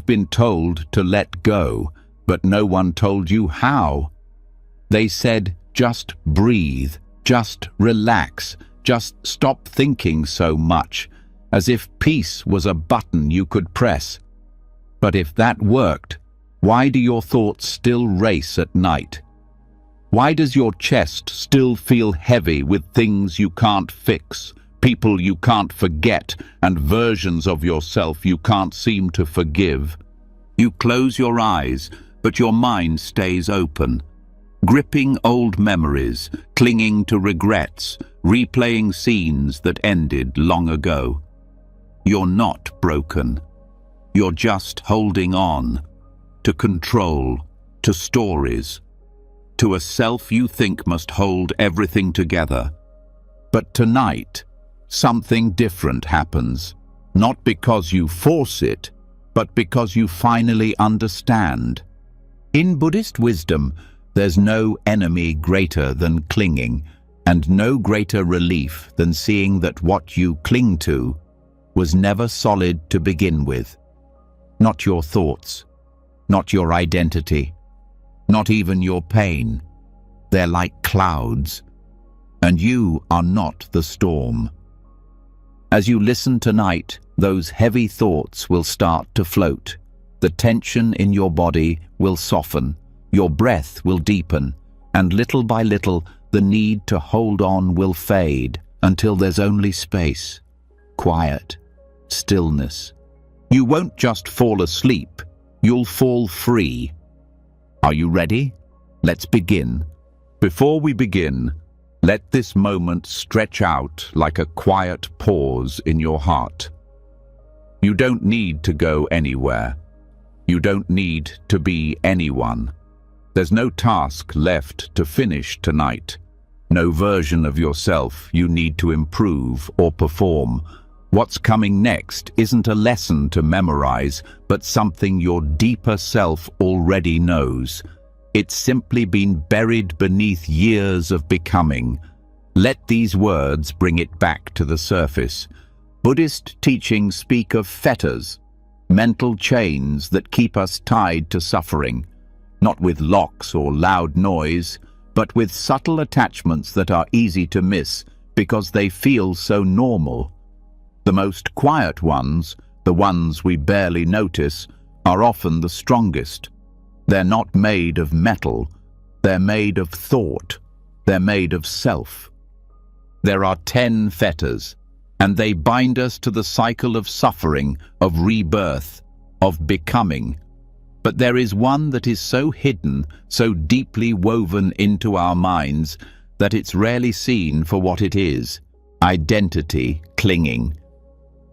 been told to let go, but no one told you how. They said, just breathe, just relax, just stop thinking so much, as if peace was a button you could press. But if that worked, why do your thoughts still race at night? Why does your chest still feel heavy with things you can't fix, people you can't forget, and versions of yourself you can't seem to forgive? You close your eyes, but your mind stays open, gripping old memories, clinging to regrets, replaying scenes that ended long ago. You're not broken. You're just holding on to control, to stories, to a self you think must hold everything together. But tonight, something different happens, not because you force it, but because you finally understand. In Buddhist wisdom, there's no enemy greater than clinging, and no greater relief than seeing that what you cling to was never solid to begin with. Not your thoughts, not your identity, not even your pain. They're like clouds, and you are not the storm. As you listen tonight, those heavy thoughts will start to float. The tension in your body will soften, your breath will deepen, and little by little, the need to hold on will fade until there's only space, quiet, stillness. You won't just fall asleep, you'll fall free. Are you ready? Let's begin. Before we begin, let this moment stretch out like a quiet pause in your heart. You don't need to go anywhere. You don't need to be anyone. There's no task left to finish tonight. No version of yourself you need to improve or perform. What's coming next isn't a lesson to memorize, but something your deeper self already knows. It's simply been buried beneath years of becoming. Let these words bring it back to the surface. Buddhist teachings speak of fetters, mental chains that keep us tied to suffering, not with locks or loud noise, but with subtle attachments that are easy to miss because they feel so normal. The most quiet ones, the ones we barely notice, are often the strongest. They're not made of metal, they're made of thought, they're made of self. There are 10 fetters, and they bind us to the cycle of suffering, of rebirth, of becoming. But there is one that is so hidden, so deeply woven into our minds, that it's rarely seen for what it is: identity clinging.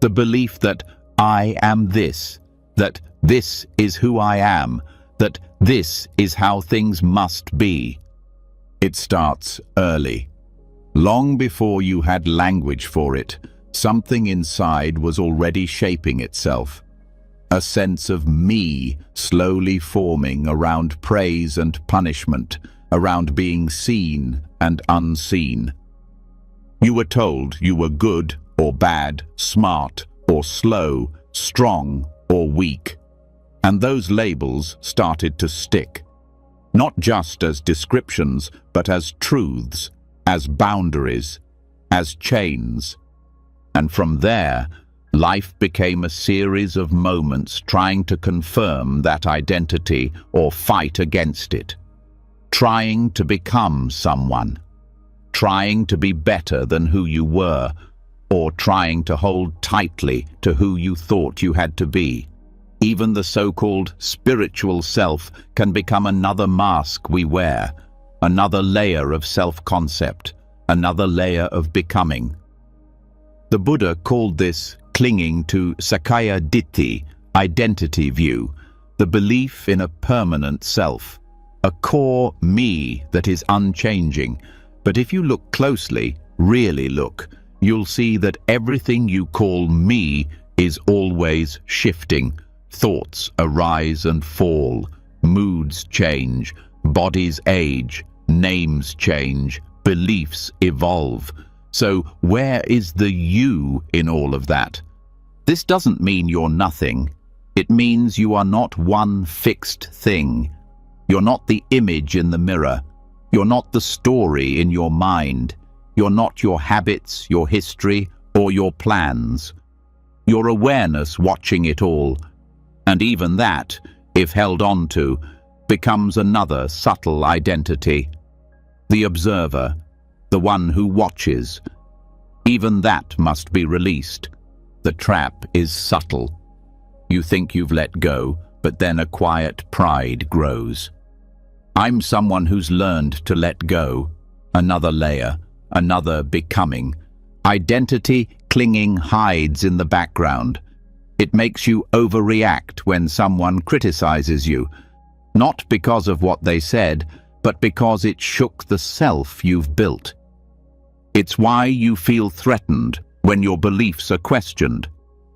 The belief that I am this, that this is who I am, that this is how things must be. It starts early. Long before you had language for it, something inside was already shaping itself. A sense of me slowly forming around praise and punishment, around being seen and unseen. You were told you were good or bad, smart or slow, strong or weak. And those labels started to stick, not just as descriptions, but as truths, as boundaries, as chains. And from there, life became a series of moments trying to confirm that identity or fight against it, trying to become someone, trying to be better than who you were, or trying to hold tightly to who you thought you had to be. Even the so-called spiritual self can become another mask we wear, another layer of self-concept, another layer of becoming. The Buddha called this clinging to Sakkaya Ditthi, identity view, the belief in a permanent self, a core me that is unchanging. But if you look closely, really look, you'll see that everything you call me is always shifting. Thoughts arise and fall, moods change, bodies age, names change, beliefs evolve. So where is the you in all of that? This doesn't mean you're nothing. It means you are not one fixed thing. You're not the image in the mirror. You're not the story in your mind. You're not your habits, your history, or your plans. Your awareness watching it all, and even that, if held on to, becomes another subtle identity. The observer, the one who watches. Even that must be released. The trap is subtle. You think you've let go, but then a quiet pride grows. I'm someone who's learned to let go. Another layer, another becoming. Identity clinging hides in the background. It makes you overreact when someone criticizes you, not because of what they said, but because it shook the self you've built. It's why you feel threatened when your beliefs are questioned.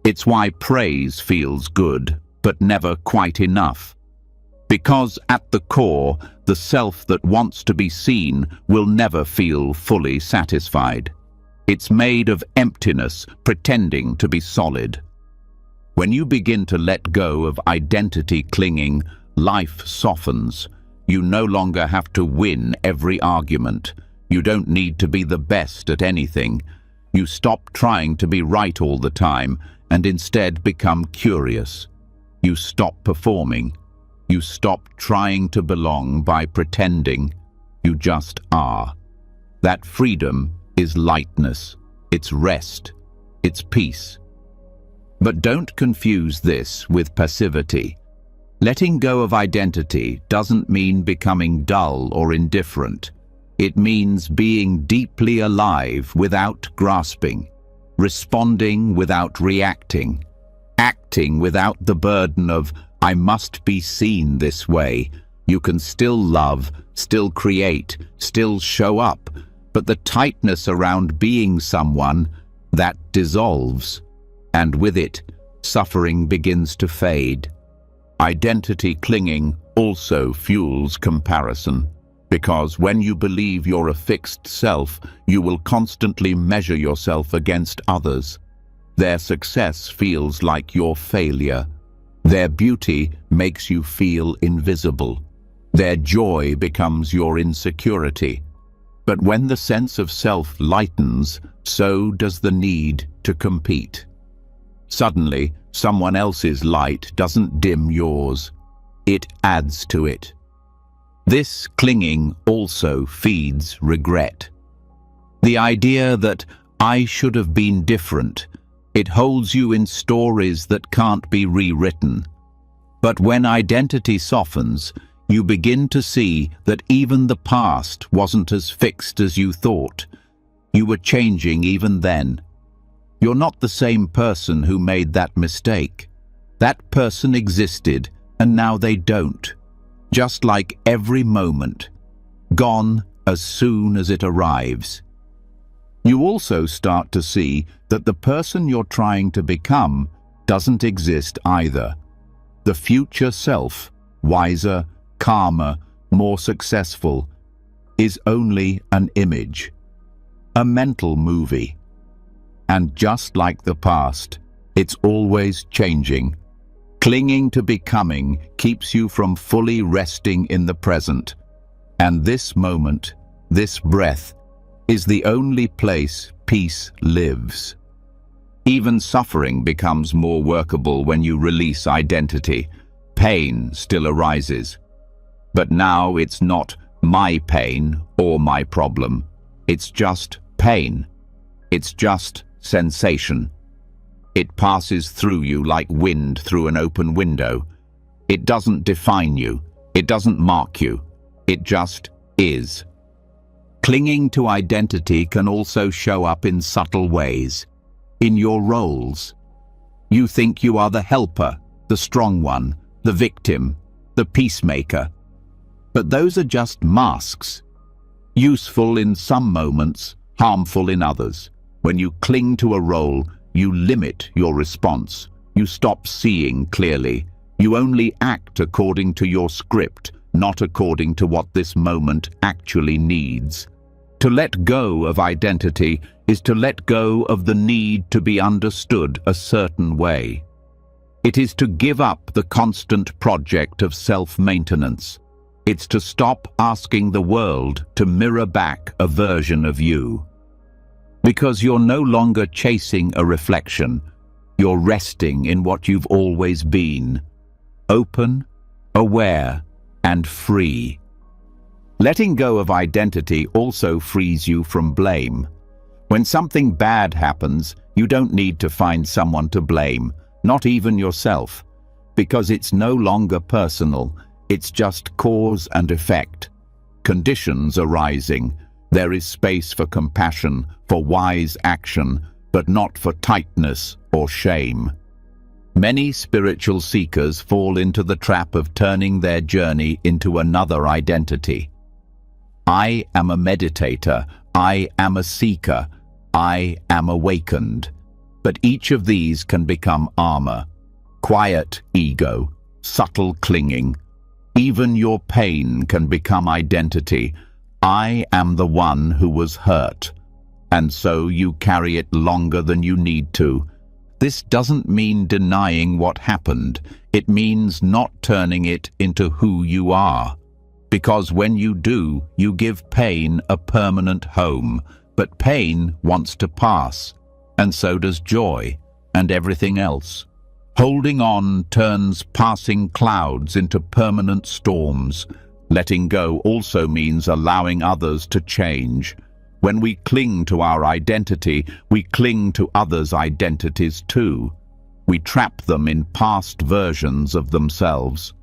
It's why praise feels good, but never quite enough. Because at the core, the self that wants to be seen will never feel fully satisfied. It's made of emptiness, pretending to be solid. When you begin to let go of identity clinging, life softens. You no longer have to win every argument. You don't need to be the best at anything. You stop trying to be right all the time and instead become curious. You stop performing. You stop trying to belong by pretending. You just are. That freedom is lightness, it's rest, it's peace. But don't confuse this with passivity. Letting go of identity doesn't mean becoming dull or indifferent. It means being deeply alive without grasping, responding without reacting, acting without the burden of, I must be seen this way. You can still love, still create, still show up, but the tightness around being someone, that dissolves. And with it, suffering begins to fade. Identity clinging also fuels comparison, because when you believe you're a fixed self, you will constantly measure yourself against others. Their success feels like your failure. Their beauty makes you feel invisible. Their joy becomes your insecurity. But when the sense of self lightens, so does the need to compete. Suddenly, someone else's light doesn't dim yours. It adds to it. This clinging also feeds regret. The idea that I should have been different, it holds you in stories that can't be rewritten. But when identity softens, you begin to see that even the past wasn't as fixed as you thought. You were changing even then. You're not the same person who made that mistake. That person existed, and now they don't. Just like every moment, gone as soon as it arrives. You also start to see that the person you're trying to become doesn't exist either. The future self, wiser, calmer, more successful, is only an image, a mental movie. And just like the past, it's always changing. Clinging to becoming keeps you from fully resting in the present. And this moment, this breath, is the only place peace lives. Even suffering becomes more workable when you release identity. Pain still arises. But now it's not my pain or my problem. It's just pain. It's just sensation. It passes through you like wind through an open window. It doesn't define you. It doesn't mark you. It just is. Clinging to identity can also show up in subtle ways. In your roles. You think you are the helper, the strong one, the victim, the peacemaker. But those are just masks. Useful in some moments, harmful in others. When you cling to a role, you limit your response. You stop seeing clearly. You only act according to your script, not according to what this moment actually needs. To let go of identity is to let go of the need to be understood a certain way. It is to give up the constant project of self-maintenance. It's to stop asking the world to mirror back a version of you. Because you're no longer chasing a reflection, you're resting in what you've always been. Open, aware, and free. Letting go of identity also frees you from blame. When something bad happens, you don't need to find someone to blame, not even yourself, because it's no longer personal, it's just cause and effect. Conditions arising, there is space for compassion, for wise action, but not for tightness or shame. Many spiritual seekers fall into the trap of turning their journey into another identity. I am a meditator, I am a seeker, I am awakened. But each of these can become armor. Quiet ego, subtle clinging. Even your pain can become identity. I am the one who was hurt. And so you carry it longer than you need to. This doesn't mean denying what happened. It means not turning it into who you are. Because when you do, you give pain a permanent home. But pain wants to pass, and so does joy and everything else. Holding on turns passing clouds into permanent storms. Letting go also means allowing others to change. When we cling to our identity, we cling to others' identities too. We trap them in past versions of themselves.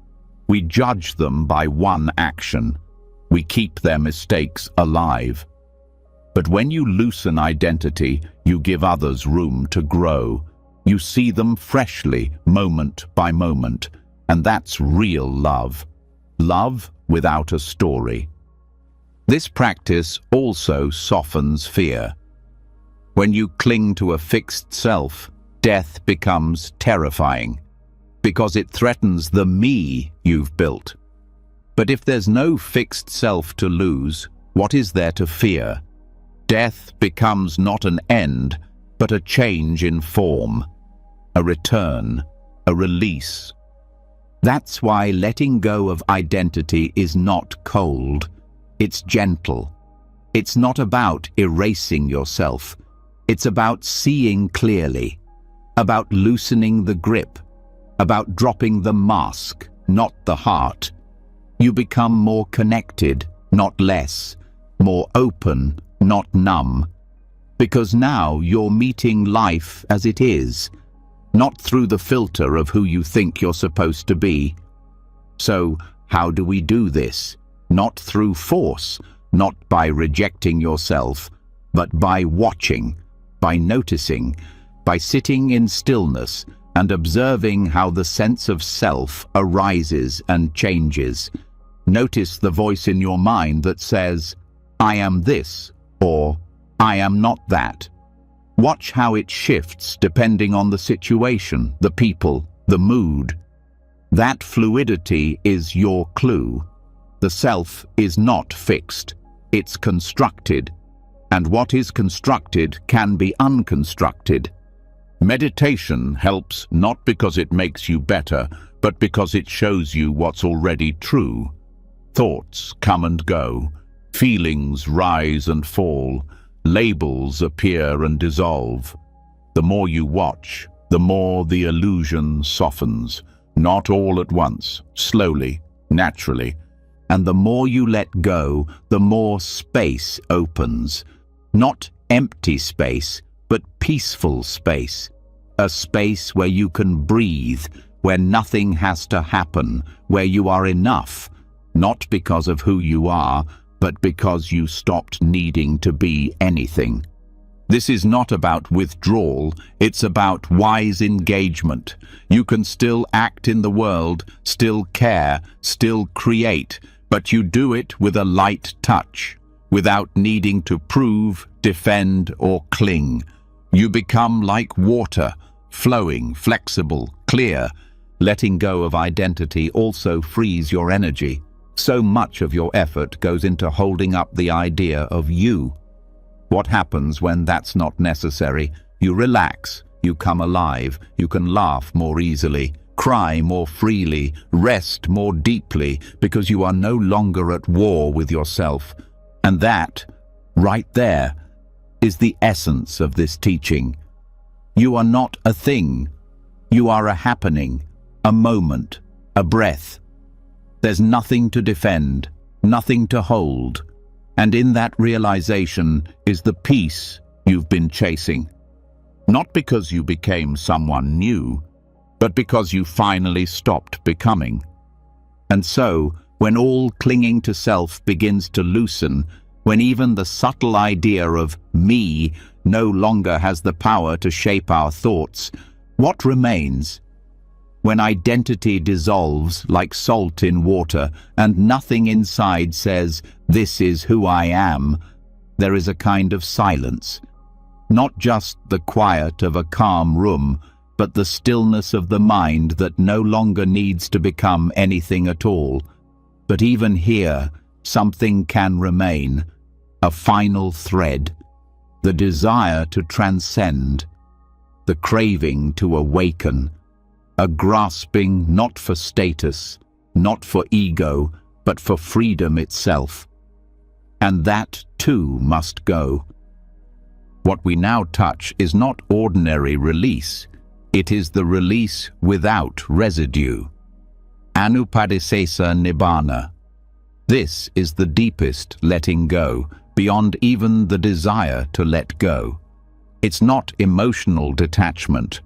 We judge them by one action. We keep their mistakes alive. But when you loosen identity, you give others room to grow. You see them freshly, moment by moment. And that's real love. Love without a story. This practice also softens fear. When you cling to a fixed self, death becomes terrifying, because it threatens the me you've built. But if there's no fixed self to lose, what is there to fear? Death becomes not an end, but a change in form, a return, a release. That's why letting go of identity is not cold. It's gentle. It's not about erasing yourself. It's about seeing clearly, about loosening the grip, about dropping the mask, not the heart. You become more connected, not less, more open, not numb, because now you're meeting life as it is, not through the filter of who you think you're supposed to be. So, how do we do this? Not through force, not by rejecting yourself, but by watching, by noticing, by sitting in stillness and observing how the sense of self arises and changes. Notice the voice in your mind that says, I am this, or I am not that. Watch how it shifts depending on the situation, the people, the mood. That fluidity is your clue. The self is not fixed, it's constructed. And what is constructed can be unconstructed. Meditation helps not because it makes you better, but because it shows you what's already true. Thoughts come and go. Feelings rise and fall, labels appear and dissolve. The more you watch, the more the illusion softens, not all at once, slowly, naturally. And the more you let go, the more space opens. Not empty space, but peaceful space. A space where you can breathe, where nothing has to happen, where you are enough, not because of who you are, but because you stopped needing to be anything. This is not about withdrawal, it's about wise engagement. You can still act in the world, still care, still create, but you do it with a light touch, without needing to prove, defend, or cling. You become like water, flowing, flexible, clear. Letting go of identity also frees your energy. So much of your effort goes into holding up the idea of you. What happens when that's not necessary? You relax, you come alive, you can laugh more easily, cry more freely, rest more deeply, because you are no longer at war with yourself. And that, right there, is the essence of this teaching. You are not a thing. You are a happening, a moment, a breath. There's nothing to defend, nothing to hold. And in that realization is the peace you've been chasing. Not because you became someone new, but because you finally stopped becoming. And so, when all clinging to self begins to loosen, when even the subtle idea of me no longer has the power to shape our thoughts, what remains? When identity dissolves like salt in water and nothing inside says, "This is who I am," there is a kind of silence. Not just the quiet of a calm room, but the stillness of the mind that no longer needs to become anything at all. But even here, something can remain, a final thread, the desire to transcend, the craving to awaken, a grasping not for status, not for ego, but for freedom itself. And that too must go. What we now touch is not ordinary release, it is the release without residue. Anupadisesa Nibbana. This is the deepest letting go, beyond even the desire to let go. It's not emotional detachment.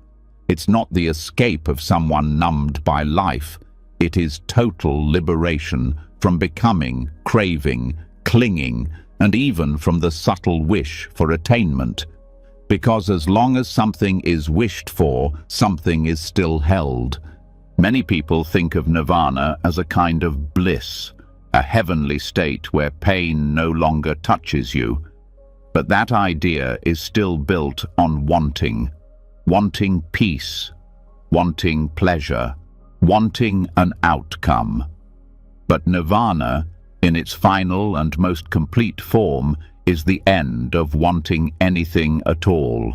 It's not the escape of someone numbed by life. It is total liberation from becoming, craving, clinging, and even from the subtle wish for attainment. Because as long as something is wished for, something is still held. Many people think of nirvana as a kind of bliss, a heavenly state where pain no longer touches you. But that idea is still built on wanting peace, wanting pleasure, wanting an outcome. But nirvana, in its final and most complete form, is the end of wanting anything at all.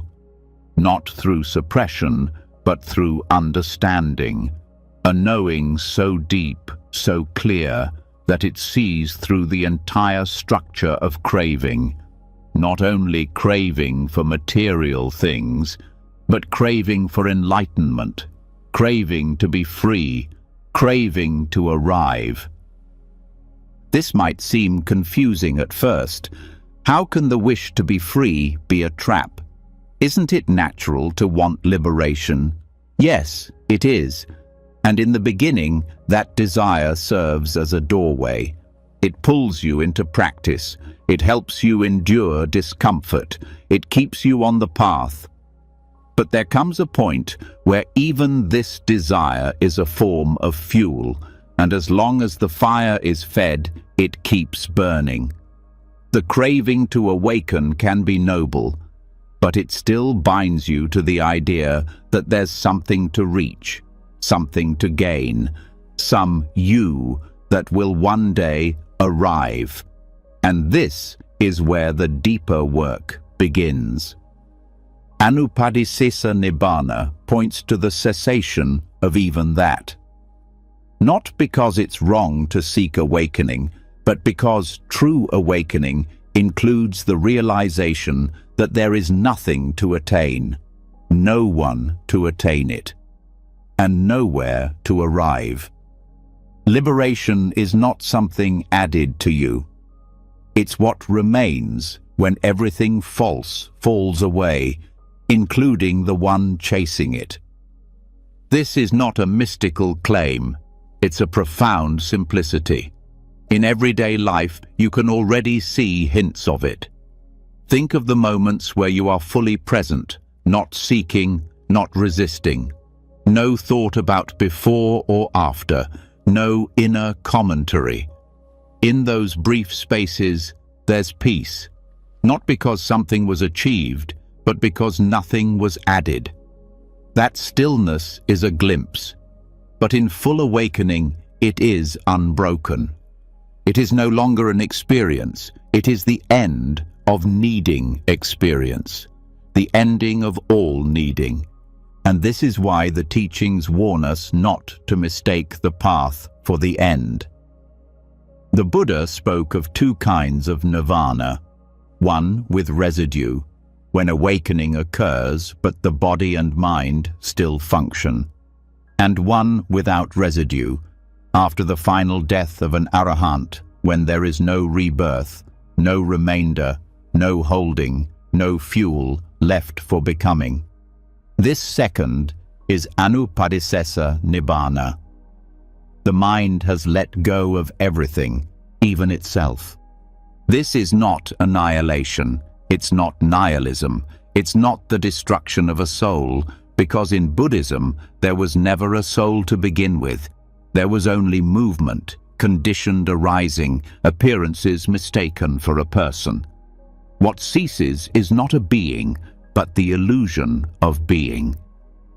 Not through suppression, but through understanding, a knowing so deep, so clear, that it sees through the entire structure of craving. Not only craving for material things, but craving for enlightenment, craving to be free, craving to arrive. This might seem confusing at first. How can the wish to be free be a trap? Isn't it natural to want liberation? Yes, it is. And in the beginning, that desire serves as a doorway. It pulls you into practice. It helps you endure discomfort. It keeps you on the path. But there comes a point where even this desire is a form of fuel, and as long as the fire is fed, it keeps burning. The craving to awaken can be noble, but it still binds you to the idea that there's something to reach, something to gain, some you that will one day arrive. And this is where the deeper work begins. Anupadisesa Nibbana points to the cessation of even that. Not because it's wrong to seek awakening, but because true awakening includes the realization that there is nothing to attain, no one to attain it, and nowhere to arrive. Liberation is not something added to you. It's what remains when everything false falls away, including the one chasing it. This is not a mystical claim. It's a profound simplicity. In everyday life, you can already see hints of it. Think of the moments where you are fully present, not seeking, not resisting. No thought about before or after, no inner commentary. In those brief spaces, there's peace. Not because something was achieved, but because nothing was added. That stillness is a glimpse, but in full awakening, it is unbroken. It is no longer an experience, it is the end of needing experience, the ending of all needing. And this is why the teachings warn us not to mistake the path for the end. The Buddha spoke of two kinds of nirvana, one with residue, when awakening occurs but the body and mind still function, and one without residue, after the final death of an arahant, when there is no rebirth, no remainder, no holding, no fuel left for becoming. This second is anupadisesa nibbana. The mind has let go of everything, even itself. This is not annihilation, it's not nihilism, it's not the destruction of a soul, because in Buddhism there was never a soul to begin with. There was only movement, conditioned arising, appearances mistaken for a person. What ceases is not a being, but the illusion of being.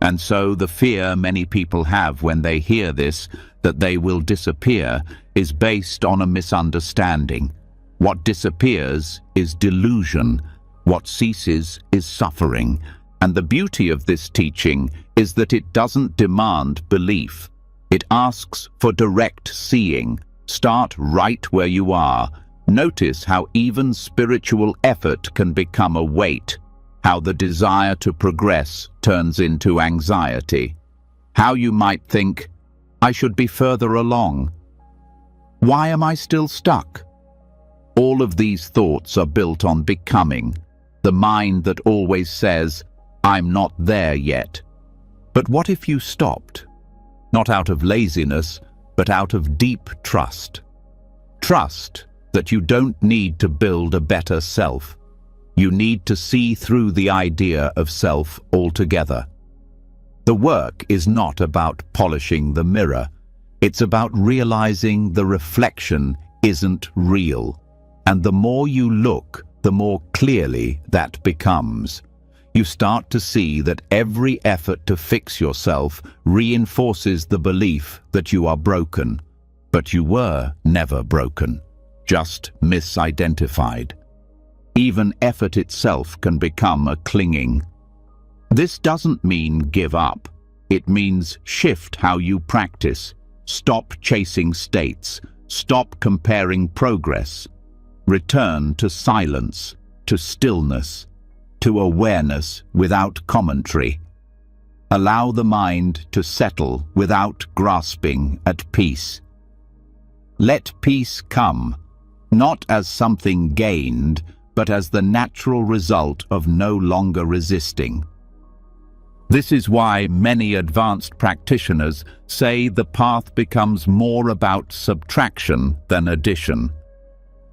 And so the fear many people have when they hear this, that they will disappear, is based on a misunderstanding. What disappears is delusion, what ceases is suffering, and the beauty of this teaching is that it doesn't demand belief. It asks for direct seeing. Start right where you are. Notice how even spiritual effort can become a weight, how the desire to progress turns into anxiety, how you might think, I should be further along. Why am I still stuck? All of these thoughts are built on becoming, the mind that always says, I'm not there yet. But what if you stopped? Not out of laziness, but out of deep trust. Trust that you don't need to build a better self. You need to see through the idea of self altogether. The work is not about polishing the mirror. It's about realizing the reflection isn't real. And the more you look, the more clearly that becomes. You start to see that every effort to fix yourself reinforces the belief that you are broken. But you were never broken, just misidentified. Even effort itself can become a clinging. This doesn't mean give up. It means shift how you practice. Stop chasing states. Stop comparing progress. Return to silence, to stillness, to awareness without commentary. Allow the mind to settle without grasping at peace. Let peace come, not as something gained, but as the natural result of no longer resisting. This is why many advanced practitioners say the path becomes more about subtraction than addition.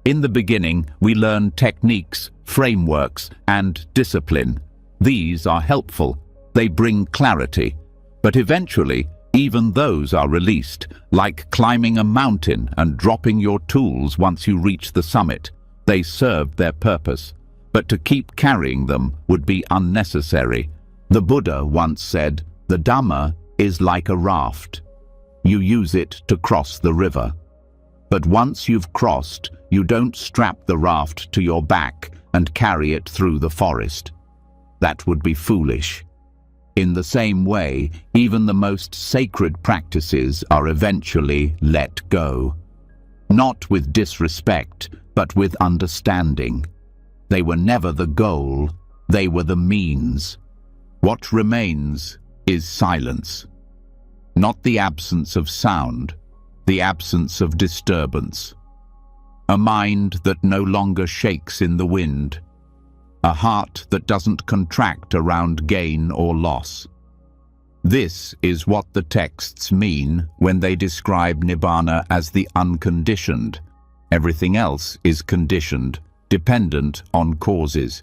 In the beginning, we learn techniques, frameworks, and discipline. These are helpful. They bring clarity. But eventually, even those are released, like climbing a mountain and dropping your tools once you reach the summit. They served their purpose, but to keep carrying them would be unnecessary. The Buddha once said, the Dhamma is like a raft. You use it to cross the river. But once you've crossed, you don't strap the raft to your back and carry it through the forest. That would be foolish. In the same way, even the most sacred practices are eventually let go. Not with disrespect, but with understanding. They were never the goal, they were the means. What remains is silence. Not the absence of sound, the absence of disturbance. A mind that no longer shakes in the wind. A heart that doesn't contract around gain or loss. This is what the texts mean when they describe Nibbana as the unconditioned. Everything else is conditioned, dependent on causes.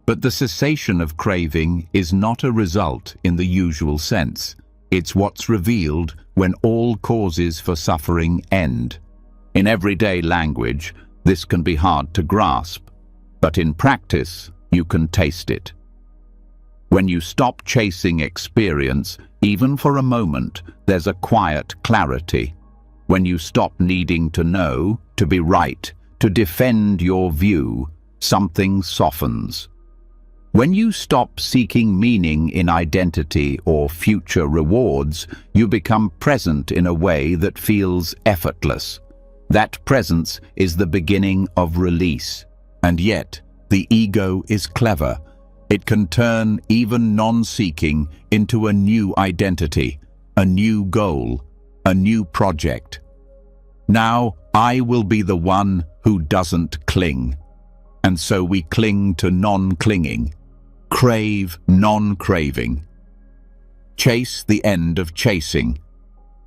But the cessation of craving is not a result in the usual sense. It's what's revealed when all causes for suffering end. In everyday language, this can be hard to grasp, but in practice, you can taste it. When you stop chasing experience, even for a moment, there's a quiet clarity. When you stop needing to know, to be right, to defend your view, something softens. When you stop seeking meaning in identity or future rewards, you become present in a way that feels effortless. That presence is the beginning of release. And yet, the ego is clever. It can turn even non-seeking into a new identity, a new goal, a new project. Now, I will be the one who doesn't cling. And so we cling to non-clinging, crave non-craving. Chase the end of chasing.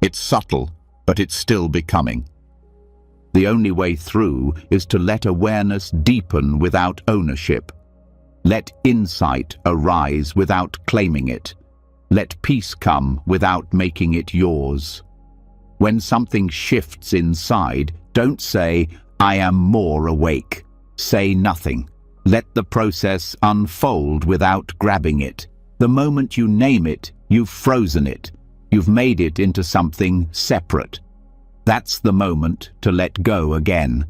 It's subtle, but it's still becoming. The only way through is to let awareness deepen without ownership. Let insight arise without claiming it. Let peace come without making it yours. When something shifts inside, don't say, "I am more awake." Say nothing. Let the process unfold without grabbing it. The moment you name it, you've frozen it. You've made it into something separate. That's the moment to let go again.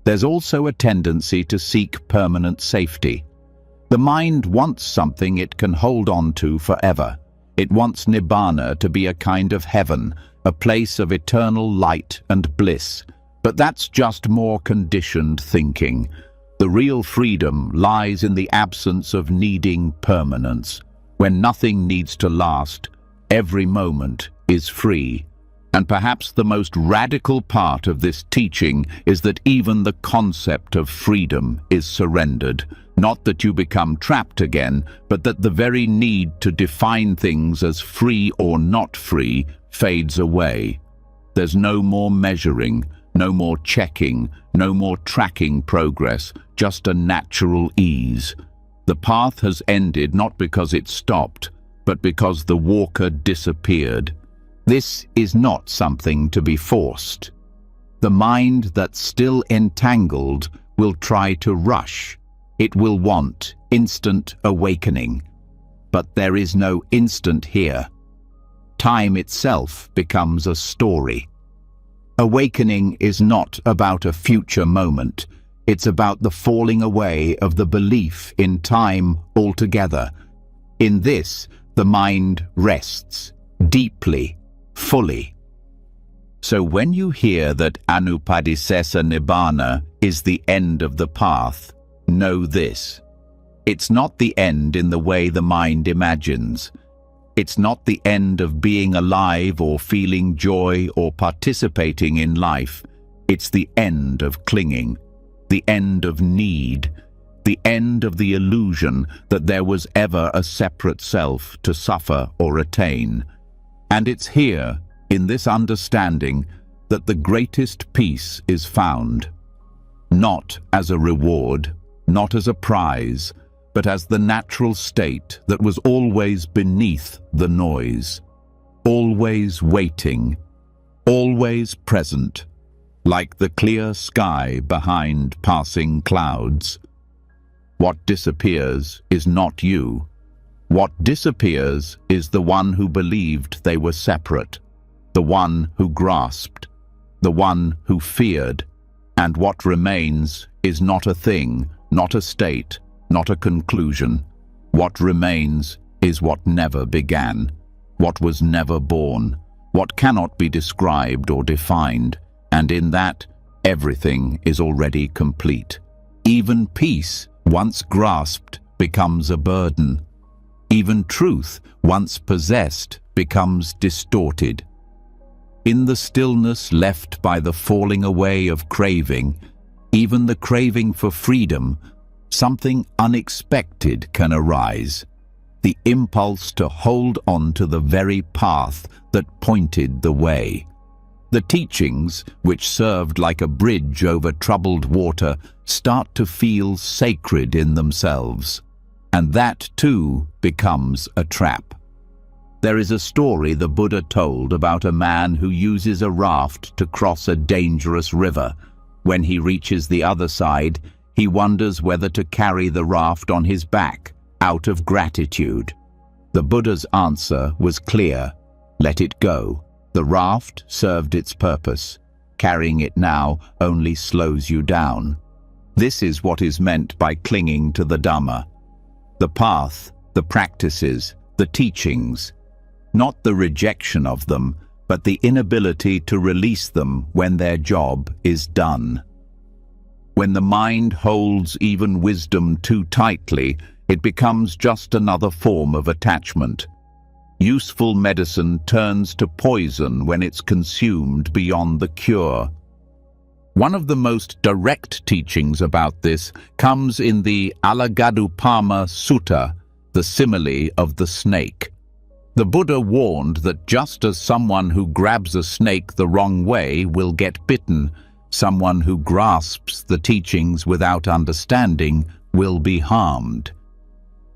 There's also a tendency to seek permanent safety. The mind wants something it can hold on to forever. It wants nibbana to be a kind of heaven, a place of eternal light and bliss. But that's just more conditioned thinking. The real freedom lies in the absence of needing permanence. When nothing needs to last, every moment is free. And perhaps the most radical part of this teaching is that even the concept of freedom is surrendered. Not that you become trapped again, but that the very need to define things as free or not free fades away. There's no more measuring, no more checking, no more tracking progress, just a natural ease. The path has ended not because it stopped, but because the walker disappeared. This is not something to be forced. The mind that's still entangled will try to rush. It will want instant awakening. But there is no instant here. Time itself becomes a story. Awakening is not about a future moment. It's about the falling away of the belief in time altogether. In this, the mind rests deeply, fully. So when you hear that anupadisesa nibbana is the end of the path, know this. It's not the end in the way the mind imagines. It's not the end of being alive or feeling joy or participating in life. It's the end of clinging, the end of need, the end of the illusion that there was ever a separate self to suffer or attain. And it's here, in this understanding, that the greatest peace is found. Not as a reward, not as a prize, but as the natural state that was always beneath the noise, always waiting, always present, like the clear sky behind passing clouds. What disappears is not you. What disappears is the one who believed they were separate, the one who grasped, the one who feared, and what remains is not a thing, not a state, not a conclusion. What remains is what never began, what was never born, what cannot be described or defined, and in that, everything is already complete. Even peace, once grasped, becomes a burden. Even truth, once possessed, becomes distorted. In the stillness left by the falling away of craving, even the craving for freedom, something unexpected can arise. The impulse to hold on to the very path that pointed the way. The teachings, which served like a bridge over troubled water, start to feel sacred in themselves. And that, too, becomes a trap. There is a story the Buddha told about a man who uses a raft to cross a dangerous river. When he reaches the other side, he wonders whether to carry the raft on his back, out of gratitude. The Buddha's answer was clear: let it go. The raft served its purpose. Carrying it now only slows you down. This is what is meant by clinging to the Dhamma. the path, the practices, the teachings, not the rejection of them, but the inability to release them when their job is done. When the mind holds even wisdom too tightly, it becomes just another form of attachment. Useful medicine turns to poison when it's consumed beyond the cure. One of the most direct teachings about this comes in the Alagadupama Sutta, the simile of the snake. The Buddha warned that just as someone who grabs a snake the wrong way will get bitten, someone who grasps the teachings without understanding will be harmed.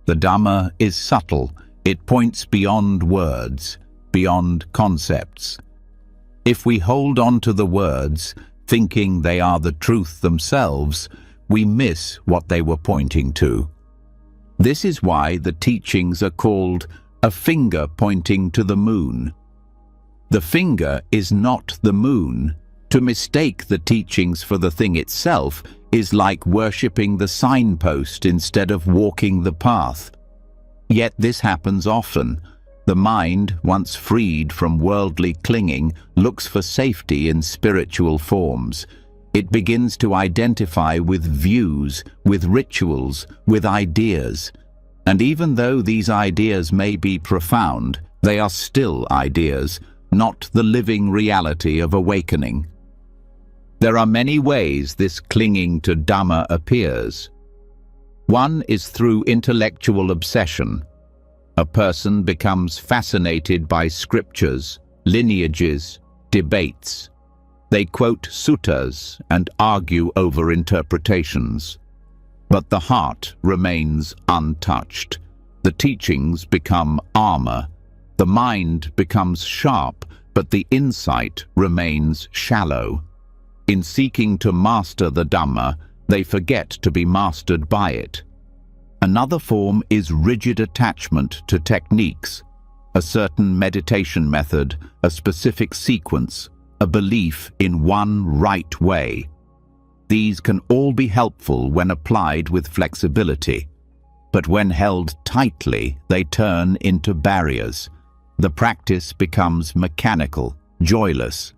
The Dhamma is subtle. It points beyond words, beyond concepts. If we hold on to the words, thinking they are the truth themselves, we miss what they were pointing to. This is why the teachings are called a finger pointing to the moon. The finger is not the moon. To mistake the teachings for the thing itself is like worshipping the signpost instead of walking the path. Yet this happens often. The mind, once freed from worldly clinging, looks for safety in spiritual forms. It begins to identify with views, with rituals, with ideas. And even though these ideas may be profound, they are still ideas, not the living reality of awakening. There are many ways this clinging to Dhamma appears. One is through intellectual obsession. A person becomes fascinated by scriptures, lineages, debates. They quote suttas and argue over interpretations. But the heart remains untouched. The teachings become armor. The mind becomes sharp, but the insight remains shallow. In seeking to master the Dhamma, they forget to be mastered by it. Another form is rigid attachment to techniques, a certain meditation method, a specific sequence, a belief in one right way. These can all be helpful when applied with flexibility, but when held tightly, they turn into barriers. The practice becomes mechanical, joyless.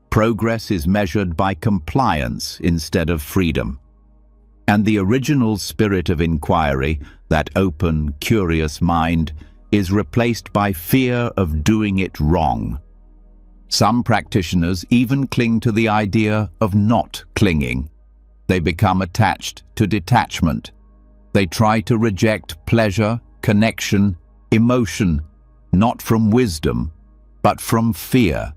Progress is measured by compliance instead of freedom. And the original spirit of inquiry, that open, curious mind, is replaced by fear of doing it wrong. Some practitioners even cling to the idea of not clinging. They become attached to detachment. They try to reject pleasure, connection, emotion, not from wisdom, but from fear.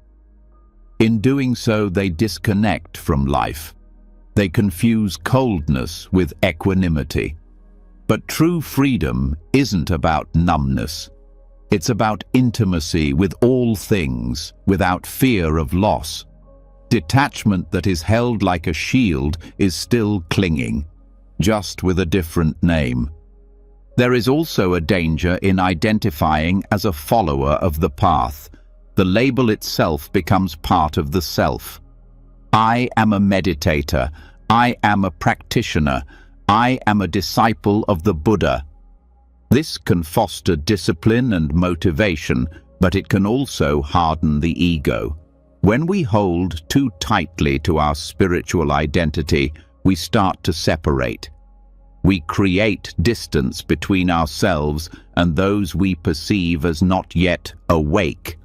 In doing so, they disconnect from life. They confuse coldness with equanimity. But true freedom isn't about numbness. It's about intimacy with all things, without fear of loss. Detachment that is held like a shield is still clinging, just with a different name. There is also a danger in identifying as a follower of the path. The label itself becomes part of the self. I am a meditator. I am a practitioner. I am a disciple of the Buddha. This can foster discipline and motivation, but it can also harden the ego. When we hold too tightly to our spiritual identity, we start to separate. We create distance between ourselves and those we perceive as not yet awake.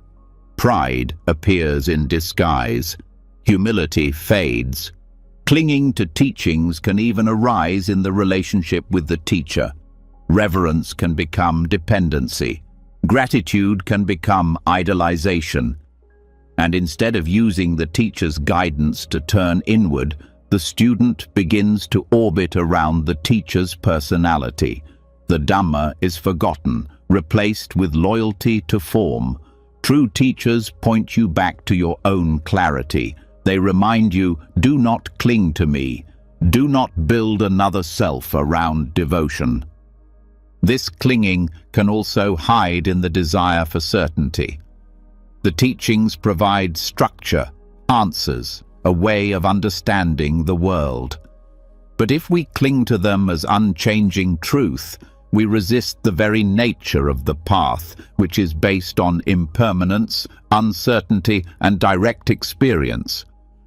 Pride appears in disguise. Humility fades. Clinging to teachings can even arise in the relationship with the teacher. Reverence can become dependency. Gratitude can become idolization. And instead of using the teacher's guidance to turn inward, the student begins to orbit around the teacher's personality. The Dhamma is forgotten, replaced with loyalty to form. True teachers point you back to your own clarity. They remind you, do not cling to me. Do not build another self around devotion. This clinging can also hide in the desire for certainty. The teachings provide structure, answers, a way of understanding the world. But if we cling to them as unchanging truth, We resist the very nature of the path, which is based on impermanence, uncertainty, and direct experience.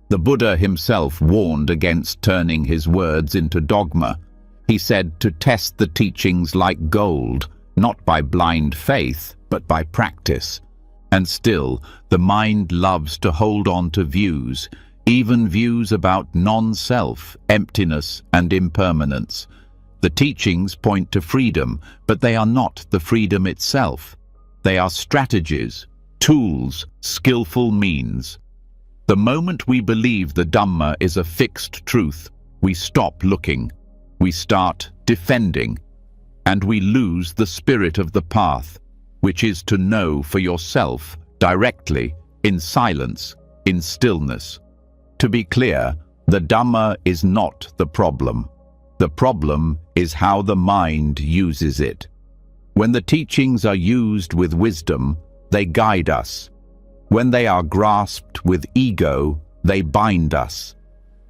The Buddha himself warned against turning his words into dogma. He said to test the teachings like gold, not by blind faith, but by practice. And still, the mind loves to hold on to views, even views about non-self, emptiness, and impermanence. The teachings point to freedom, but they are not the freedom itself. They are strategies, tools, skillful means. The moment we believe the Dhamma is a fixed truth, we stop looking, we start defending, and we lose the spirit of the path, which is to know for yourself, directly, in silence, in stillness. To be clear, the Dhamma is not the problem. The problem is how the mind uses it. When the teachings are used with wisdom, they guide us. When they are grasped with ego, they bind us.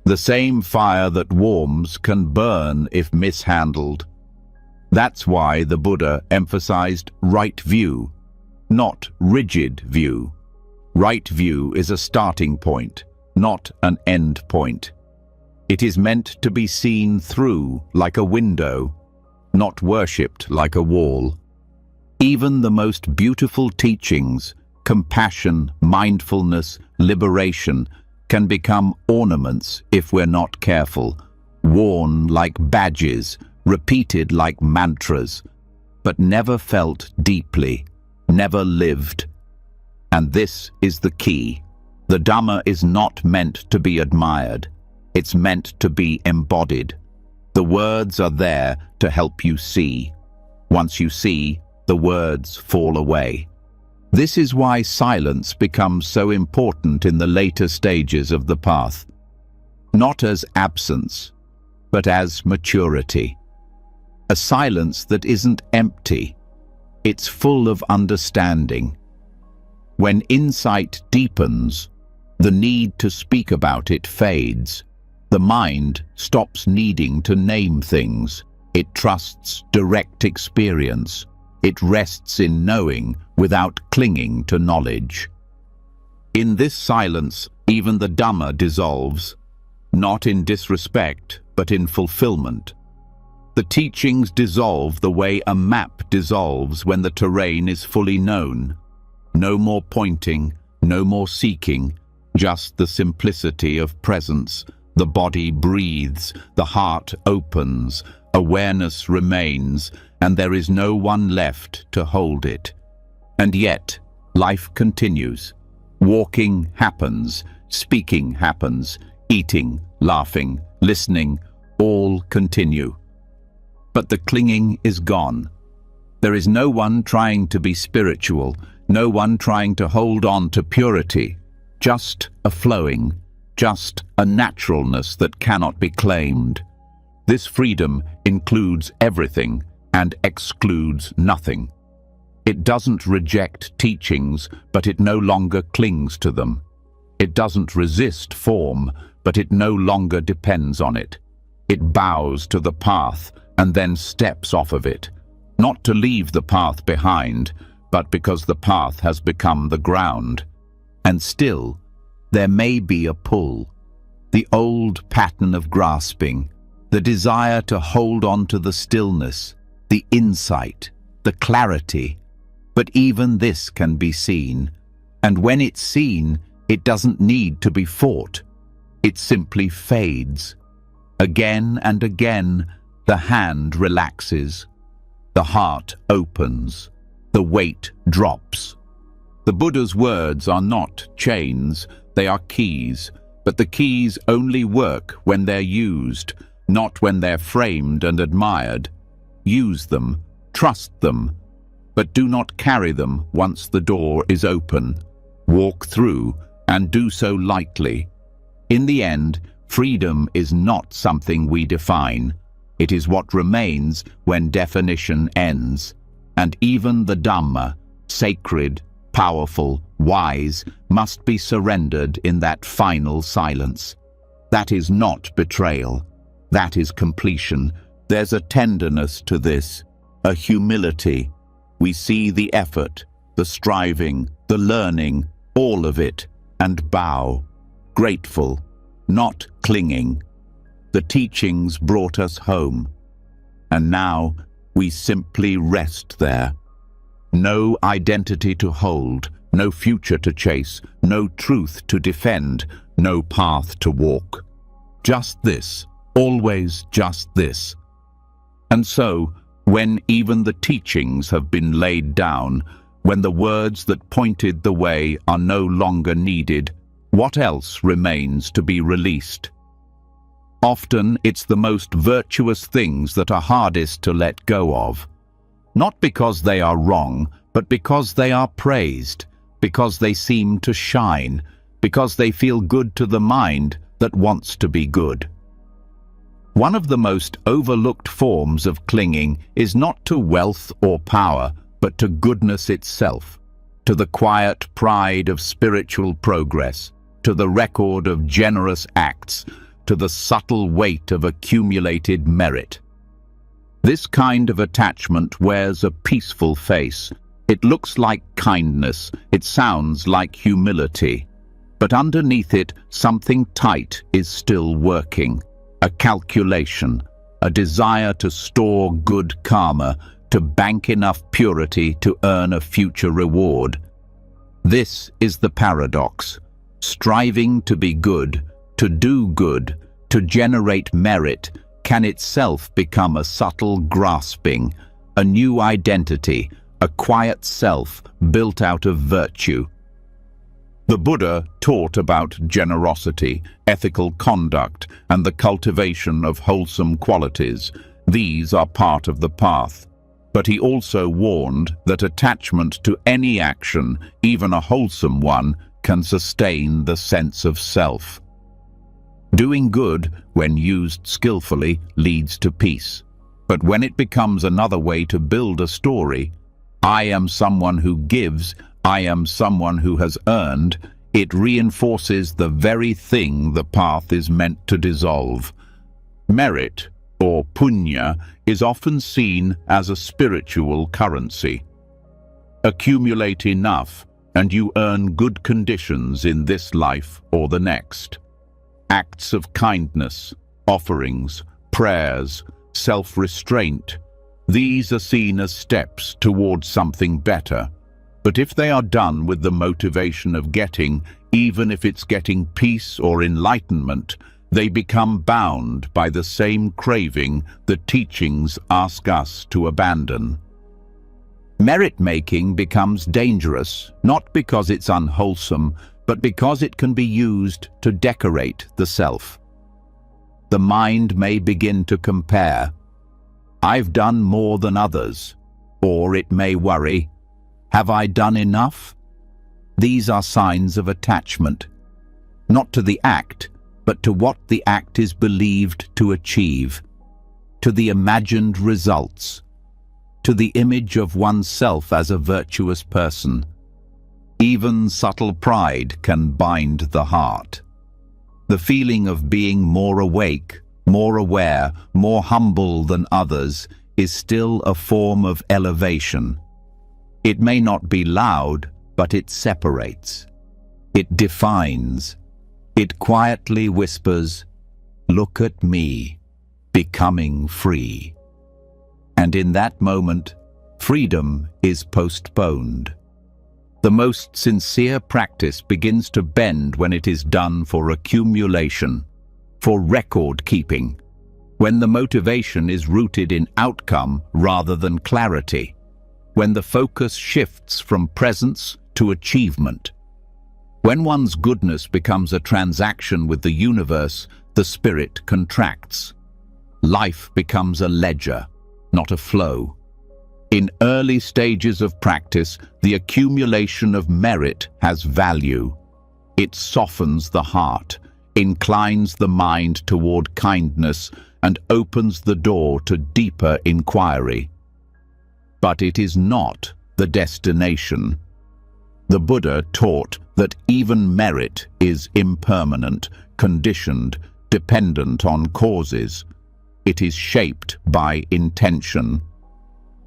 The same fire that warms can burn if mishandled. That's why the Buddha emphasized right view, not rigid view. Right view is a starting point, not an end point. It is meant to be seen through like a window, not worshipped like a wall. Even the most beautiful teachings, compassion, mindfulness, liberation, can become ornaments if we're not careful, worn like badges, repeated like mantras, but never felt deeply, never lived. And this is the key. The Dhamma is not meant to be admired. It's meant to be embodied. The words are there to help you see. Once you see, the words fall away. This is why silence becomes so important in the later stages of the path. Not as absence, but as maturity. A silence that isn't empty. It's full of understanding. When insight deepens, the need to speak about it fades. The mind stops needing to name things. It trusts direct experience. It rests in knowing without clinging to knowledge. In this silence, even the Dhamma dissolves, not in disrespect, but in fulfillment. The teachings dissolve the way a map dissolves when the terrain is fully known. No more pointing, no more seeking, just the simplicity of presence. The body breathes, the heart opens, awareness remains, and there is no one left to hold it. And yet, life continues. Walking happens, speaking happens, eating, laughing, listening, all continue. But the clinging is gone. There is no one trying to be spiritual, no one trying to hold on to purity, just a flowing, just a naturalness that cannot be claimed. This freedom includes everything and excludes nothing. It doesn't reject teachings, but it no longer clings to them. It doesn't resist form, but it no longer depends on it. It bows to the path and then steps off of it, not to leave the path behind, but because the path has become the ground. And still, there may be a pull, the old pattern of grasping, the desire to hold on to the stillness, the insight, the clarity. But even this can be seen, and when it's seen, it doesn't need to be fought. It simply fades. Again and again, the hand relaxes, the heart opens, the weight drops. The Buddha's words are not chains, they are keys, but the keys only work when they're used, not when they're framed and admired. Use them, trust them, but do not carry them once the door is open. Walk through, and do so lightly. In the end, freedom is not something we define. It is what remains when definition ends. And even the Dhamma, sacred, powerful, wise, must be surrendered in that final silence. That is not betrayal. That is completion. There's a tenderness to this. a humility. We see the effort, the striving, the learning, all of it, and bow, grateful, not clinging. The teachings brought us home, and now we simply rest there. No identity to hold, no future to chase, no truth to defend, no path to walk. Just this, always just this. And so, when even the teachings have been laid down, when the words that pointed the way are no longer needed, what else remains to be released? Often it's the most virtuous things that are hardest to let go of. Not because they are wrong, but because they are praised, because they seem to shine, because they feel good to the mind that wants to be good. One of the most overlooked forms of clinging is not to wealth or power, but to goodness itself, to the quiet pride of spiritual progress, to the record of generous acts, to the subtle weight of accumulated merit. This kind of attachment wears a peaceful face. It looks like kindness, it sounds like humility. But underneath it, something tight is still working. A calculation, a desire to store good karma, to bank enough purity to earn a future reward. This is the paradox. Striving to be good, to do good, to generate merit, can itself become a subtle grasping, a new identity, a quiet self built out of virtue. The Buddha taught about generosity, ethical conduct, and the cultivation of wholesome qualities. These are part of the path. But he also warned that attachment to any action, even a wholesome one, can sustain the sense of self. Doing good, when used skillfully, leads to peace. But when it becomes another way to build a story, I am someone who gives, I am someone who has earned, it reinforces the very thing the path is meant to dissolve. Merit, or punya, is often seen as a spiritual currency. Accumulate enough, and you earn good conditions in this life or the next. Acts of kindness, offerings, prayers, self-restraint, these are seen as steps towards something better. But if they are done with the motivation of getting, even if it's getting peace or enlightenment, they become bound by the same craving the teachings ask us to abandon. Merit-making becomes dangerous, not because it's unwholesome, but because it can be used to decorate the self. The mind may begin to compare. I've done more than others. Or it may worry, have I done enough? These are signs of attachment, not to the act, but to what the act is believed to achieve, to the imagined results, to the image of oneself as a virtuous person. Even subtle pride can bind the heart. The feeling of being more awake, more aware, more humble than others is still a form of elevation. It may not be loud, but it separates. It defines. It quietly whispers, "Look at me, becoming free." And in that moment, freedom is postponed. The most sincere practice begins to bend when it is done for accumulation, for record-keeping, when the motivation is rooted in outcome rather than clarity, when the focus shifts from presence to achievement. When one's goodness becomes a transaction with the universe, the spirit contracts. Life becomes a ledger, not a flow. In early stages of practice, the accumulation of merit has value. It softens the heart, inclines the mind toward kindness, and opens the door to deeper inquiry. But it is not the destination. The Buddha taught that even merit is impermanent, conditioned, dependent on causes. It is shaped by intention.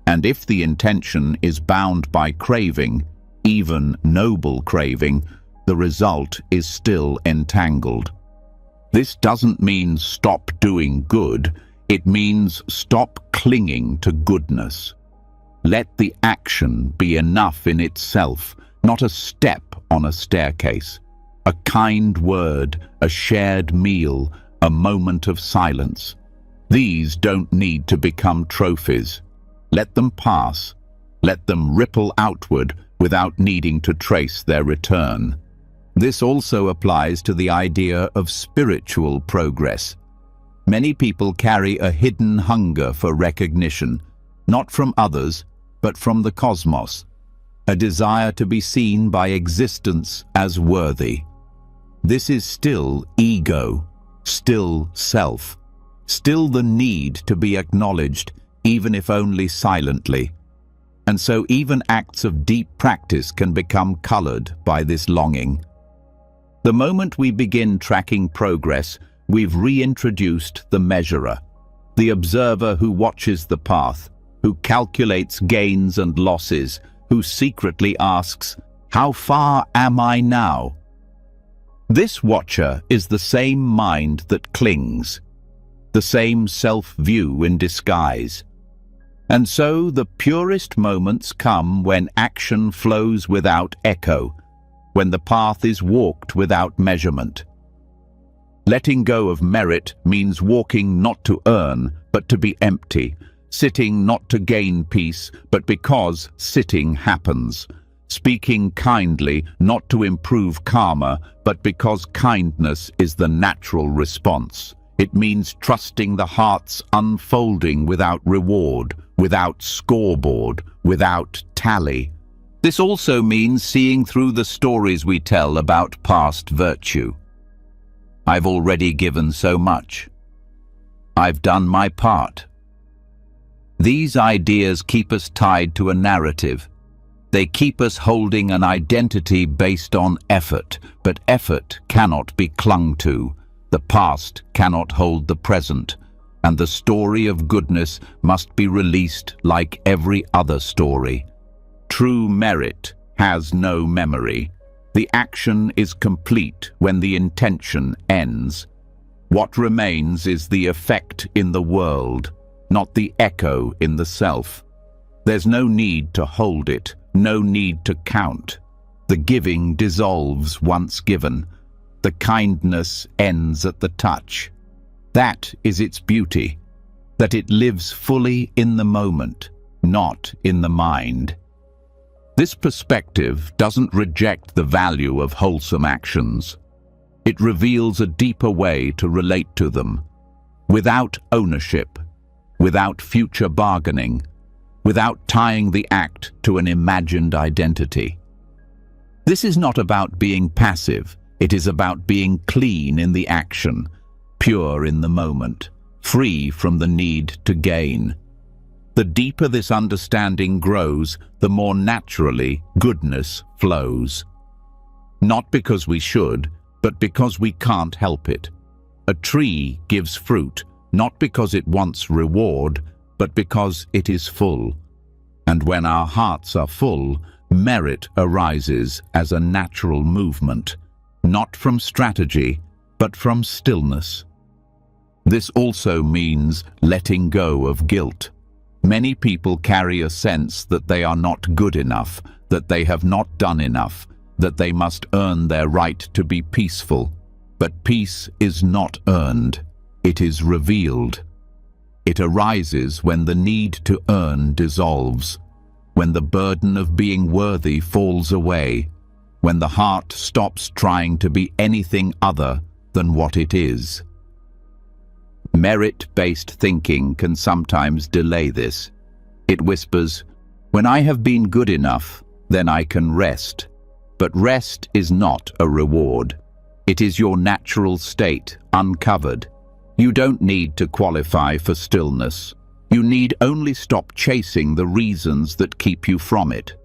And if the intention is bound by craving, even noble craving, the result is still entangled. This doesn't mean stop doing good, it means stop clinging to goodness. Let the action be enough in itself, not a step on a staircase. A kind word, a shared meal, a moment of silence. These don't need to become trophies. Let them pass. Let them ripple outward without needing to trace their return. This also applies to the idea of spiritual progress. Many people carry a hidden hunger for recognition, not from others, but from the cosmos, a desire to be seen by existence as worthy. This is still ego, still self, still the need to be acknowledged, even if only silently. And so even acts of deep practice can become colored by this longing. The moment we begin tracking progress, we've reintroduced the measurer, the observer who watches the path, who calculates gains and losses, who secretly asks, "How far am I now?" This watcher is the same mind that clings, the same self-view in disguise. And so the purest moments come when action flows without echo, when the path is walked without measurement. Letting go of merit means walking not to earn, but to be empty, sitting not to gain peace, but because sitting happens, speaking kindly not to improve karma, but because kindness is the natural response. It means trusting the heart's unfolding without reward, without scoreboard, without tally. This also means seeing through the stories we tell about past virtue. I've already given so much. I've done my part. These ideas keep us tied to a narrative. They keep us holding an identity based on effort, but effort cannot be clung to. The past cannot hold the present, and the story of goodness must be released like every other story. True merit has no memory. The action is complete when the intention ends. What remains is the effect in the world, not the echo in the self. There's no need to hold it, no need to count. The giving dissolves once given. The kindness ends at the touch. That is its beauty, that it lives fully in the moment, not in the mind. This perspective doesn't reject the value of wholesome actions. It reveals a deeper way to relate to them, without ownership, without future bargaining, without tying the act to an imagined identity. This is not about being passive, it is about being clean in the action, pure in the moment, free from the need to gain. The deeper this understanding grows, the more naturally goodness flows. Not because we should, but because we can't help it. A tree gives fruit, not because it wants reward, but because it is full. And when our hearts are full, merit arises as a natural movement, not from strategy, but from stillness. This also means letting go of guilt. Many people carry a sense that they are not good enough, that they have not done enough, that they must earn their right to be peaceful. But peace is not earned, it is revealed. It arises when the need to earn dissolves, when the burden of being worthy falls away, when the heart stops trying to be anything other than what it is. Merit-based thinking can sometimes delay this. It whispers, "When I have been good enough, then I can rest." But rest is not a reward. It is your natural state, uncovered. You don't need to qualify for stillness. You need only stop chasing the reasons that keep you from it.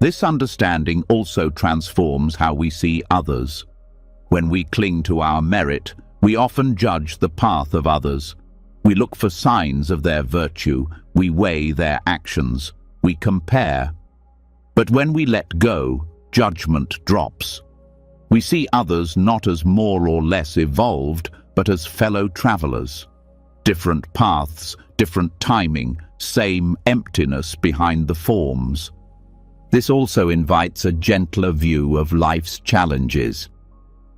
This understanding also transforms how we see others. When we cling to our merit, we often judge the path of others. We look for signs of their virtue, we weigh their actions, we compare. But when we let go, judgment drops. We see others not as more or less evolved, but as fellow travelers. Different paths, different timing, same emptiness behind the forms. This also invites a gentler view of life's challenges.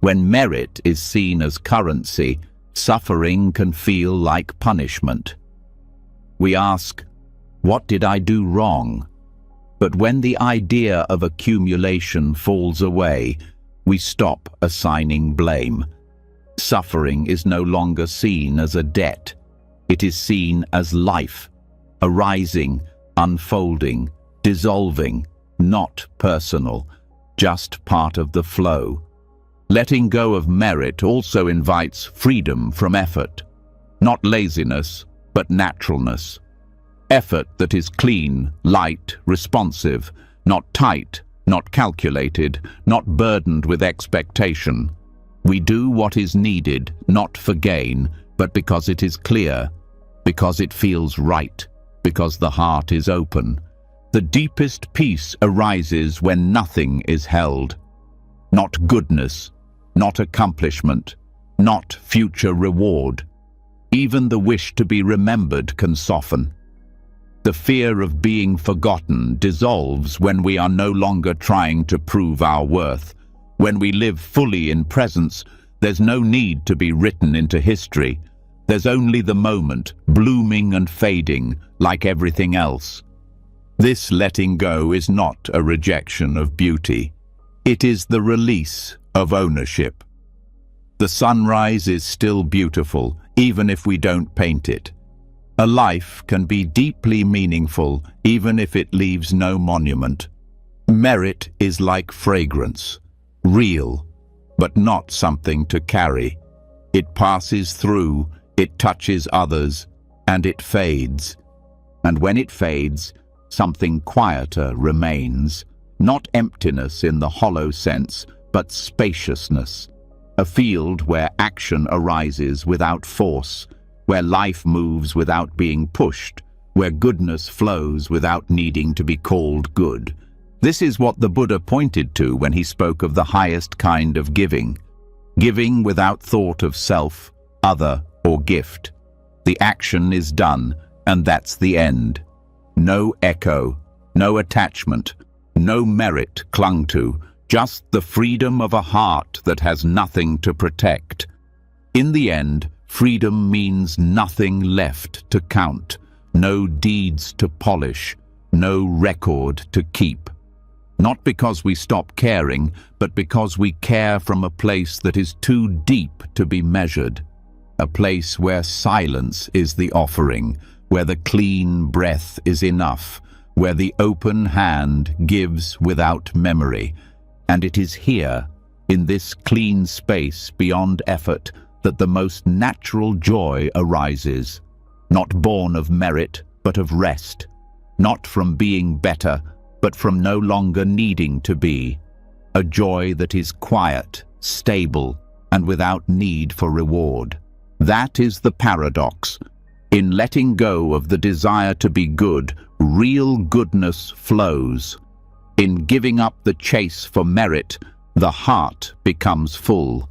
When merit is seen as currency, suffering can feel like punishment. We ask, what did I do wrong? But when the idea of accumulation falls away, we stop assigning blame. Suffering is no longer seen as a debt. It is seen as life, arising, unfolding, dissolving, not personal, just part of the flow. Letting go of merit also invites freedom from effort, not laziness, but naturalness. Effort that is clean, light, responsive, not tight, not calculated, not burdened with expectation. We do what is needed, not for gain, but because it is clear, because it feels right, because the heart is open. The deepest peace arises when nothing is held. Not goodness, not accomplishment, not future reward. Even the wish to be remembered can soften. The fear of being forgotten dissolves when we are no longer trying to prove our worth. When we live fully in presence, there's no need to be written into history. There's only the moment, blooming and fading, like everything else. This letting go is not a rejection of beauty. It is the release of ownership. The sunrise is still beautiful, even if we don't paint it. A life can be deeply meaningful, even if it leaves no monument. Merit is like fragrance, real, but not something to carry. It passes through, it touches others, and it fades. And when it fades, something quieter remains. Not emptiness in the hollow sense, but spaciousness. A field where action arises without force, where life moves without being pushed, where goodness flows without needing to be called good. This is what the Buddha pointed to when he spoke of the highest kind of giving. Giving without thought of self, other, or gift. The action is done, and that's the end. No echo, no attachment, no merit clung to, just the freedom of a heart that has nothing to protect. In the end, freedom means nothing left to count, no deeds to polish, no record to keep. Not because we stop caring, but because we care from a place that is too deep to be measured. A place where silence is the offering, where the clean breath is enough, where the open hand gives without memory. And it is here, in this clean space beyond effort, that the most natural joy arises, not born of merit, but of rest, not from being better, but from no longer needing to be, a joy that is quiet, stable, and without need for reward. That is the paradox. In letting go of the desire to be good, real goodness flows. In giving up the chase for merit, the heart becomes full.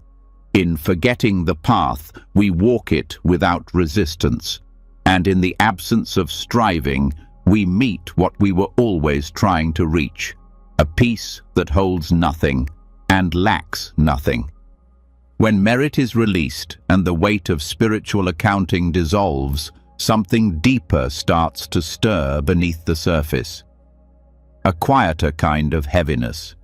In forgetting the path, we walk it without resistance. And in the absence of striving, we meet what we were always trying to reach, a peace that holds nothing and lacks nothing. When merit is released and the weight of spiritual accounting dissolves, something deeper starts to stir beneath the surface. A quieter kind of heaviness.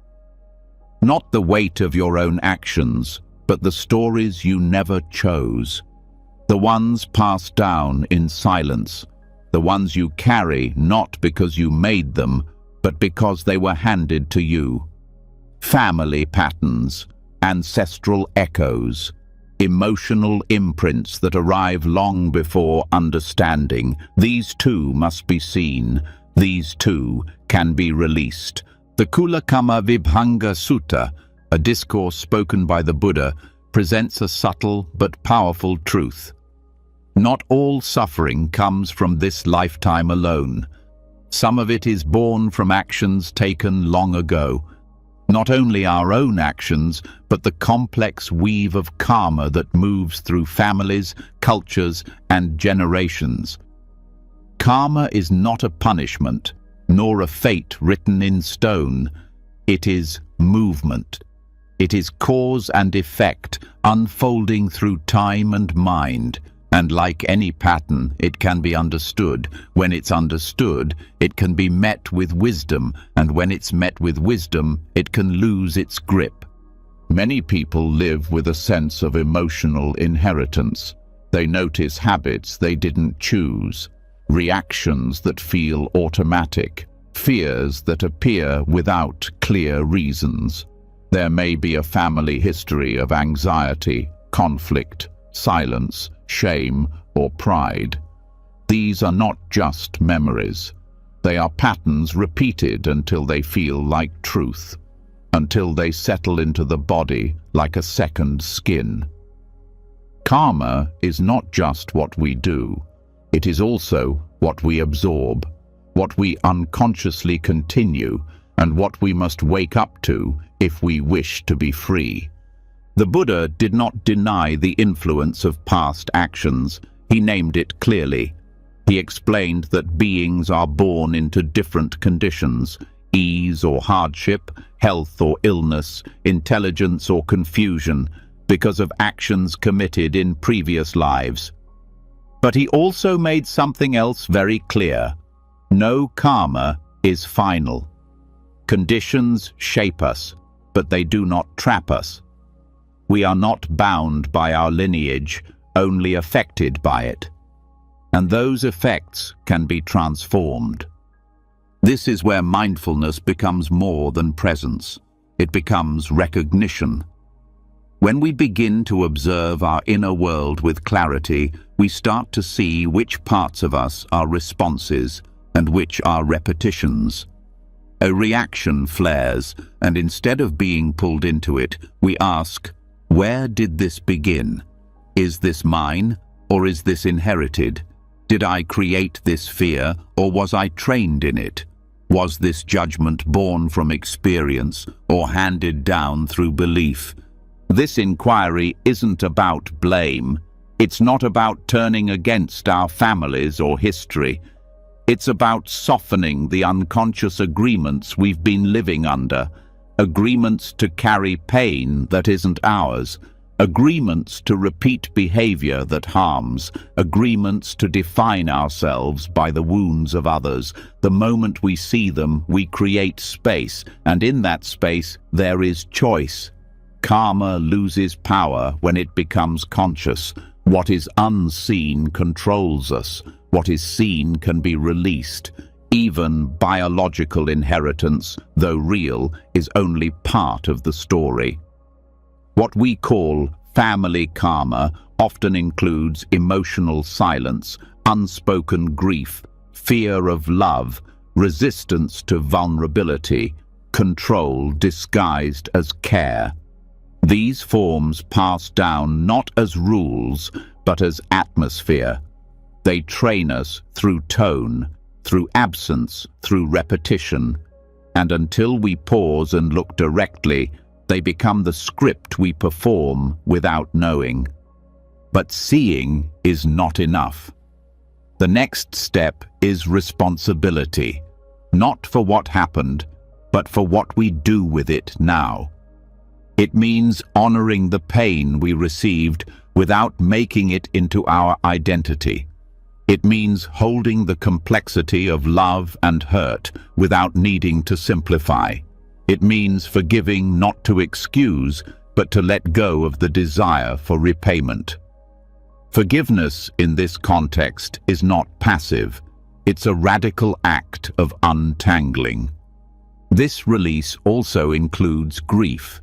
Not the weight of your own actions, but the stories you never chose. The ones passed down in silence. The ones you carry not because you made them, but because they were handed to you. Family patterns, ancestral echoes, emotional imprints that arrive long before understanding. These too must be seen. These too can be released. The Kulakama Vibhanga Sutta, a discourse spoken by the Buddha, presents a subtle but powerful truth. Not all suffering comes from this lifetime alone. Some of it is born from actions taken long ago. Not only our own actions, but the complex weave of karma that moves through families, cultures, and generations. Karma is not a punishment, nor a fate written in stone. It is movement. It is cause and effect, unfolding through time and mind. And like any pattern, it can be understood. When it's understood, it can be met with wisdom, and when it's met with wisdom, it can lose its grip. Many people live with a sense of emotional inheritance. They notice habits they didn't choose, reactions that feel automatic, fears that appear without clear reasons. There may be a family history of anxiety, conflict, silence, shame, or pride. These are not just memories. They are patterns repeated until they feel like truth, until they settle into the body like a second skin. Karma is not just what we do. It is also what we absorb, what we unconsciously continue, and what we must wake up to if we wish to be free. The Buddha did not deny the influence of past actions. He named it clearly. He explained that beings are born into different conditions, ease or hardship, health or illness, intelligence or confusion, because of actions committed in previous lives. But he also made something else very clear. No karma is final. Conditions shape us, but they do not trap us. We are not bound by our lineage, only affected by it. And those effects can be transformed. This is where mindfulness becomes more than presence. It becomes recognition. When we begin to observe our inner world with clarity, we start to see which parts of us are responses and which are repetitions. A reaction flares, and instead of being pulled into it, we ask, where did this begin? Is this mine, or is this inherited? Did I create this fear, or was I trained in it? Was this judgment born from experience, or handed down through belief? This inquiry isn't about blame. It's not about turning against our families or history. It's about softening the unconscious agreements we've been living under. Agreements to carry pain that isn't ours, agreements to repeat behavior that harms, agreements to define ourselves by the wounds of others. The moment we see them, we create space, and in that space there is choice. Karma loses power when it becomes conscious. What is unseen controls us. What is seen can be released. Even biological inheritance, though real, is only part of the story. What we call family karma often includes emotional silence, unspoken grief, fear of love, resistance to vulnerability, control disguised as care. These forms pass down not as rules, but as atmosphere. They train us through tone, through absence, through repetition, and until we pause and look directly, they become the script we perform without knowing. But seeing is not enough. The next step is responsibility, not for what happened, but for what we do with it now. It means honoring the pain we received without making it into our identity. It means holding the complexity of love and hurt without needing to simplify. It means forgiving not to excuse, but to let go of the desire for repayment. Forgiveness in this context is not passive. It's a radical act of untangling. This release also includes grief.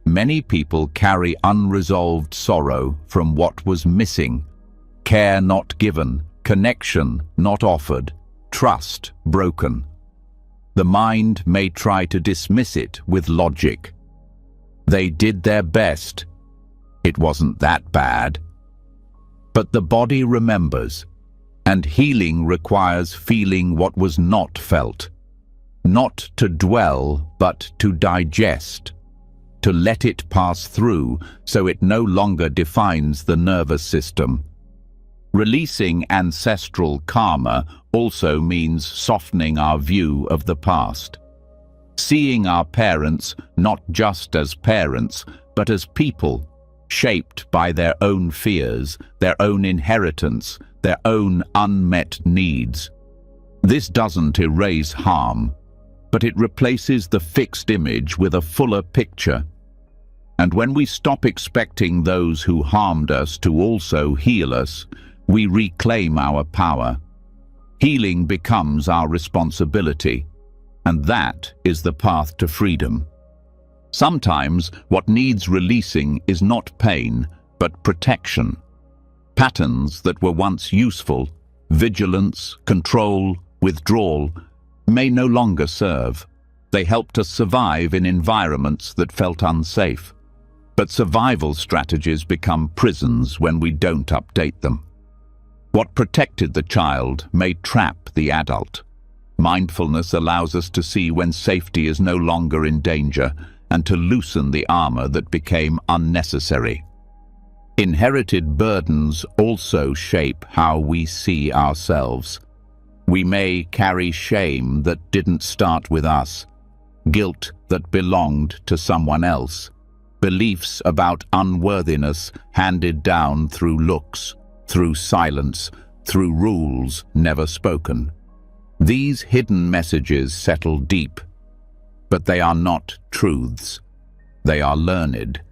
Many people carry unresolved sorrow from what was missing. Care not given, connection not offered, trust broken. The mind may try to dismiss it with logic. They did their best. It wasn't that bad. but the body remembers, and healing requires feeling what was not felt. Not to dwell, but to digest, to let it pass through so it no longer defines the nervous system. Releasing ancestral karma also means softening our view of the past. Seeing our parents not just as parents, but as people, shaped by their own fears, their own inheritance, their own unmet needs. This doesn't erase harm, but it replaces the fixed image with a fuller picture. And when we stop expecting those who harmed us to also heal us, we reclaim our power. Healing becomes our responsibility, and that is the path to freedom. Sometimes what needs releasing is not pain, but protection. Patterns that were once useful, vigilance, control, withdrawal, may no longer serve. They helped us survive in environments that felt unsafe. But survival strategies become prisons when we don't update them. What protected the child may trap the adult. Mindfulness allows us to see when safety is no longer in danger and to loosen the armor that became unnecessary. Inherited burdens also shape how we see ourselves. We may carry shame that didn't start with us, guilt that belonged to someone else, beliefs about unworthiness handed down through looks, through silence, through rules never spoken. These hidden messages settle deep, but they are not truths. They are learned,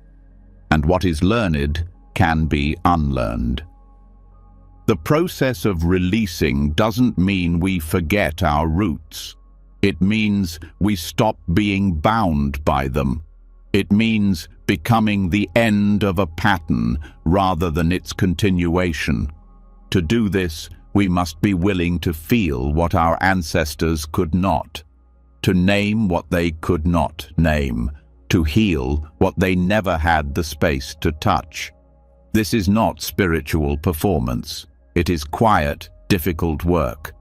and what is learned can be unlearned. The process of releasing doesn't mean we forget our roots. It means we stop being bound by them. It means becoming the end of a pattern rather than its continuation. To do this, we must be willing to feel what our ancestors could not, to name what they could not name, to heal what they never had the space to touch. This is not spiritual performance. It is quiet, difficult work,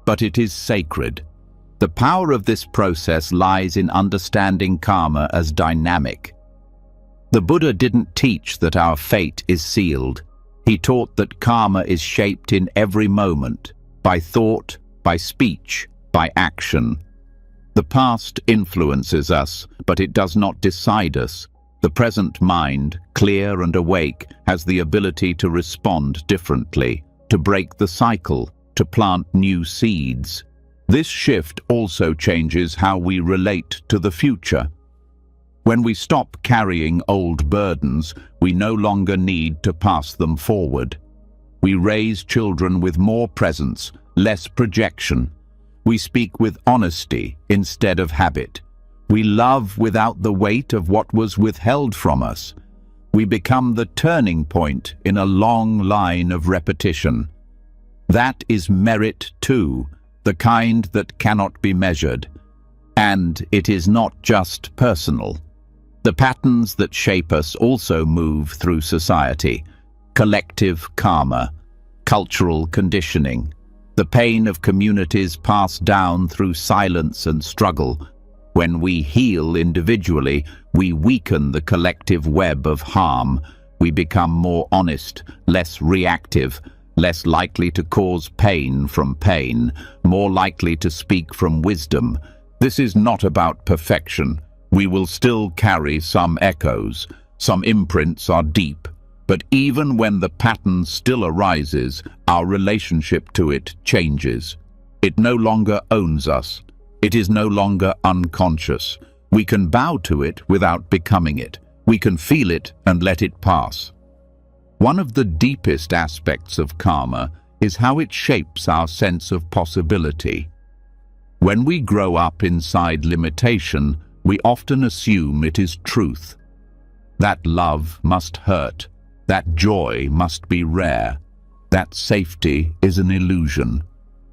but it is sacred. The power of this process lies in understanding karma as dynamic. The Buddha didn't teach that our fate is sealed. He taught that karma is shaped in every moment, by thought, by speech, by action. The past influences us, but it does not decide us. The present mind, clear and awake, has the ability to respond differently, to break the cycle, to plant new seeds. This shift also changes how we relate to the future. When we stop carrying old burdens, we no longer need to pass them forward. We raise children with more presence, less projection. We speak with honesty instead of habit. We love without the weight of what was withheld from us. We become the turning point in a long line of repetition. That is merit too, the kind that cannot be measured. And it is not just personal. The patterns that shape us also move through society. Collective karma, cultural conditioning, the pain of communities passed down through silence and struggle. When we heal individually, we weaken the collective web of harm. We become more honest, less reactive, less likely to cause pain from pain, more likely to speak from wisdom. This is not about perfection. We will still carry some echoes, some imprints are deep, but even when the pattern still arises, our relationship to it changes. It no longer owns us. It is no longer unconscious. We can bow to it without becoming it. We can feel it and let it pass. One of the deepest aspects of karma is how it shapes our sense of possibility. When we grow up inside limitation, we often assume it is truth. That love must hurt. That joy must be rare. That safety is an illusion.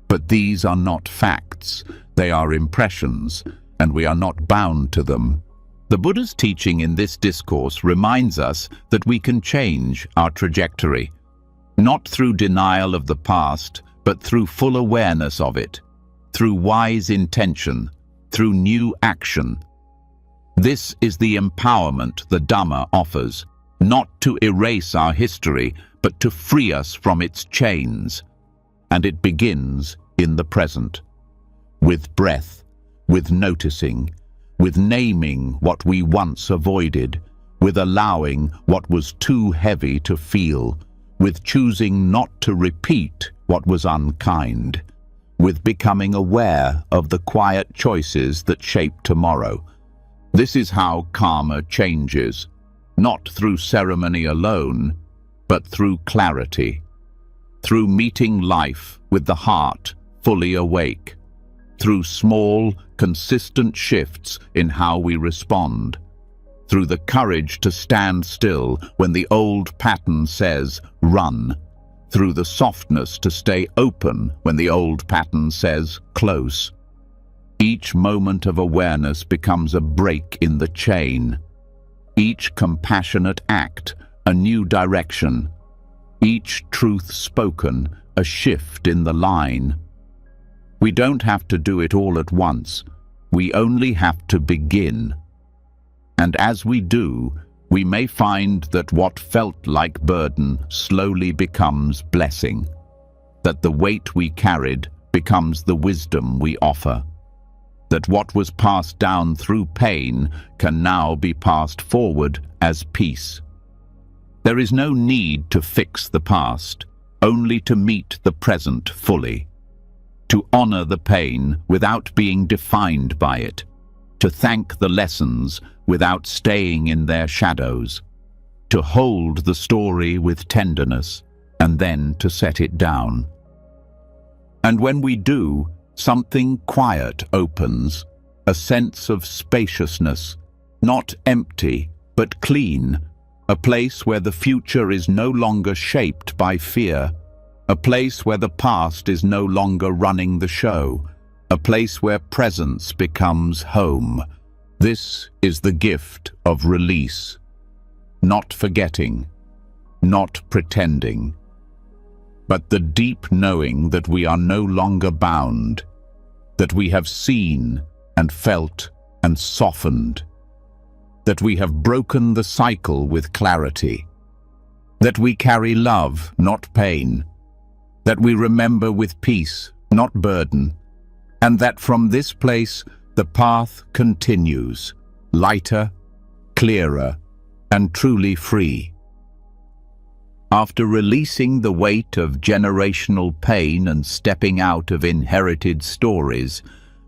But these are not facts. They are impressions, and we are not bound to them. The Buddha's teaching in this discourse reminds us that we can change our trajectory. not through denial of the past, but through full awareness of it, through wise intention, through new action. This is the empowerment the Dhamma offers, not to erase our history, but to free us from its chains. And it begins in the present, with breath, with noticing, with naming what we once avoided, with allowing what was too heavy to feel, with choosing not to repeat what was unkind, with becoming aware of the quiet choices that shape tomorrow. This is how karma changes, not through ceremony alone, but through clarity, through meeting life with the heart fully awake, through small, consistent shifts in how we respond, through the courage to stand still when the old pattern says, run, through the softness to stay open when the old pattern says, close. Each moment of awareness becomes a break in the chain. Each compassionate act, a new direction. Each truth spoken, a shift in the line. We don't have to do it all at once. We only have to begin. And as we do, we may find that what felt like burden slowly becomes blessing, that the weight we carried becomes the wisdom we offer, that what was passed down through pain can now be passed forward as peace. There is no need to fix the past, only to meet the present fully, to honor the pain without being defined by it, to thank the lessons without staying in their shadows, to hold the story with tenderness and then to set it down. And when we do, something quiet opens, a sense of spaciousness, not empty, but clean, a place where the future is no longer shaped by fear, a place where the past is no longer running the show, a place where presence becomes home. This is the gift of release, not forgetting, not pretending, but the deep knowing that we are no longer bound, that we have seen and felt and softened, that we have broken the cycle with clarity, that we carry love, not pain, that we remember with peace, not burden, and that from this place the path continues, lighter, clearer, and truly free. After releasing the weight of generational pain and stepping out of inherited stories,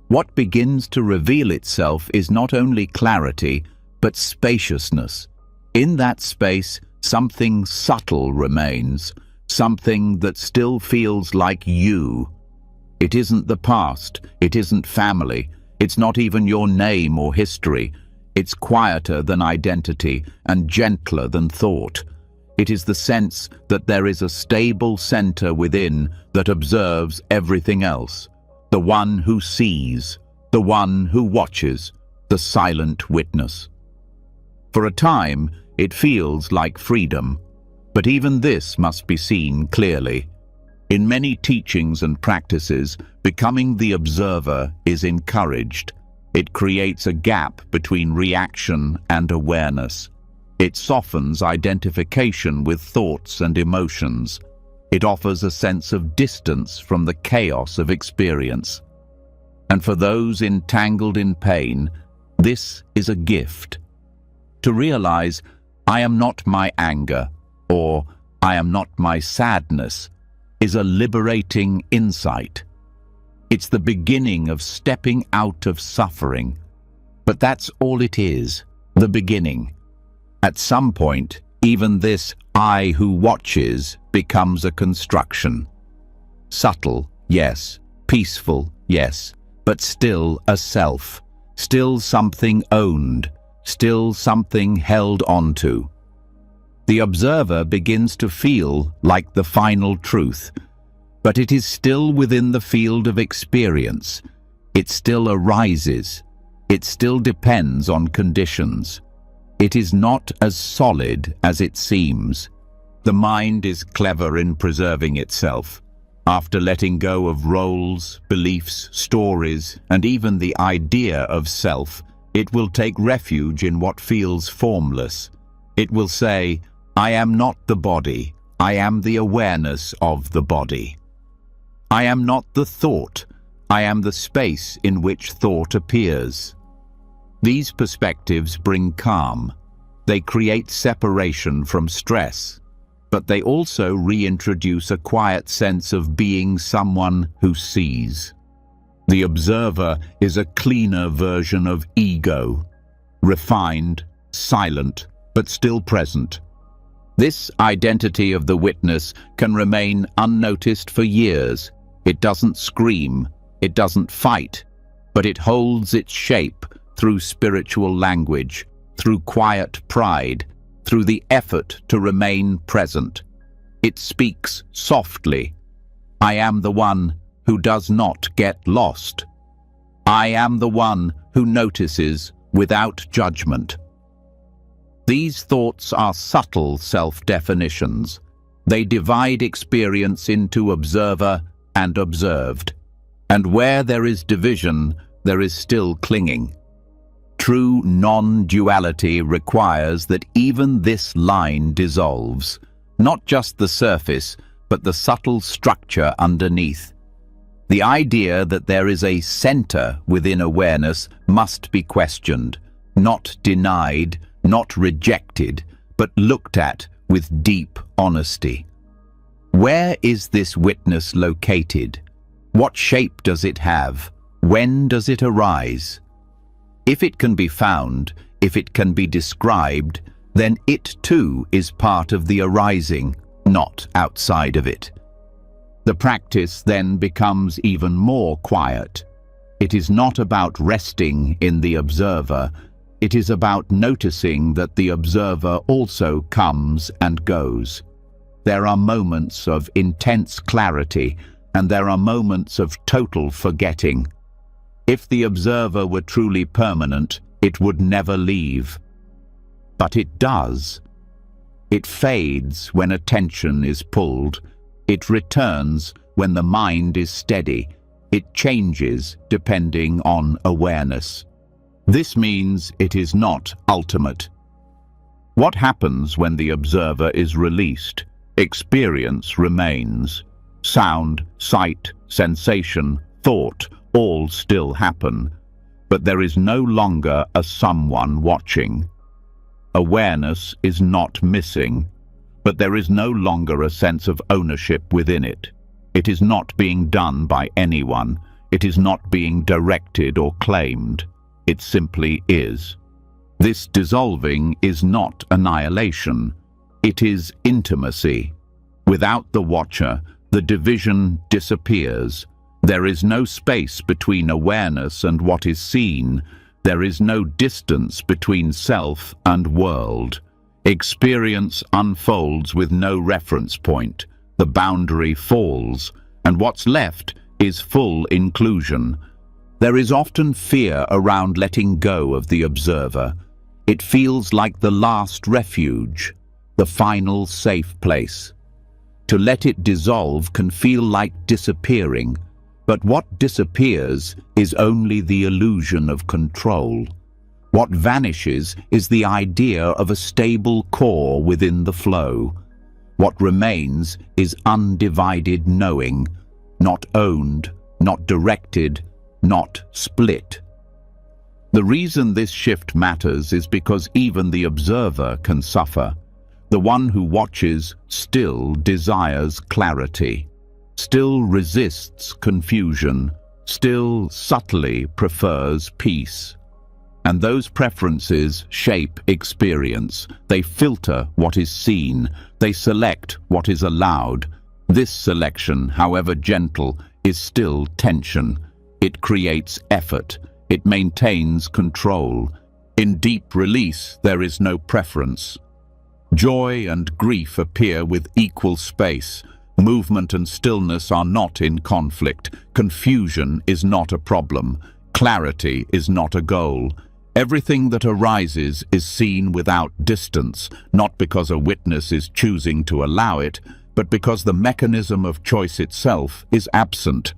what begins to reveal itself is not only clarity, but spaciousness. In that space, something subtle remains, something that still feels like you. It isn't the past, it isn't family, it's not even your name or history. It's quieter than identity and gentler than thought. It is the sense that there is a stable center within that observes everything else, the one who sees, the one who watches, the silent witness. For a time, it feels like freedom, but even this must be seen clearly. In many teachings and practices, becoming the observer is encouraged. It creates a gap between reaction and awareness. It softens identification with thoughts and emotions. It offers a sense of distance from the chaos of experience. And for those entangled in pain, this is a gift. To realize, I am not my anger, or I am not my sadness, is a liberating insight. It's the beginning of stepping out of suffering. But that's all it is, the beginning. At some point, even this I who watches becomes a construction. Subtle, yes. Peaceful, yes. But still a self. Still something owned. Still something held onto. The observer begins to feel like the final truth, but it is still within the field of experience. It still arises. It still depends on conditions. It is not as solid as it seems. The mind is clever in preserving itself. After letting go of roles, beliefs, stories, and even the idea of self, it will take refuge in what feels formless. It will say, I am not the body, I am the awareness of the body. I am not the thought, I am the space in which thought appears. These perspectives bring calm. They create separation from stress, but they also reintroduce a quiet sense of being someone who sees. The observer is a cleaner version of ego, refined, silent, but still present. This identity of the witness can remain unnoticed for years. It doesn't scream, it doesn't fight, but it holds its shape through spiritual language, through quiet pride, through the effort to remain present. It speaks softly. I am the one who does not get lost. I am the one who notices without judgment. These thoughts are subtle self-definitions. They divide experience into observer and observed. And where there is division, there is still clinging. True non-duality requires that even this line dissolves, not just the surface, but the subtle structure underneath. The idea that there is a center within awareness must be questioned, not denied, not rejected, but looked at with deep honesty. Where is this witness located? What shape does it have? When does it arise? If it can be found, if it can be described, then it too is part of the arising, not outside of it. The practice then becomes even more quiet. It is not about resting in the observer. It is about noticing that the observer also comes and goes. There are moments of intense clarity, and there are moments of total forgetting. If the observer were truly permanent, it would never leave. But it does. It fades when attention is pulled. It returns when the mind is steady. It changes depending on awareness. This means it is not ultimate. What happens when the observer is released? Experience remains. Sound, sight, sensation, thought, all still happen, but there is no longer a someone watching. Awareness is not missing, but there is no longer a sense of ownership within it. It is not being done by anyone. It is not being directed or claimed. It simply is. This dissolving is not annihilation. It is intimacy. Without the watcher, the division disappears. There is no space between awareness and what is seen. There is no distance between self and world. Experience unfolds with no reference point. The boundary falls, and what's left is full inclusion. There is often fear around letting go of the observer. It feels like the last refuge, the final safe place. To let it dissolve can feel like disappearing. But what disappears is only the illusion of control. What vanishes is the idea of a stable core within the flow. What remains is undivided knowing, not owned, not directed, not split. The reason this shift matters is because even the observer can suffer. The one who watches still desires clarity. Still resists confusion, still subtly prefers peace. And those preferences shape experience. They filter what is seen. They select what is allowed. This selection, however gentle, is still tension. It creates effort. It maintains control. In deep release, there is no preference. Joy and grief appear with equal space. Movement and stillness are not in conflict. Confusion is not a problem. Clarity is not a goal. Everything that arises is seen without distance, not because a witness is choosing to allow it, but because the mechanism of choice itself is absent.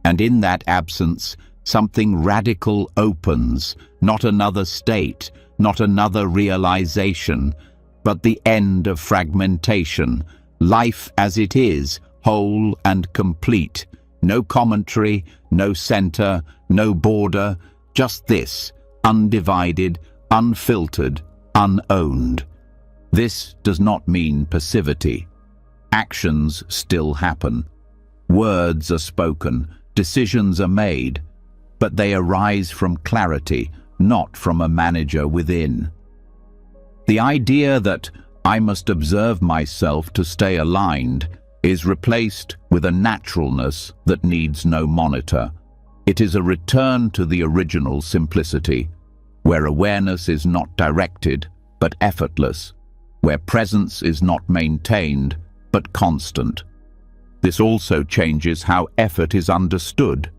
And in that absence, something radical opens, not another state, not another realization, but the end of fragmentation, life as it is, whole and complete. No commentary, no center, no border, just this, undivided, unfiltered, unowned. This does not mean passivity. Actions still happen. Words are spoken, decisions are made, but they arise from clarity, not from a manager within. The idea that I must observe myself to stay aligned is replaced with a naturalness that needs no monitor. It is a return to the original simplicity, where awareness is not directed but effortless, where presence is not maintained but constant. This also changes how effort is understood.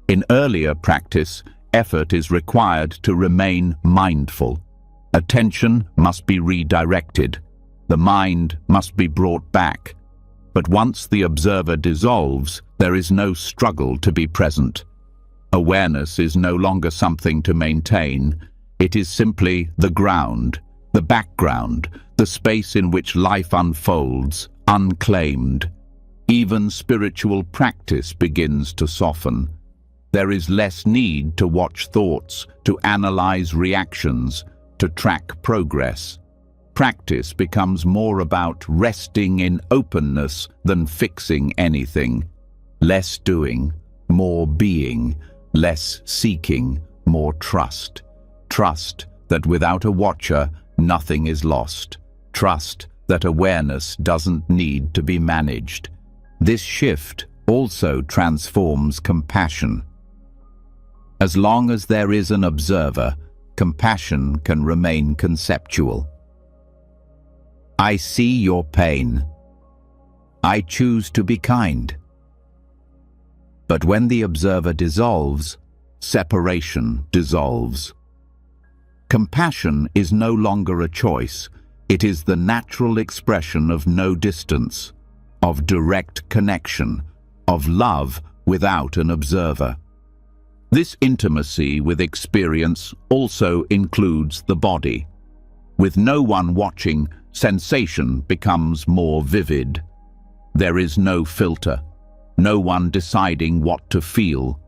In earlier practice, effort is required to remain mindful. Attention must be redirected. The mind must be brought back. But once the observer dissolves, there is no struggle to be present. Awareness is no longer something to maintain. It is simply the ground, the background, the space in which life unfolds, unclaimed. Even spiritual practice begins to soften. There is less need to watch thoughts, to analyze reactions, to track progress. Practice becomes more about resting in openness than fixing anything. Less doing, more being. Less seeking, more trust. Trust that without a watcher, nothing is lost. Trust that awareness doesn't need to be managed. This shift also transforms compassion. As long as there is an observer, compassion can remain conceptual. I see your pain. I choose to be kind. But when the observer dissolves, separation dissolves. Compassion is no longer a choice. It is the natural expression of no distance, of direct connection, of love without an observer. This intimacy with experience also includes the body. With no one watching, sensation becomes more vivid. There is no filter, no one deciding what to feel.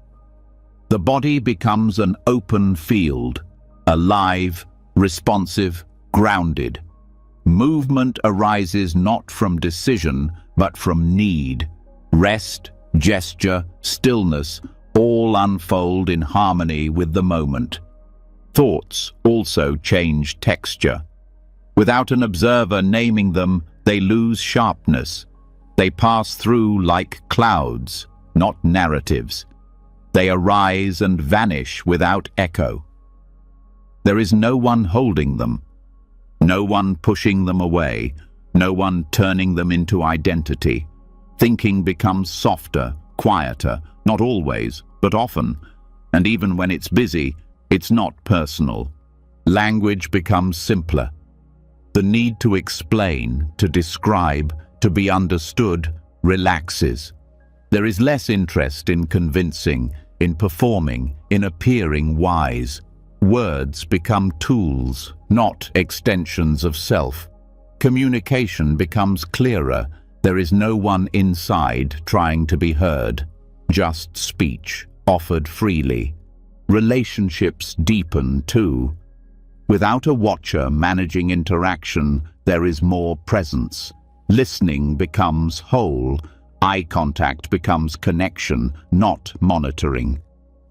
The body becomes an open field, alive, responsive, grounded. Movement arises not from decision, but from need. Rest, gesture, stillness, all unfold in harmony with the moment. Thoughts also change texture. Without an observer naming them, they lose sharpness. They pass through like clouds, not narratives. They arise and vanish without echo. There is no one holding them, no one pushing them away, no one turning them into identity. Thinking becomes softer, quieter, not always, but often. And even when it's busy, it's not personal. Language becomes simpler. The need to explain, to describe, to be understood relaxes. There is less interest in convincing, in performing, in appearing wise. Words become tools, not extensions of self. Communication becomes clearer. There is no one inside trying to be heard. Just speech, offered freely. Relationships deepen too. Without a watcher managing interaction, there is more presence. Listening becomes whole. Eye contact becomes connection, not monitoring.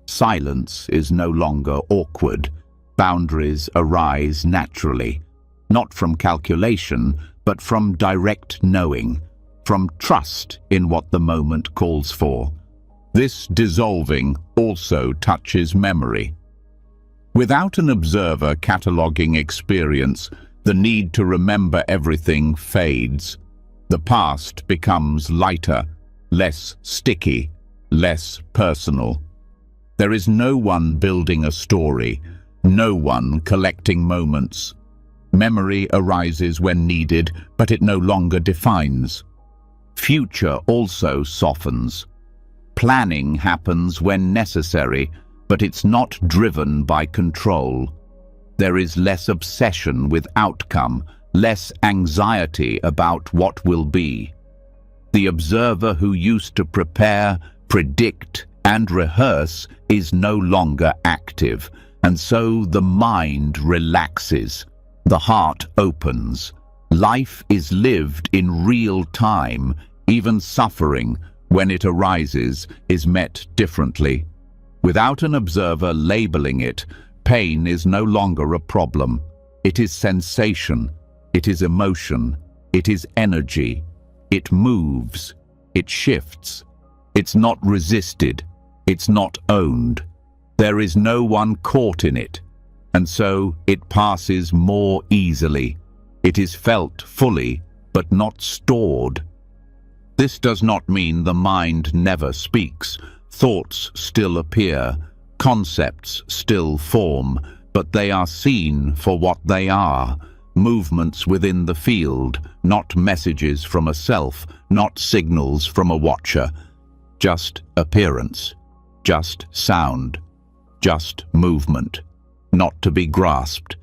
Silence is no longer awkward. Boundaries arise naturally, not from calculation, but from direct knowing, from trust in what the moment calls for. This dissolving also touches memory. Without an observer cataloging experience, the need to remember everything fades. The past becomes lighter, less sticky, less personal. There is no one building a story, no one collecting moments. Memory arises when needed, but it no longer defines. Future also softens. Planning happens when necessary, but it's not driven by control. There is less obsession with outcome, less anxiety about what will be. The observer who used to prepare, predict, and rehearse is no longer active, and so the mind relaxes. The heart opens. Life is lived in real time. Even suffering, when it arises, is met differently. Without an observer labeling it, pain is no longer a problem. It is sensation. It is emotion. It is energy. It moves. It shifts. It's not resisted. It's not owned. There is no one caught in it, and so it passes more easily. It is felt fully, but not stored. This does not mean the mind never speaks. Thoughts still appear, concepts still form, but they are seen for what they are, movements within the field, not messages from a self, not signals from a watcher. Just appearance, just sound, just movement, not to be grasped.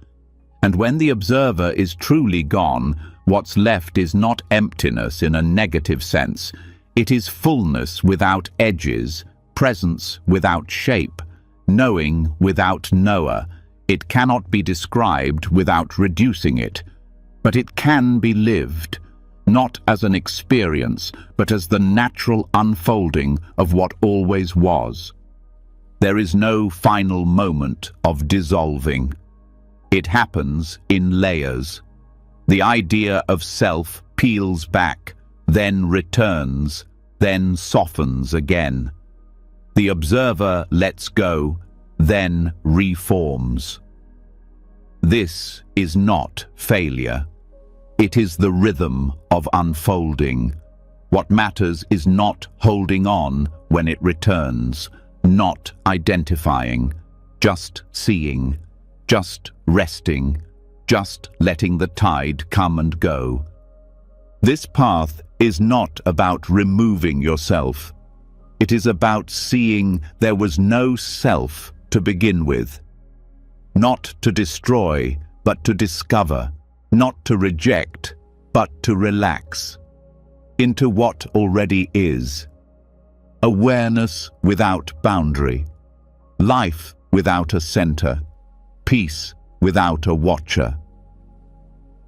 And when the observer is truly gone, what's left is not emptiness in a negative sense. It is fullness without edges, presence without shape, knowing without knower. It cannot be described without reducing it, but it can be lived, not as an experience, but as the natural unfolding of what always was. There is no final moment of dissolving. It happens in layers. The idea of self peels back, then returns, then softens again. The observer lets go, then reforms. This is not failure. It is the rhythm of unfolding. What matters is not holding on when it returns, not identifying, just seeing, just resting, just letting the tide come and go. This path is not about removing yourself. It is about seeing there was no self to begin with. Not to destroy, but to discover. Not to reject, but to relax. Into what already is. Awareness without boundary. Life without a center. Peace without a watcher.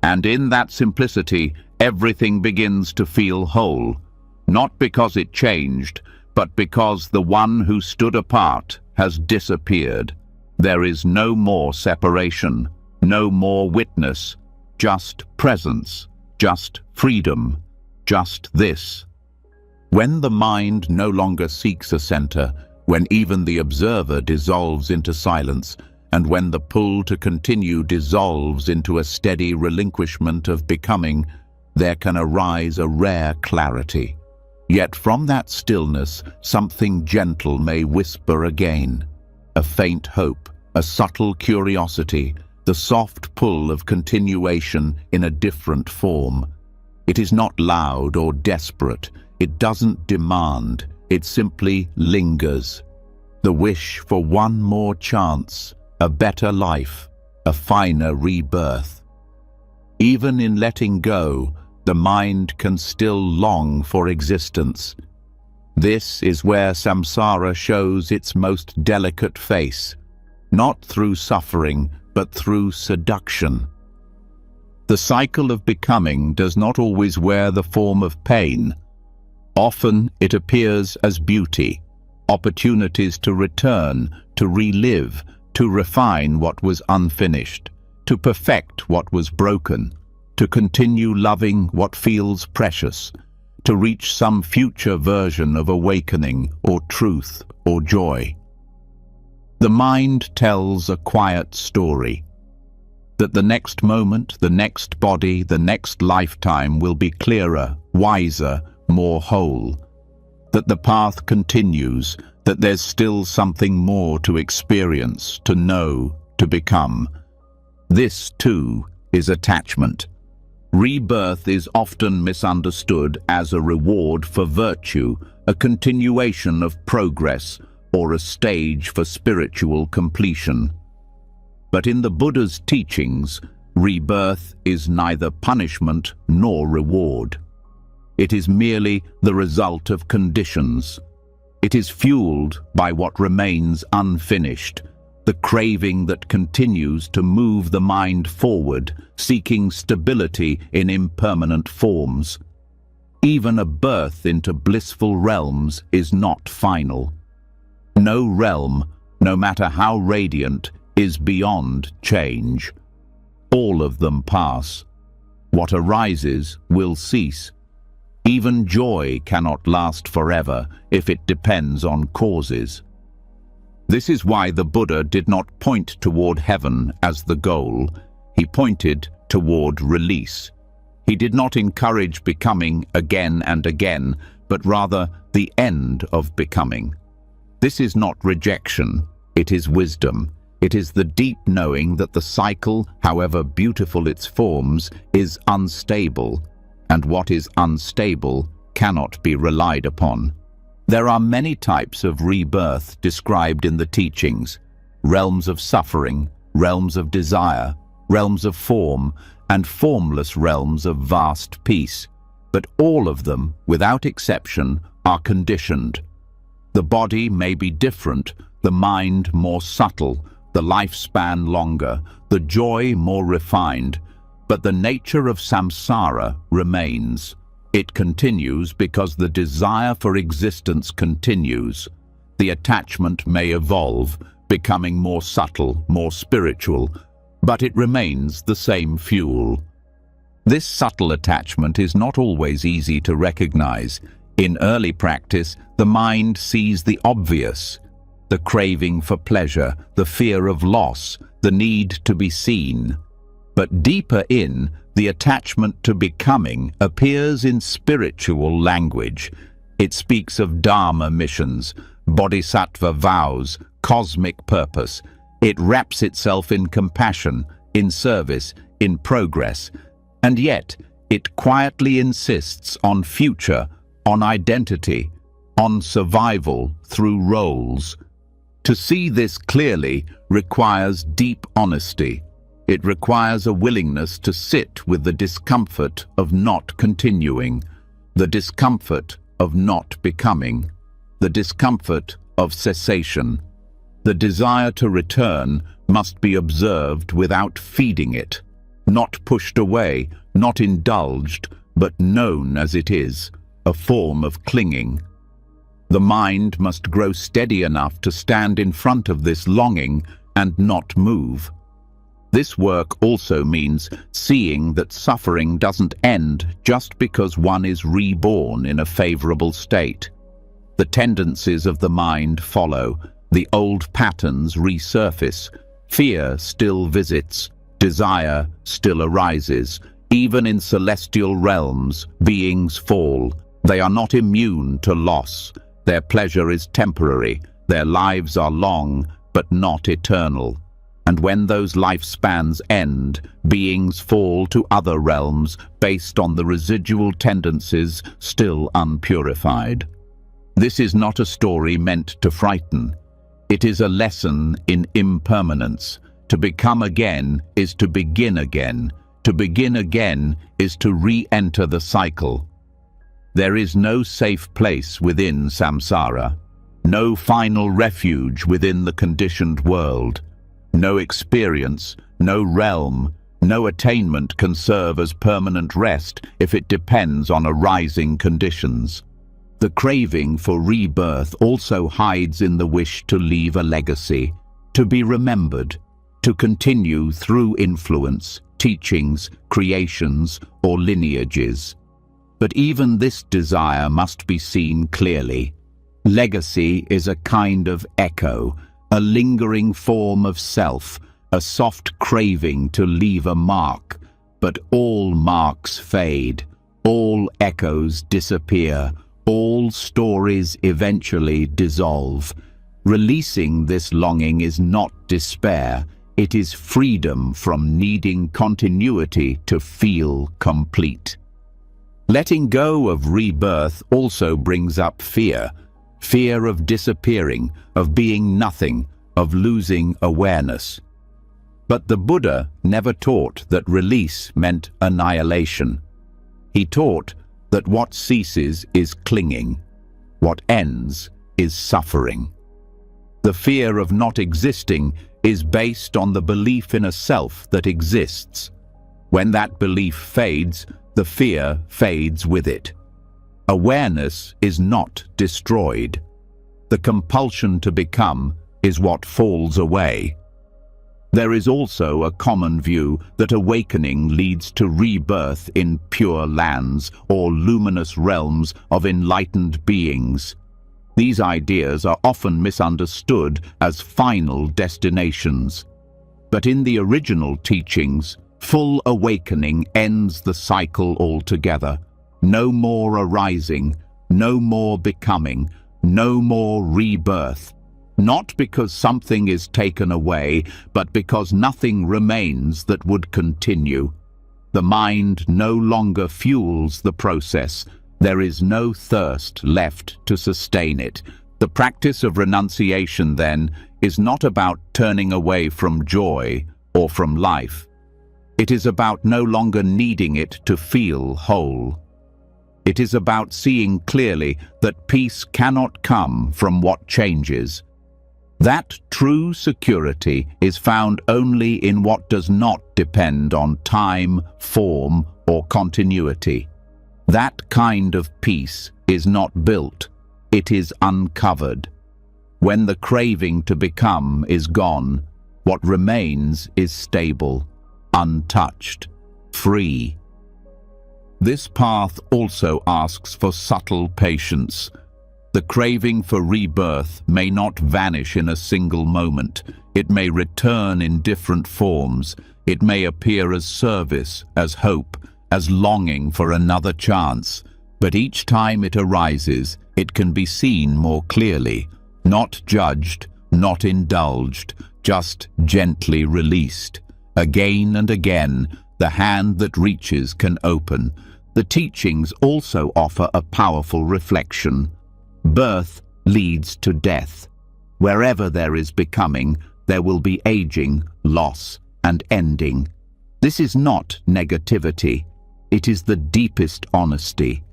And in that simplicity, everything begins to feel whole, not because it changed, but because the one who stood apart has disappeared. There is no more separation, no more witness, just presence, just freedom, just this. When the mind no longer seeks a center, when even the observer dissolves into silence, and when the pull to continue dissolves into a steady relinquishment of becoming, there can arise a rare clarity. Yet from that stillness, something gentle may whisper again. A faint hope, a subtle curiosity, the soft pull of continuation in a different form. It is not loud or desperate. It doesn't demand. It simply lingers. The wish for one more chance, a better life, a finer rebirth. Even in letting go, the mind can still long for existence. This is where samsara shows its most delicate face, not through suffering, but through seduction. The cycle of becoming does not always wear the form of pain. Often it appears as beauty, opportunities to return, to relive, to refine what was unfinished, to perfect what was broken, to continue loving what feels precious, to reach some future version of awakening or truth or joy. The mind tells a quiet story, that the next moment, the next body, the next lifetime will be clearer, wiser, more whole, that the path continues, that there's still something more to experience, to know, to become. This, too, is attachment. Rebirth is often misunderstood as a reward for virtue, a continuation of progress, or a stage for spiritual completion. But in the Buddha's teachings, rebirth is neither punishment nor reward. It is merely the result of conditions. It is fueled by what remains unfinished, the craving that continues to move the mind forward, seeking stability in impermanent forms. Even a birth into blissful realms is not final. No realm, no matter how radiant, is beyond change. All of them pass. What arises will cease. Even joy cannot last forever if it depends on causes. This is why the Buddha did not point toward heaven as the goal. He pointed toward release. He did not encourage becoming again and again, but rather the end of becoming. This is not rejection, it is wisdom. It is the deep knowing that the cycle, however beautiful its forms, is unstable, and what is unstable cannot be relied upon. There are many types of rebirth described in the teachings: realms of suffering, realms of desire, realms of form, and formless realms of vast peace. But all of them, without exception, are conditioned. The body may be different, the mind more subtle, the lifespan longer, the joy more refined, but the nature of samsara remains. It continues because the desire for existence continues. The attachment may evolve, becoming more subtle, more spiritual, but it remains the same fuel. This subtle attachment is not always easy to recognize. In early practice, the mind sees the obvious: the craving for pleasure, the fear of loss, the need to be seen. But deeper in, the attachment to becoming appears in spiritual language. It speaks of Dharma missions, bodhisattva vows, cosmic purpose. It wraps itself in compassion, in service, in progress. And yet, it quietly insists on future, on identity, on survival through roles. To see this clearly requires deep honesty. It requires a willingness to sit with the discomfort of not continuing, the discomfort of not becoming, the discomfort of cessation. The desire to return must be observed without feeding it, not pushed away, not indulged, but known as it is, a form of clinging. The mind must grow steady enough to stand in front of this longing and not move. This work also means seeing that suffering doesn't end just because one is reborn in a favorable state. The tendencies of the mind follow, the old patterns resurface, fear still visits, desire still arises. Even in celestial realms, beings fall. They are not immune to loss. Their pleasure is temporary, their lives are long, but not eternal. And when those lifespans end, beings fall to other realms based on the residual tendencies still unpurified. This is not a story meant to frighten. It is a lesson in impermanence. To become again is to begin again. To begin again is to re-enter the cycle. There is no safe place within samsara, no final refuge within the conditioned world. No experience, no realm, no attainment can serve as permanent rest if it depends on arising conditions. The craving for rebirth also hides in the wish to leave a legacy, to be remembered, to continue through influence, teachings, creations, or lineages. But even this desire must be seen clearly. Legacy is a kind of echo, a lingering form of self, a soft craving to leave a mark. But all marks fade, all echoes disappear, all stories eventually dissolve. Releasing this longing is not despair, It is freedom from needing continuity to feel complete. Letting go of rebirth also brings up fear. Fear of disappearing, of being nothing, of losing awareness. But the Buddha never taught that release meant annihilation. He taught that what ceases is clinging, what ends is suffering. The fear of not existing is based on the belief in a self that exists. When that belief fades, the fear fades with it. Awareness is not destroyed. The compulsion to become is what falls away. There is also a common view that awakening leads to rebirth in pure lands or luminous realms of enlightened beings. These ideas are often misunderstood as final destinations. But in the original teachings, full awakening ends the cycle altogether. No more arising, no more becoming, no more rebirth. Not because something is taken away, but because nothing remains that would continue. The mind no longer fuels the process. There is no thirst left to sustain it. The practice of renunciation, then, is not about turning away from joy or from life. It is about no longer needing it to feel whole. It is about seeing clearly that peace cannot come from what changes. That true security is found only in what does not depend on time, form, or continuity. That kind of peace is not built, it is uncovered. When the craving to become is gone, what remains is stable, untouched, free. This path also asks for subtle patience. The craving for rebirth may not vanish in a single moment. It may return in different forms. It may appear as service, as hope, as longing for another chance. But each time it arises, it can be seen more clearly, not judged, not indulged, just gently released. Again and again, the hand that reaches can open. The teachings also offer a powerful reflection. Birth leads to death. Wherever there is becoming, there will be aging, loss, and ending. This is not negativity. It is the deepest honesty.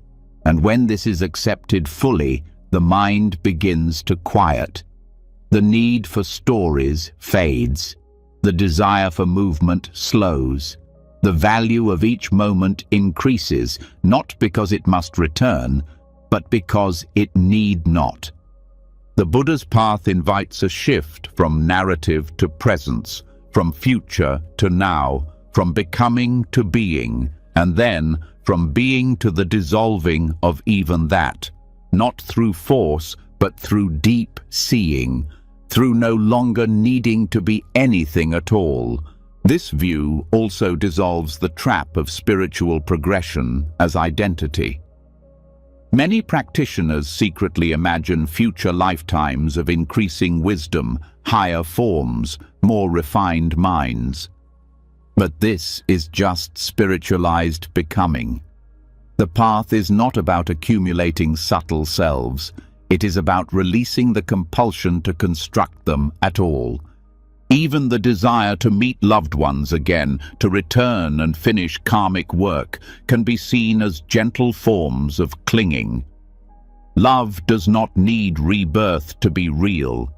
And when this is accepted fully, the mind begins to quiet. The need for stories fades. The desire for movement slows. The value of each moment increases, not because it must return, but because it need not. The Buddha's path invites a shift from narrative to presence, from future to now, from becoming to being, and then from being to the dissolving of even that, not through force, but through deep seeing, through no longer needing to be anything at all. This view also dissolves the trap of spiritual progression as identity. Many practitioners secretly imagine future lifetimes of increasing wisdom, higher forms, more refined minds. But this is just spiritualized becoming. The path is not about accumulating subtle selves. It is about releasing the compulsion to construct them at all. Even the desire to meet loved ones again, to return and finish karmic work, can be seen as gentle forms of clinging. Love does not need rebirth to be real.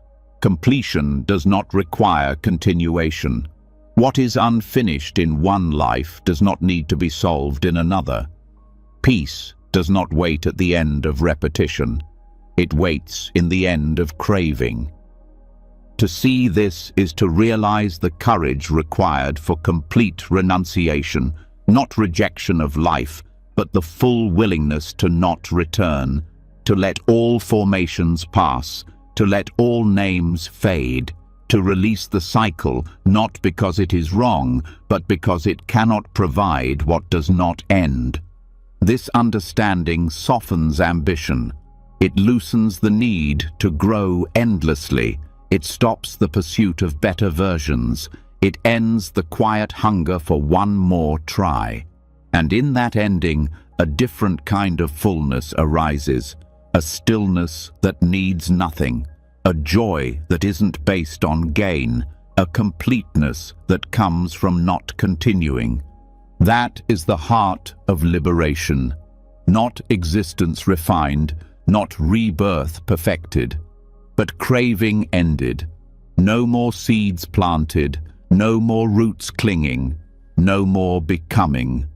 Completion does not require continuation. What is unfinished in one life does not need to be solved in another. Peace does not wait at the end of repetition. It waits in the end of craving. To see this is to realize the courage required for complete renunciation, not rejection of life, but the full willingness to not return, to let all formations pass, to let all names fade, to release the cycle, not because it is wrong, but because it cannot provide what does not end. This understanding softens ambition. It loosens the need to grow endlessly. It stops the pursuit of better versions. It ends the quiet hunger for one more try. And in that ending, a different kind of fullness arises, a stillness that needs nothing, a joy that isn't based on gain, a completeness that comes from not continuing. That is the heart of liberation, not existence refined, not rebirth perfected, but craving ended. No more seeds planted, no more roots clinging, no more becoming.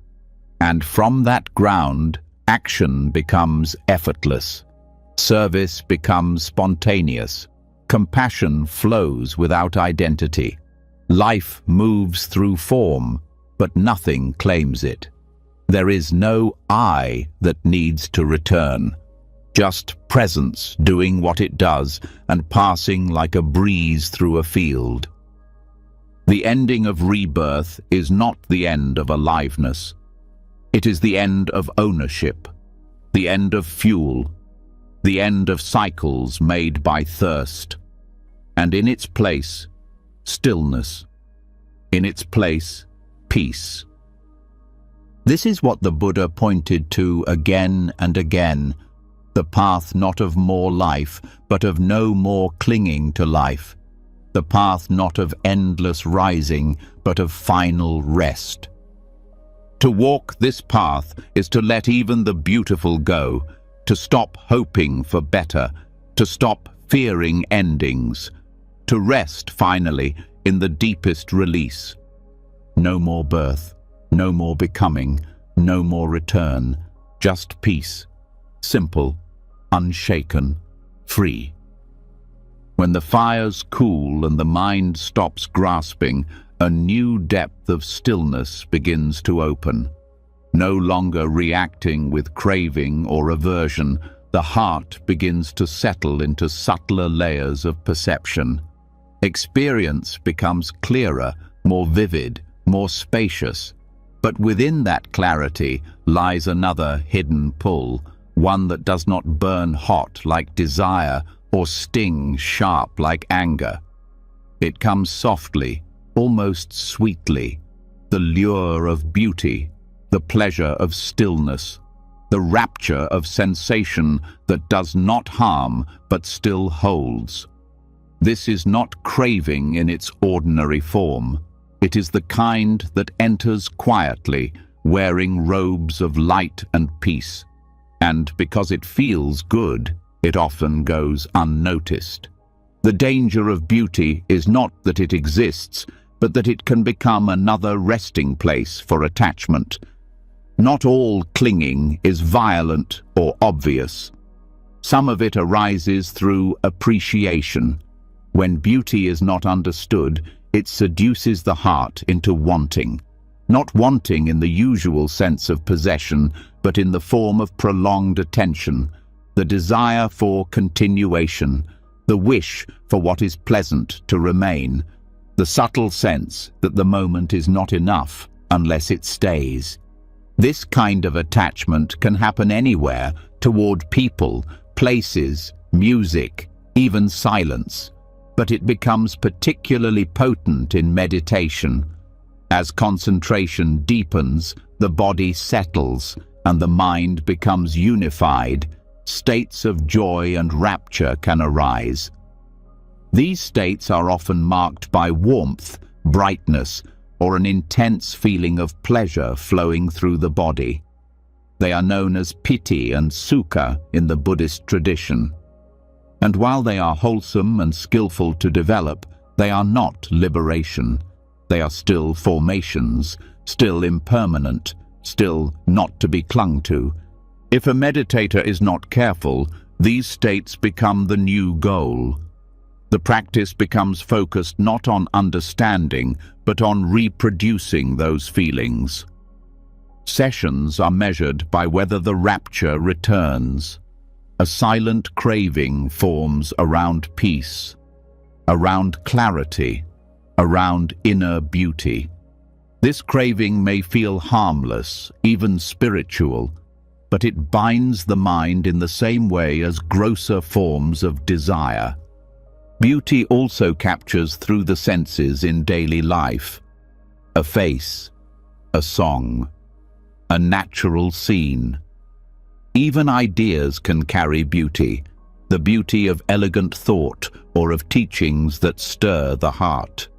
And from that ground, action becomes effortless. Service becomes spontaneous. Compassion flows without identity. Life moves through form, but nothing claims it. There is no I that needs to return. Just presence doing what it does and passing like a breeze through a field. The ending of rebirth is not the end of aliveness. It is the end of ownership, the end of fuel, the end of cycles made by thirst. And in its place, stillness. In its place, peace. This is what the Buddha pointed to again and again, the path not of more life, but of no more clinging to life, the path not of endless rising, but of final rest. To walk this path is to let even the beautiful go, to stop hoping for better, to stop fearing endings, to rest finally in the deepest release. No more birth, no more becoming, no more return, just peace, simple, unshaken, free. When the fires cool and the mind stops grasping, a new depth of stillness begins to open. No longer reacting with craving or aversion, the heart begins to settle into subtler layers of perception. Experience becomes clearer, more vivid, more spacious. But within that clarity lies another hidden pull, one that does not burn hot like desire or sting sharp like anger. It comes softly, almost sweetly, the lure of beauty, the pleasure of stillness, the rapture of sensation that does not harm but still holds. This is not craving in its ordinary form. It is the kind that enters quietly, wearing robes of light and peace. And because it feels good, it often goes unnoticed. The danger of beauty is not that it exists, but that it can become another resting place for attachment. Not all clinging is violent or obvious. Some of it arises through appreciation. When beauty is not understood, it seduces the heart into wanting. Not wanting in the usual sense of possession, but in the form of prolonged attention, the desire for continuation, the wish for what is pleasant to remain, the subtle sense that the moment is not enough unless it stays. This kind of attachment can happen anywhere, toward people, places, music, even silence, but it becomes particularly potent in meditation. As concentration deepens, the body settles and the mind becomes unified. States of joy and rapture can arise. These states are often marked by warmth, brightness, or an intense feeling of pleasure flowing through the body. They are known as piti and sukha in the Buddhist tradition. And while they are wholesome and skillful to develop, they are not liberation. They are still formations, still impermanent, still not to be clung to. If a meditator is not careful, these states become the new goal. The practice becomes focused not on understanding, but on reproducing those feelings. Sessions are measured by whether the rapture returns. A silent craving forms around peace, around clarity, around inner beauty. This craving may feel harmless, even spiritual, but it binds the mind in the same way as grosser forms of desire. Beauty also captures through the senses in daily life. A face, a song, a natural scene. Even ideas can carry beauty, the beauty of elegant thought or of teachings that stir the heart.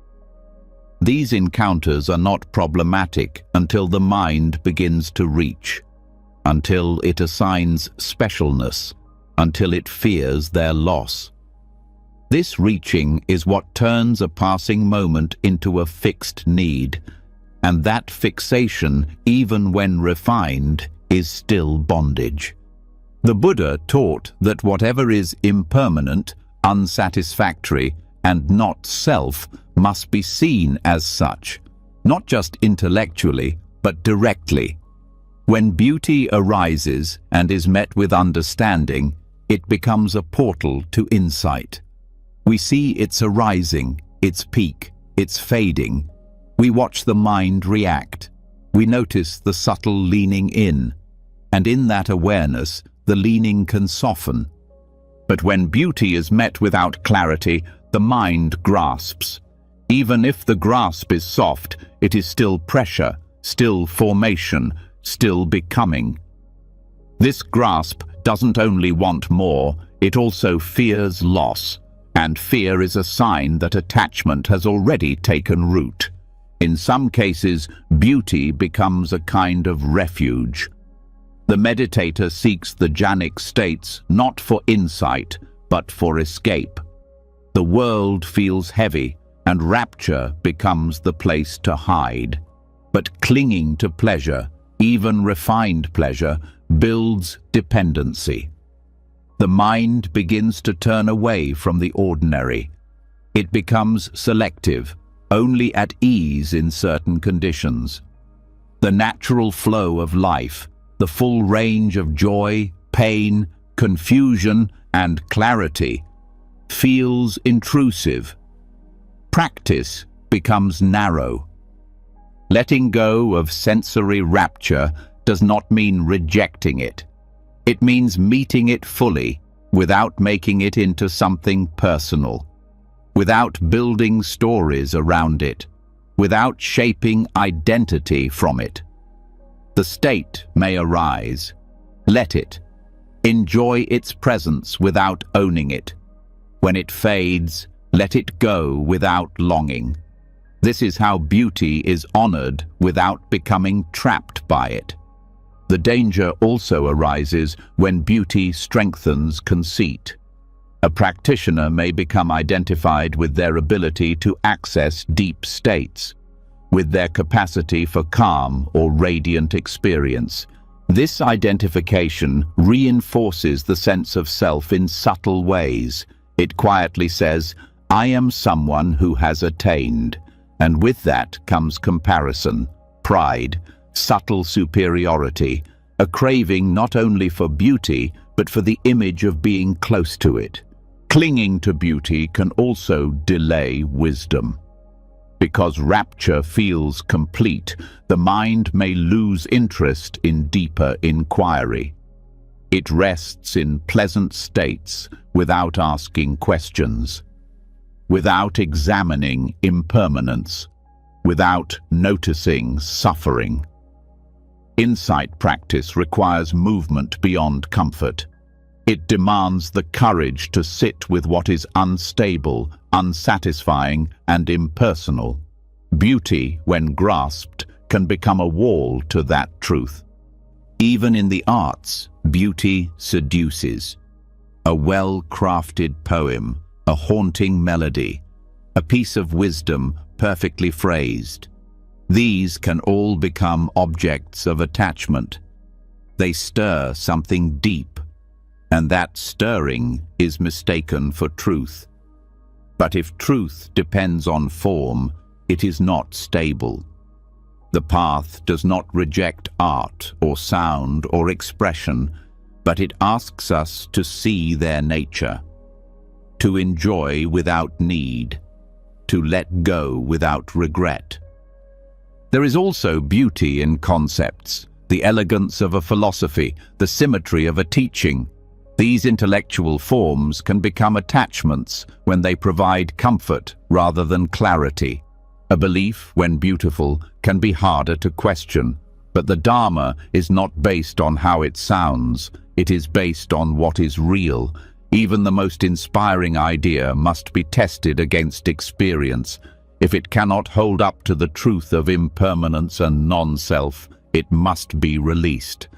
These encounters are not problematic until the mind begins to reach, until it assigns specialness, until it fears their loss. This reaching is what turns a passing moment into a fixed need, and that fixation, even when refined, is still bondage. The Buddha taught that whatever is impermanent, unsatisfactory, and not self must be seen as such, not just intellectually, but directly. When beauty arises and is met with understanding, it becomes a portal to insight. We see its arising, its peak, its fading. We watch the mind react. We notice the subtle leaning in, and in that awareness, the leaning can soften. But when beauty is met without clarity, the mind grasps. Even if the grasp is soft, it is still pressure, still formation, still becoming. This grasp doesn't only want more, it also fears loss, and fear is a sign that attachment has already taken root. In some cases, beauty becomes a kind of refuge. The meditator seeks the jhanic states not for insight, but for escape. The world feels heavy, and rapture becomes the place to hide. But clinging to pleasure, even refined pleasure, builds dependency. The mind begins to turn away from the ordinary. It becomes selective, only at ease in certain conditions. The natural flow of life, the full range of joy, pain, confusion, and clarity, feels intrusive. Practice becomes narrow. Letting go of sensory rapture does not mean rejecting it. It means meeting it fully, without making it into something personal, without building stories around it, without shaping identity from it. The state may arise. Let it. Enjoy its presence without owning it. When it fades, let it go without longing. This is how beauty is honored without becoming trapped by it. The danger also arises when beauty strengthens conceit. A practitioner may become identified with their ability to access deep states, with their capacity for calm or radiant experience. This identification reinforces the sense of self in subtle ways. It quietly says, "I am someone who has attained," and with that comes comparison, pride, subtle superiority, a craving not only for beauty, but for the image of being close to it. Clinging to beauty can also delay wisdom. Because rapture feels complete, the mind may lose interest in deeper inquiry. It rests in pleasant states without asking questions, without examining impermanence, without noticing suffering. Insight practice requires movement beyond comfort. It demands the courage to sit with what is unstable, unsatisfying, and impersonal. Beauty, when grasped, can become a wall to that truth. Even in the arts, beauty seduces. A well-crafted poem, a haunting melody, a piece of wisdom perfectly phrased. These can all become objects of attachment. They stir something deep, and that stirring is mistaken for truth. But if truth depends on form, it is not stable. The path does not reject art or sound or expression, but it asks us to see their nature, to enjoy without need, to let go without regret. There is also beauty in concepts, the elegance of a philosophy, the symmetry of a teaching. These intellectual forms can become attachments when they provide comfort rather than clarity. A belief, when beautiful, can be harder to question, but the Dharma is not based on how it sounds, it is based on what is real. Even the most inspiring idea must be tested against experience. If it cannot hold up to the truth of impermanence and non-self, it must be released.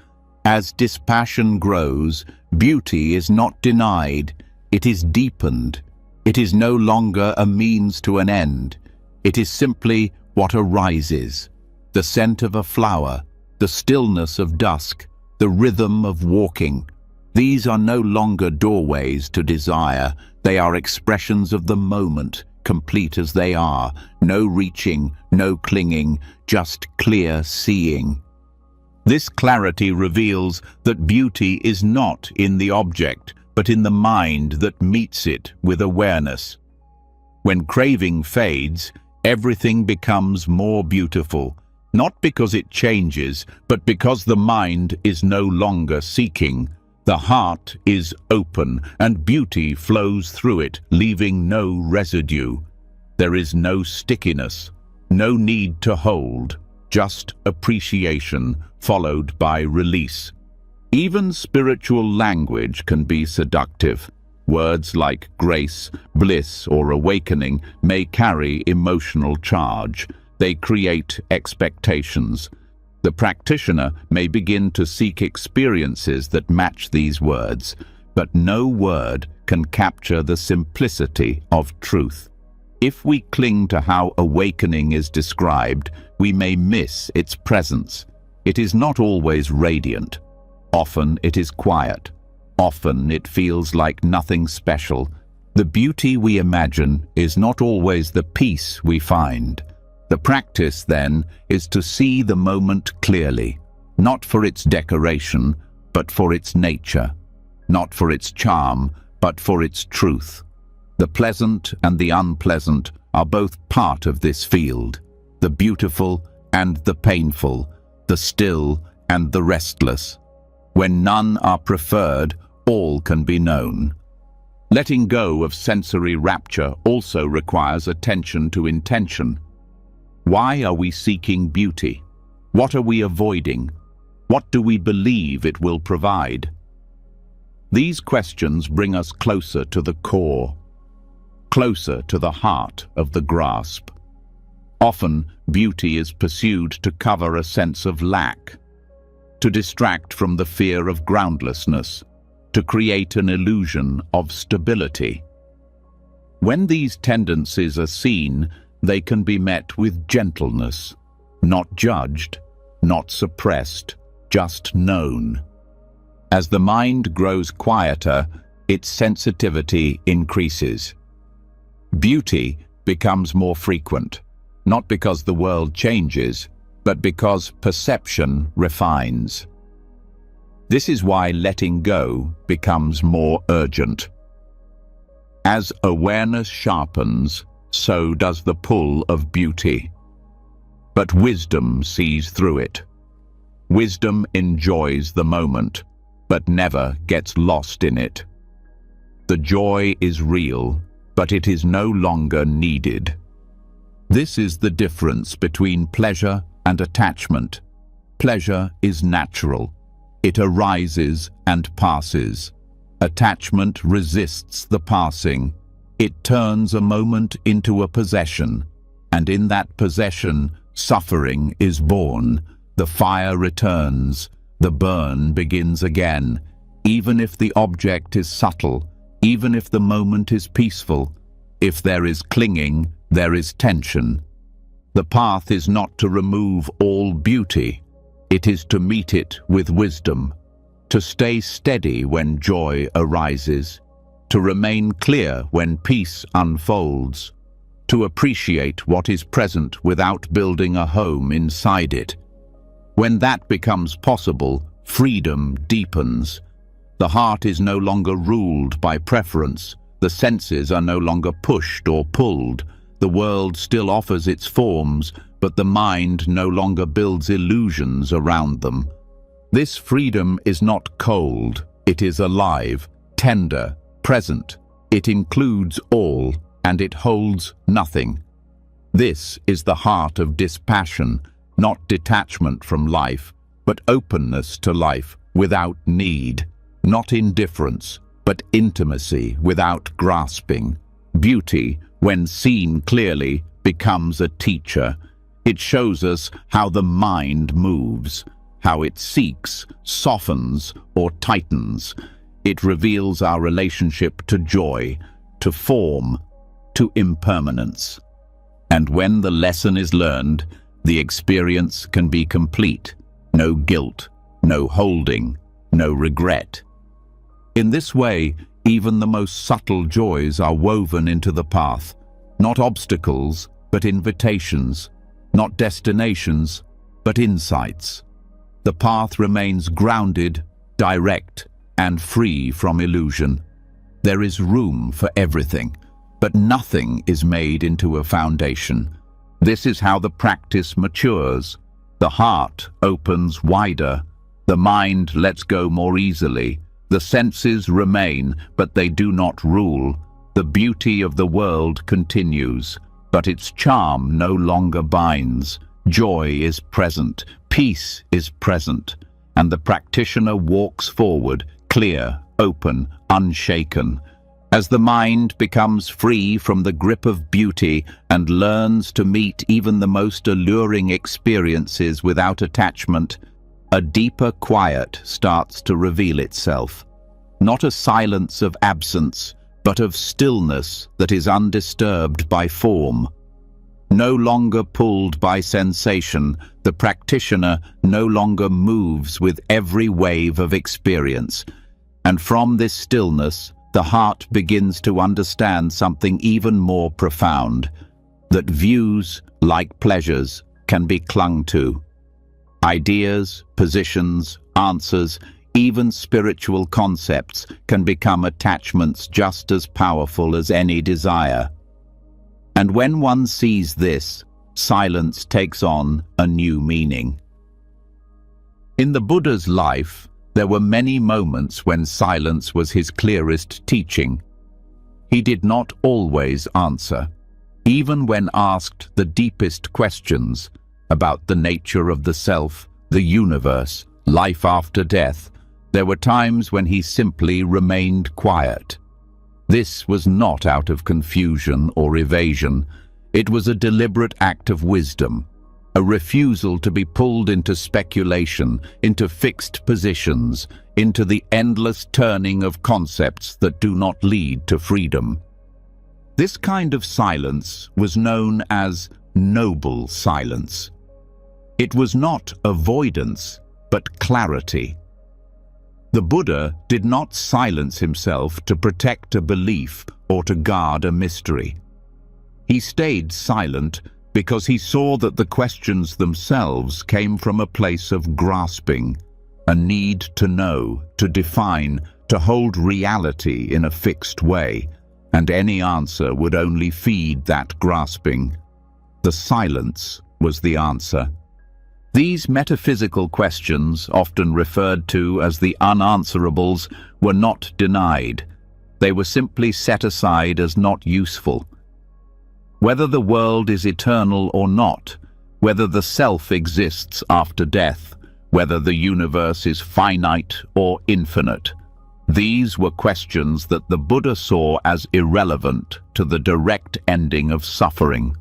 As dispassion grows, beauty is not denied, it is deepened. It is no longer a means to an end. It is simply what arises. The scent of a flower, the stillness of dusk, the rhythm of walking. These are no longer doorways to desire. They are expressions of the moment, complete as they are. No reaching, no clinging, just clear seeing. This clarity reveals that beauty is not in the object, but in the mind that meets it with awareness. When craving fades, everything becomes more beautiful, not because it changes, but because the mind is no longer seeking. The heart is open, and beauty flows through it, leaving no residue. There is no stickiness, no need to hold, just appreciation followed by release. Even spiritual language can be seductive. Words like grace, bliss, or awakening may carry emotional charge. They create expectations. The practitioner may begin to seek experiences that match these words, but no word can capture the simplicity of truth. If we cling to how awakening is described, we may miss its presence. It is not always radiant. Often it is quiet. Often it feels like nothing special. The beauty we imagine is not always the peace we find. The practice, then, is to see the moment clearly, not for its decoration, but for its nature, not for its charm, but for its truth. The pleasant and the unpleasant are both part of this field, the beautiful and the painful, the still and the restless. When none are preferred, all can be known. Letting go of sensory rapture also requires attention to intention. Why are we seeking beauty? What are we avoiding? What do we believe it will provide? These questions bring us closer to the core, closer to the heart of the grasp. Often, beauty is pursued to cover a sense of lack, to distract from the fear of groundlessness, to create an illusion of stability. When these tendencies are seen, they can be met with gentleness, not judged, not suppressed, just known. As the mind grows quieter, its sensitivity increases. Beauty becomes more frequent, not because the world changes, but because perception refines. This is why letting go becomes more urgent. As awareness sharpens, so does the pull of beauty. But wisdom sees through it. Wisdom enjoys the moment, but never gets lost in it. The joy is real, but it is no longer needed. This is the difference between pleasure and attachment. Pleasure is natural. It arises and passes. Attachment resists the passing. It turns a moment into a possession, and in that possession, suffering is born. The fire returns, the burn begins again. Even if the object is subtle, even if the moment is peaceful, if there is clinging, there is tension. The path is not to remove all beauty. It is to meet it with wisdom, to stay steady when joy arises, to remain clear when peace unfolds, to appreciate what is present without building a home inside it. When that becomes possible, freedom deepens. The heart is no longer ruled by preference. The senses are no longer pushed or pulled. The world still offers its forms, but the mind no longer builds illusions around them. This freedom is not cold, It is alive, tender, present. It includes all, and it holds nothing. This is the heart of dispassion, not detachment from life, but openness to life without need, not indifference, but intimacy without grasping. Beauty, when seen clearly, becomes a teacher. It shows us how the mind moves, how it seeks, softens, or tightens. It reveals our relationship to joy, to form, to impermanence. And when the lesson is learned, the experience can be complete. No guilt, no holding, no regret. In this way, even the most subtle joys are woven into the path, not obstacles, but invitations, not destinations, but insights. The path remains grounded, direct, and free from illusion. There is room for everything, but nothing is made into a foundation. This is how the practice matures. The heart opens wider, the mind lets go more easily, the senses remain, but they do not rule. The beauty of the world continues, but its charm no longer binds. Joy is present, peace is present, and the practitioner walks forward, clear, open, unshaken. As the mind becomes free from the grip of beauty and learns to meet even the most alluring experiences without attachment, a deeper quiet starts to reveal itself. Not a silence of absence, but of stillness that is undisturbed by form. No longer pulled by sensation, the practitioner no longer moves with every wave of experience. And from this stillness, the heart begins to understand something even more profound, that views, like pleasures, can be clung to. Ideas, positions, answers, even spiritual concepts can become attachments just as powerful as any desire. And when one sees this, silence takes on a new meaning. In the Buddha's life, there were many moments when silence was his clearest teaching. He did not always answer. Even when asked the deepest questions about the nature of the self, the universe, life after death, there were times when he simply remained quiet. This was not out of confusion or evasion. It was a deliberate act of wisdom, a refusal to be pulled into speculation, into fixed positions, into the endless turning of concepts that do not lead to freedom. This kind of silence was known as noble silence. It was not avoidance, but clarity. The Buddha did not silence himself to protect a belief or to guard a mystery. He stayed silent because he saw that the questions themselves came from a place of grasping, a need to know, to define, to hold reality in a fixed way, and any answer would only feed that grasping. The silence was the answer. These metaphysical questions, often referred to as the unanswerables, were not denied. They were simply set aside as not useful. Whether the world is eternal or not, whether the self exists after death, whether the universe is finite or infinite, these were questions that the Buddha saw as irrelevant to the direct ending of suffering.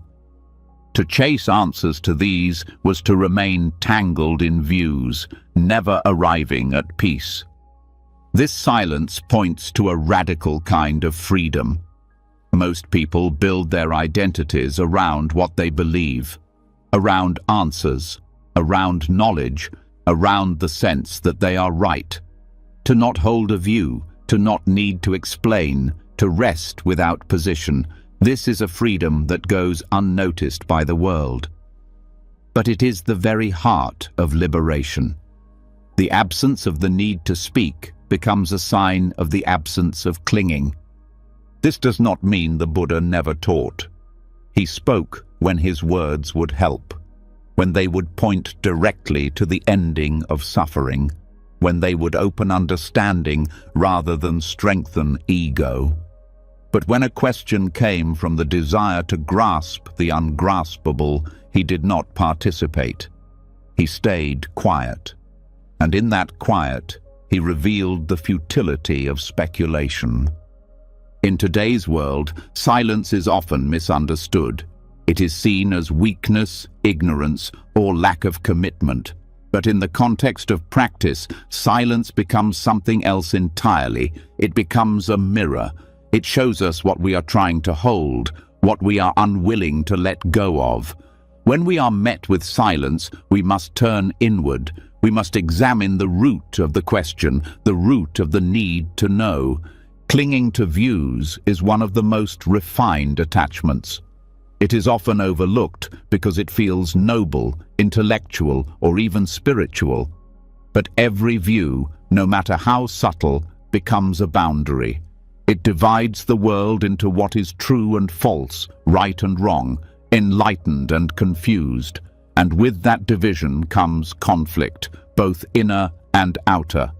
To chase answers to these was to remain tangled in views, never arriving at peace. This silence points to a radical kind of freedom. Most people build their identities around what they believe, around answers, around knowledge, around the sense that they are right. To not hold a view, to not need to explain, to rest without position, this is a freedom that goes unnoticed by the world. But it is the very heart of liberation. The absence of the need to speak becomes a sign of the absence of clinging. This does not mean the Buddha never taught. He spoke when his words would help, when they would point directly to the ending of suffering. when they would open understanding rather than strengthen ego. But when a question came from the desire to grasp the ungraspable, he did not participate. He stayed quiet, and in that quiet, he revealed the futility of speculation. In today's world, silence is often misunderstood. It is seen as weakness, ignorance, or lack of commitment. But in the context of practice, silence becomes something else entirely. It becomes a mirror. It shows us what we are trying to hold, what we are unwilling to let go of. When we are met with silence, we must turn inward. We must examine the root of the question, the root of the need to know. Clinging to views is one of the most refined attachments. It is often overlooked because it feels noble, intellectual, or even spiritual. But every view, no matter how subtle, becomes a boundary. It divides the world into what is true and false, right and wrong, enlightened and confused. And with that division comes conflict, both inner and outer.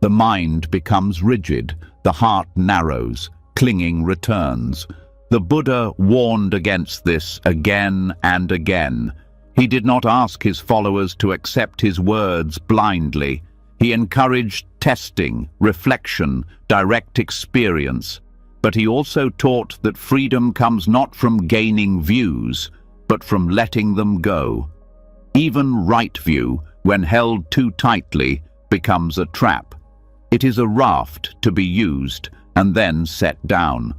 The mind becomes rigid, the heart narrows, clinging returns. The Buddha warned against this again and again. He did not ask his followers to accept his words blindly. He encouraged testing, reflection, direct experience. But he also taught that freedom comes not from gaining views, but from letting them go. Even right view, when held too tightly, becomes a trap. It is a raft to be used and then set down.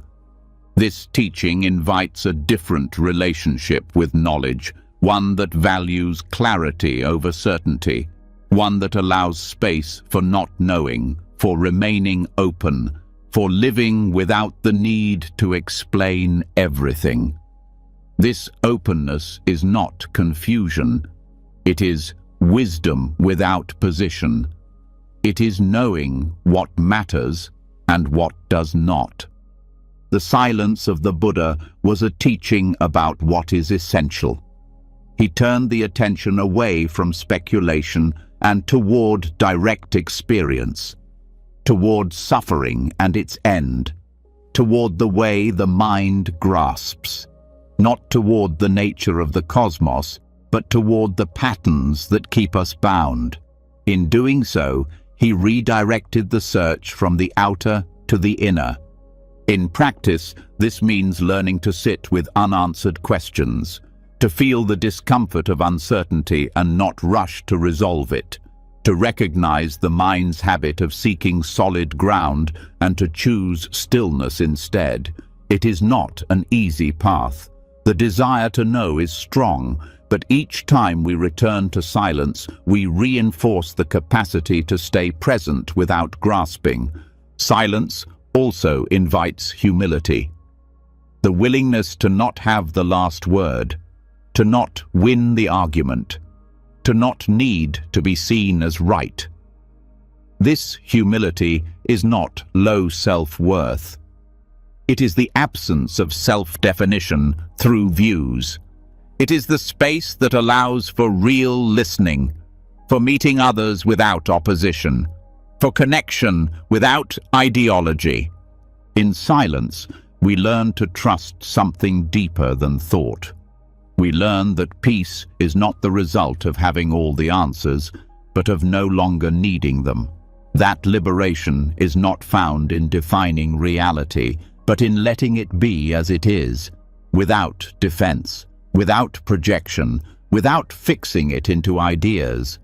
This teaching invites a different relationship with knowledge, one that values clarity over certainty, one that allows space for not knowing, for remaining open, for living without the need to explain everything. This openness is not confusion. It is wisdom without position. It is knowing what matters and what does not. The silence of the Buddha was a teaching about what is essential. He turned the attention away from speculation and toward direct experience, toward suffering and its end, toward the way the mind grasps, not toward the nature of the cosmos, but toward the patterns that keep us bound. In doing so, he redirected the search from the outer to the inner. In practice, this means learning to sit with unanswered questions, to feel the discomfort of uncertainty and not rush to resolve it, to recognize the mind's habit of seeking solid ground and to choose stillness instead. It is not an easy path. The desire to know is strong, but each time we return to silence, we reinforce the capacity to stay present without grasping. Silence also invites humility. The willingness to not have the last word, to not win the argument, to not need to be seen as right. This humility is not low self-worth. It is the absence of self-definition through views. It is the space that allows for real listening, for meeting others without opposition, for connection without ideology. In silence, we learn to trust something deeper than thought. We learn that peace is not the result of having all the answers, but of no longer needing them. That liberation is not found in defining reality, but in letting it be as it is, without defense, without projection, without fixing it into ideas.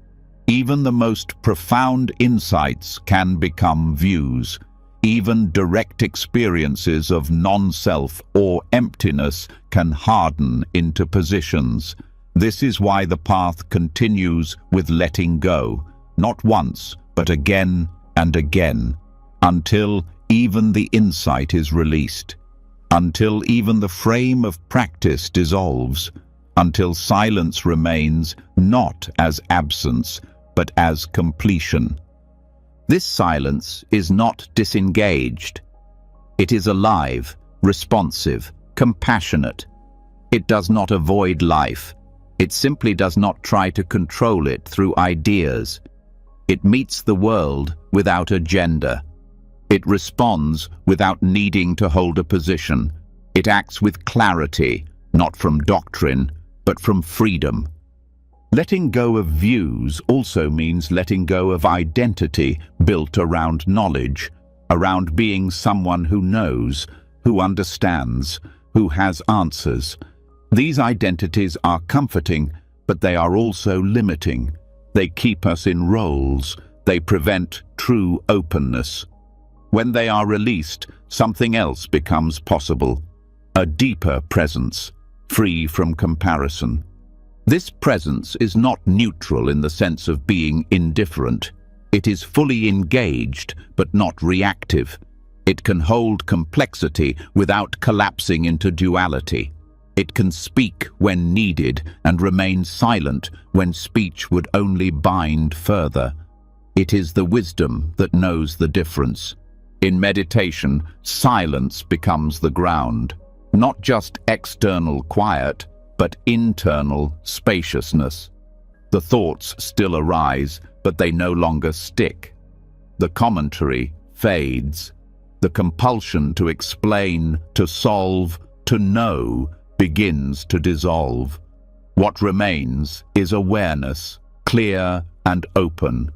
Even the most profound insights can become views. Even direct experiences of non-self or emptiness can harden into positions. This is why the path continues with letting go, not once, but again and again, until even the insight is released, until even the frame of practice dissolves, until silence remains not as absence, but as completion. This silence is not disengaged. It is alive, responsive, compassionate. It does not avoid life. It simply does not try to control it through ideas. It meets the world without agenda. It responds without needing to hold a position. It acts with clarity, not from doctrine, but from freedom. Letting go of views also means letting go of identity built around knowledge, around being someone who knows, who understands, who has answers. These identities are comforting, but they are also limiting. They keep us in roles. They prevent true openness. When they are released, something else becomes possible. A deeper presence, free from comparison. This presence is not neutral in the sense of being indifferent. It is fully engaged, but not reactive. It can hold complexity without collapsing into duality. It can speak when needed and remain silent when speech would only bind further. It is the wisdom that knows the difference. In meditation, silence becomes the ground. Not just external quiet, but internal spaciousness. The thoughts still arise, but they no longer stick. The commentary fades. The compulsion to explain, to solve, to know begins to dissolve. What remains is awareness, clear and open.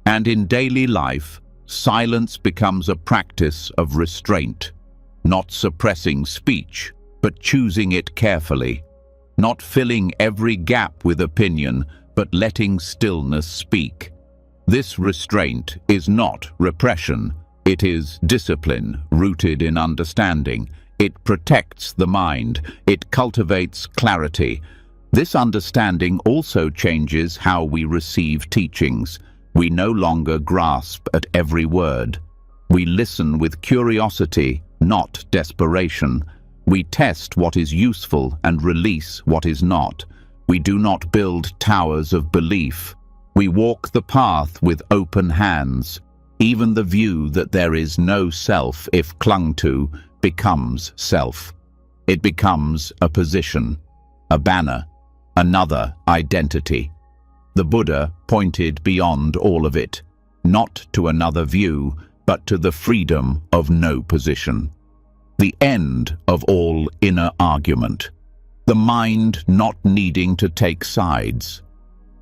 And in daily life, silence becomes a practice of restraint, not suppressing speech, but choosing it carefully. Not filling every gap with opinion, but letting stillness speak. This restraint is not repression. It is discipline rooted in understanding. It protects the mind. It cultivates clarity. This understanding also changes how we receive teachings. We no longer grasp at every word. We listen with curiosity, not desperation. We test what is useful and release what is not. We do not build towers of belief. We walk the path with open hands. Even the view that there is no self, if clung to, becomes self. It becomes a position, a banner, another identity. The Buddha pointed beyond all of it, not to another view, but to the freedom of no position. The end of all inner argument. The mind not needing to take sides.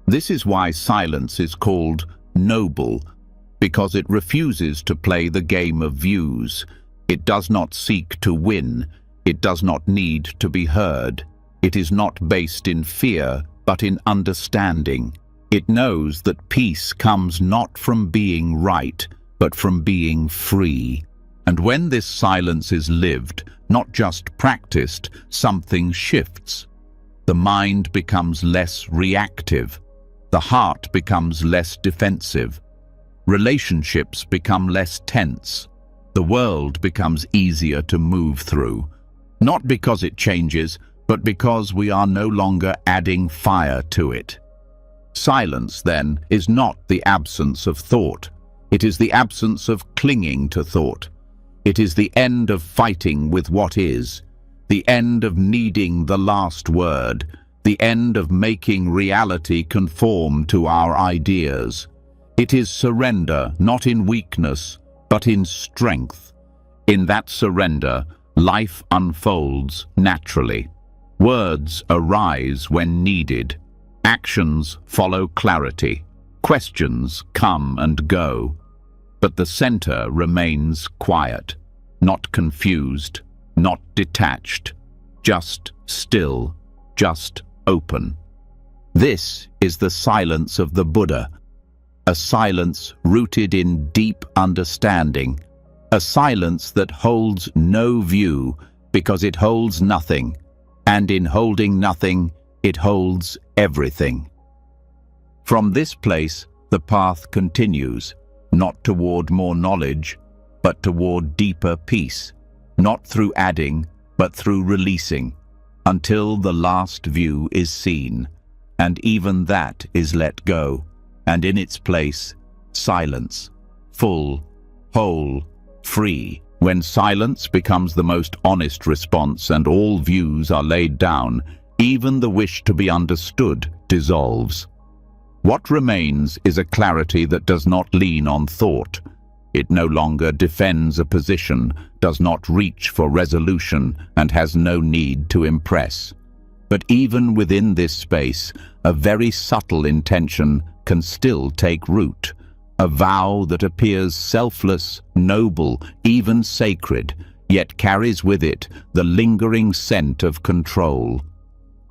This is why silence is called noble, because it refuses to play the game of views. It does not seek to win. It does not need to be heard. It is not based in fear, but in understanding. It knows that peace comes not from being right, but from being free. And when this silence is lived, not just practiced, something shifts. The mind becomes less reactive. The heart becomes less defensive. Relationships become less tense. The world becomes easier to move through. Not because it changes, but because we are no longer adding fire to it. Silence, then, is not the absence of thought. It is the absence of clinging to thought. It is the end of fighting with what is, the end of needing the last word, the end of making reality conform to our ideas. It is surrender, not in weakness, but in strength. In that surrender, life unfolds naturally. Words arise when needed. Actions follow clarity. Questions come and go. But the center remains quiet, not confused, not detached, just still, just open. This is the silence of the Buddha, a silence rooted in deep understanding, a silence that holds no view because it holds nothing, and in holding nothing, it holds everything. From this place, the path continues, not toward more knowledge, but toward deeper peace, not through adding, but through releasing, until the last view is seen, and even that is let go, and in its place, silence, full, whole, free. When silence becomes the most honest response and all views are laid down, even the wish to be understood dissolves. What remains is a clarity that does not lean on thought. It no longer defends a position, does not reach for resolution, and has no need to impress. But even within this space, a very subtle intention can still take root. A vow that appears selfless, noble, even sacred, yet carries with it the lingering scent of control.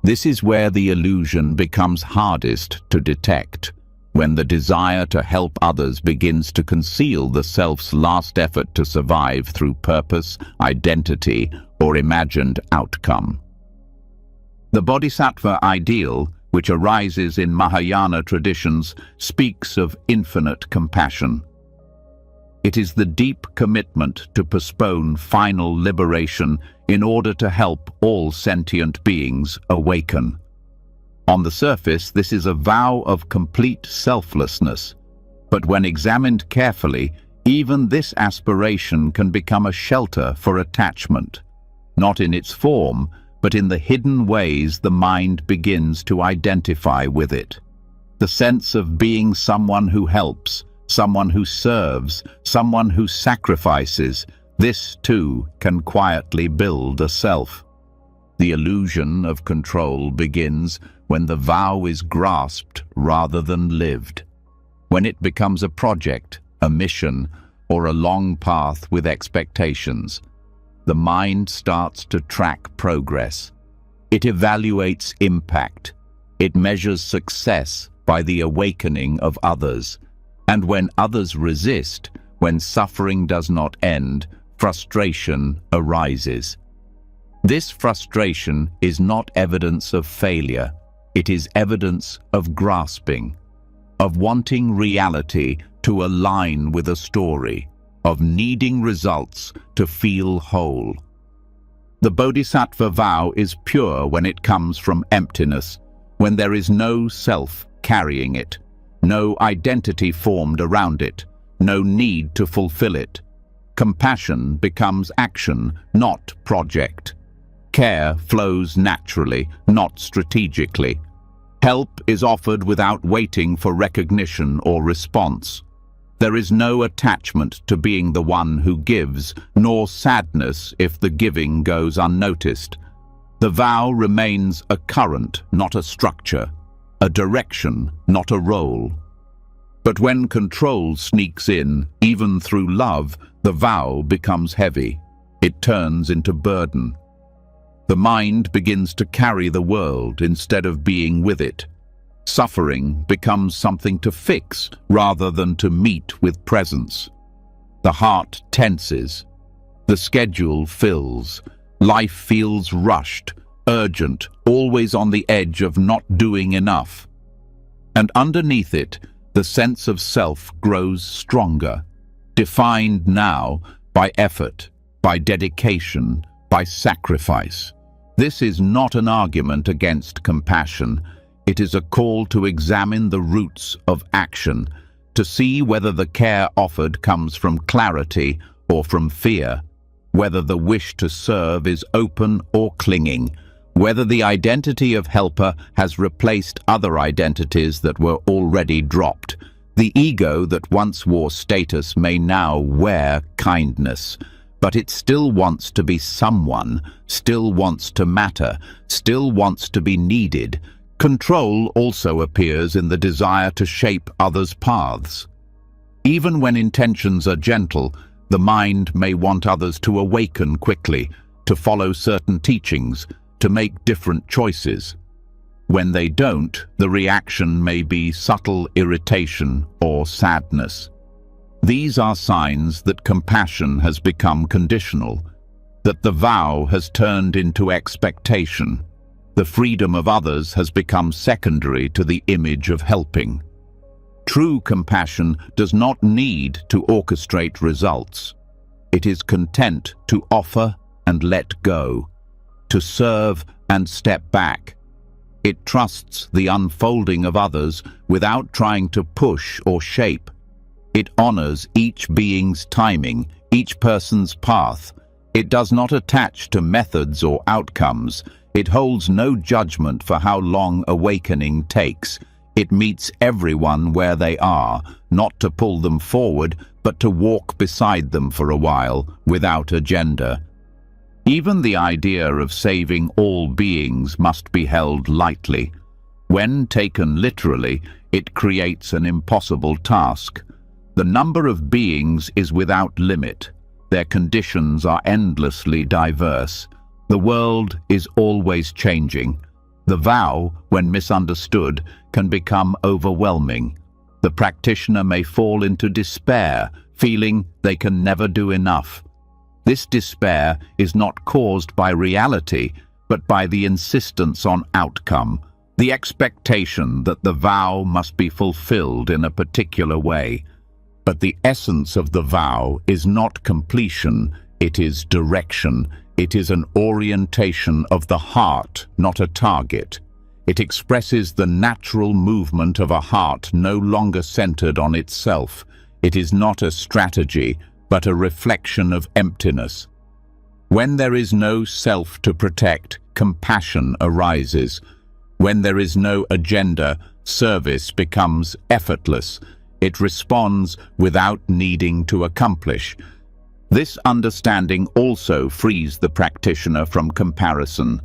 This is where the illusion becomes hardest to detect, when the desire to help others begins to conceal the self's last effort to survive through purpose, identity, or imagined outcome. The Bodhisattva ideal, which arises in Mahayana traditions, speaks of infinite compassion. It is the deep commitment to postpone final liberation in order to help all sentient beings awaken. On the surface, this is a vow of complete selflessness, but when examined carefully, even this aspiration can become a shelter for attachment, not in its form, but in the hidden ways the mind begins to identify with it. The sense of being someone who helps, someone who serves, someone who sacrifices, this too can quietly build a self. The illusion of control begins when the vow is grasped rather than lived, when it becomes a project, a mission, or a long path with expectations. The mind starts to track progress. It evaluates impact. It measures success by the awakening of others. And when others resist, when suffering does not end, frustration arises. This frustration is not evidence of failure. It is evidence of grasping, of wanting reality to align with a story, of needing results to feel whole. The Bodhisattva vow is pure when it comes from emptiness, when there is no self carrying it, no identity formed around it, no need to fulfill it. Compassion becomes action, not project. Care flows naturally, not strategically. Help is offered without waiting for recognition or response. There is no attachment to being the one who gives, nor sadness if the giving goes unnoticed. The vow remains a current, not a structure, a direction, not a role. But when control sneaks in, even through love, the vow becomes heavy. It turns into burden. The mind begins to carry the world instead of being with it. Suffering becomes something to fix rather than to meet with presence. The heart tenses. The schedule fills. Life feels rushed, urgent, always on the edge of not doing enough. And underneath it, the sense of self grows stronger, defined now by effort, by dedication, by sacrifice. This is not an argument against compassion. It is a call to examine the roots of action, to see whether the care offered comes from clarity or from fear, whether the wish to serve is open or clinging, whether the identity of helper has replaced other identities that were already dropped. The ego that once wore status may now wear kindness, but it still wants to be someone, still wants to matter, still wants to be needed. Control also appears in the desire to shape others' paths. Even when intentions are gentle, the mind may want others to awaken quickly, to follow certain teachings, to make different choices. When they don't, the reaction may be subtle irritation or sadness. These are signs that compassion has become conditional, that the vow has turned into expectation. The freedom of others has become secondary to the image of helping. True compassion does not need to orchestrate results. It is content to offer and let go, to serve and step back. It trusts the unfolding of others without trying to push or shape. It honors each being's timing, each person's path. It does not attach to methods or outcomes. It holds no judgment for how long awakening takes. It meets everyone where they are, not to pull them forward, but to walk beside them for a while, without agenda. Even the idea of saving all beings must be held lightly. When taken literally, it creates an impossible task. The number of beings is without limit. Their conditions are endlessly diverse. The world is always changing. The vow, when misunderstood, can become overwhelming. The practitioner may fall into despair, feeling they can never do enough. This despair is not caused by reality, but by the insistence on outcome, the expectation that the vow must be fulfilled in a particular way. But the essence of the vow is not completion, it is direction. It is an orientation of the heart, not a target. It expresses the natural movement of a heart no longer centered on itself. It is not a strategy, but a reflection of emptiness. When there is no self to protect, compassion arises. When there is no agenda, service becomes effortless. It responds without needing to accomplish. This understanding also frees the practitioner from comparison.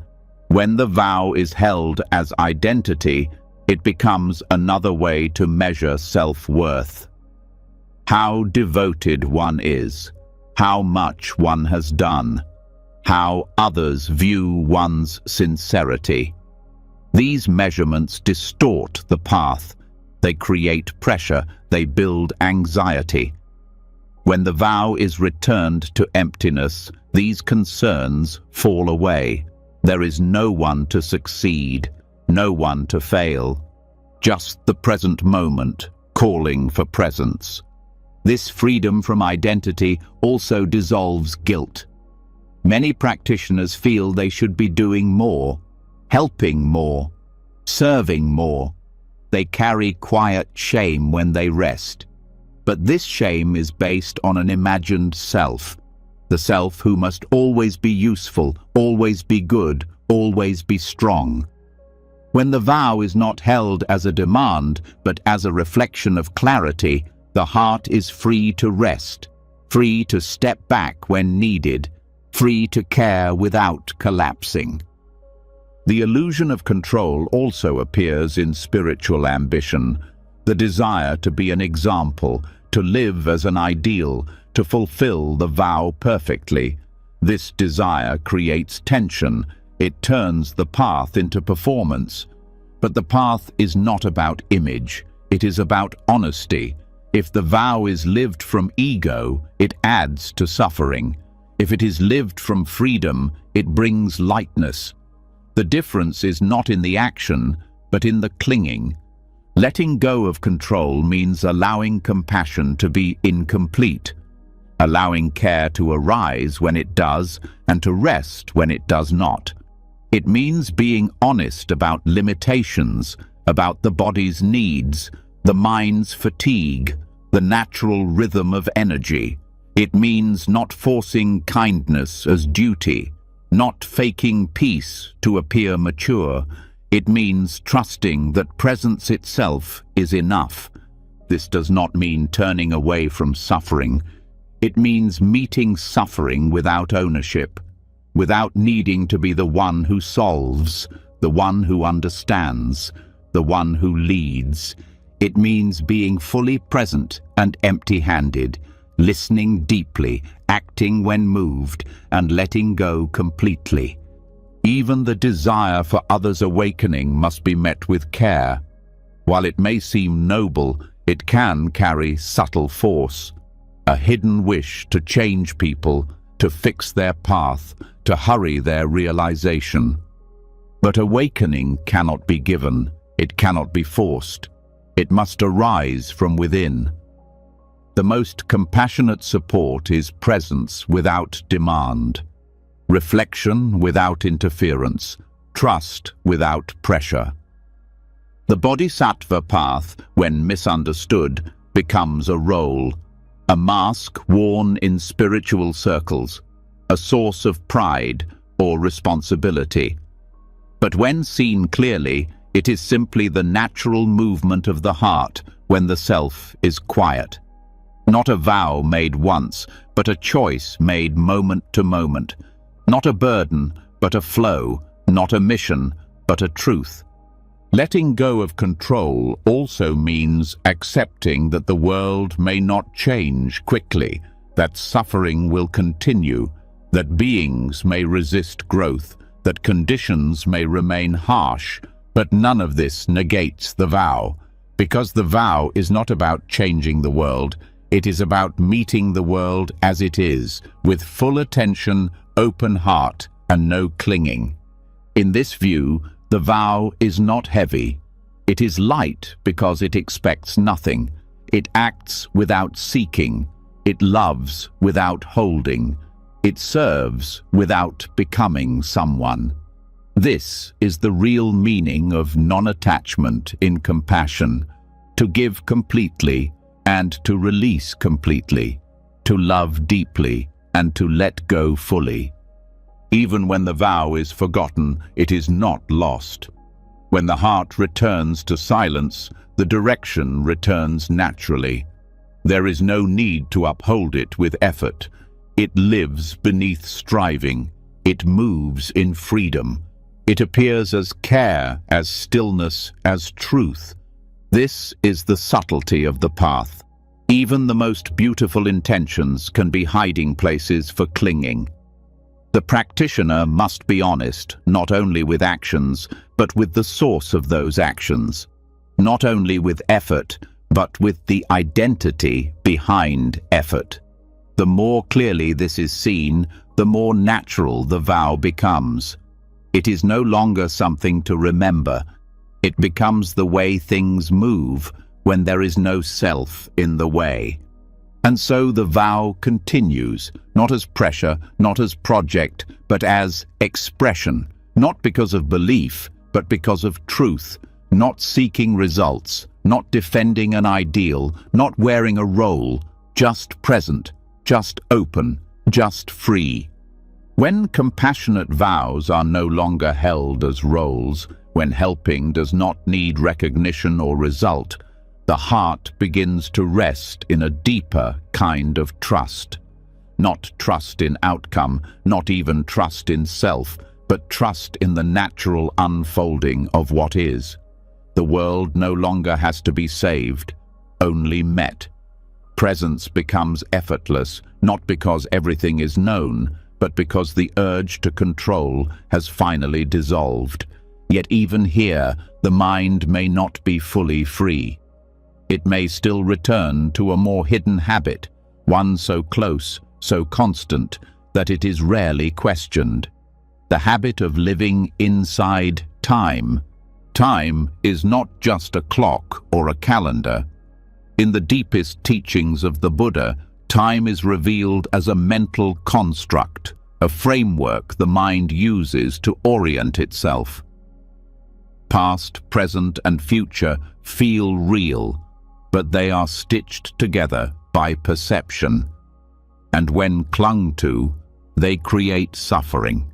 When the vow is held as identity, it becomes another way to measure self-worth. How devoted one is, how much one has done, how others view one's sincerity. These measurements distort the path. They create pressure, they build anxiety. When the vow is returned to emptiness, these concerns fall away. There is no one to succeed, no one to fail. Just the present moment, calling for presence. This freedom from identity also dissolves guilt. Many practitioners feel they should be doing more, helping more, serving more. They carry quiet shame when they rest. But this shame is based on an imagined self, the self who must always be useful, always be good, always be strong. When the vow is not held as a demand, but as a reflection of clarity, the heart is free to rest, free to step back when needed, free to care without collapsing. The illusion of control also appears in spiritual ambition, the desire to be an example, to live as an ideal, to fulfill the vow perfectly. This desire creates tension. It turns the path into performance. But the path is not about image. It is about honesty. If the vow is lived from ego, it adds to suffering. If it is lived from freedom, it brings lightness. The difference is not in the action, but in the clinging. Letting go of control means allowing compassion to be incomplete, allowing care to arise when it does and to rest when it does not. It means being honest about limitations, about the body's needs, the mind's fatigue, the natural rhythm of energy. It means not forcing kindness as duty, not faking peace to appear mature. It means trusting that presence itself is enough. This does not mean turning away from suffering. It means meeting suffering without ownership, without needing to be the one who solves, the one who understands, the one who leads. It means being fully present and empty-handed, listening deeply, acting when moved, and letting go completely. Even the desire for others' awakening must be met with care. While it may seem noble, it can carry subtle force. A hidden wish to change people, to fix their path, to hurry their realization. But awakening cannot be given. It cannot be forced. It must arise from within. The most compassionate support is presence without demand, reflection without interference, trust without pressure. The bodhisattva path, when misunderstood, becomes a role, a mask worn in spiritual circles, a source of pride or responsibility. But when seen clearly, It is simply the natural movement of the heart when the self is quiet. Not a vow made once, but a choice made moment to moment. Not a burden, but a flow. Not a mission, but a truth. Letting go of control also means accepting that the world may not change quickly, that suffering will continue, that beings may resist growth, that conditions may remain harsh, but none of this negates the vow, because the vow is not about changing the world, it is about meeting the world as it is, with full attention, open heart, and no clinging. In this view, the vow is not heavy. It is light because it expects nothing. It acts without seeking. It loves without holding. It serves without becoming someone. This is the real meaning of non-attachment in compassion: to give completely and to release completely, to love deeply and to let go fully. Even when the vow is forgotten, it is not lost. When the heart returns to silence, the direction returns naturally. There is no need to uphold it with effort. It lives beneath striving. It moves in freedom. It appears as care, as stillness, as truth. This is the subtlety of the path. Even the most beautiful intentions can be hiding places for clinging. The practitioner must be honest, not only with actions, but with the source of those actions. Not only with effort, but with the identity behind effort. The more clearly this is seen, the more natural the vow becomes. It is no longer something to remember. It becomes the way things move when there is no self in the way. And so the vow continues, not as pressure, not as project, but as expression, not because of belief, but because of truth, not seeking results, not defending an ideal, not wearing a role, just present, just open, just free. When compassionate vows are no longer held as roles, when helping does not need recognition or result, the heart begins to rest in a deeper kind of trust. Not trust in outcome, not even trust in self, but trust in the natural unfolding of what is. The world no longer has to be saved, only met. Presence becomes effortless, not because everything is known, but because the urge to control has finally dissolved. Yet even here, the mind may not be fully free. It may still return to a more hidden habit, one so close, so constant, that it is rarely questioned. The habit of living inside time. Time is not just a clock or a calendar. In the deepest teachings of the Buddha, time is revealed as a mental construct, a framework the mind uses to orient itself. Past, present, and future feel real, but they are stitched together by perception. And when clung to, they create suffering.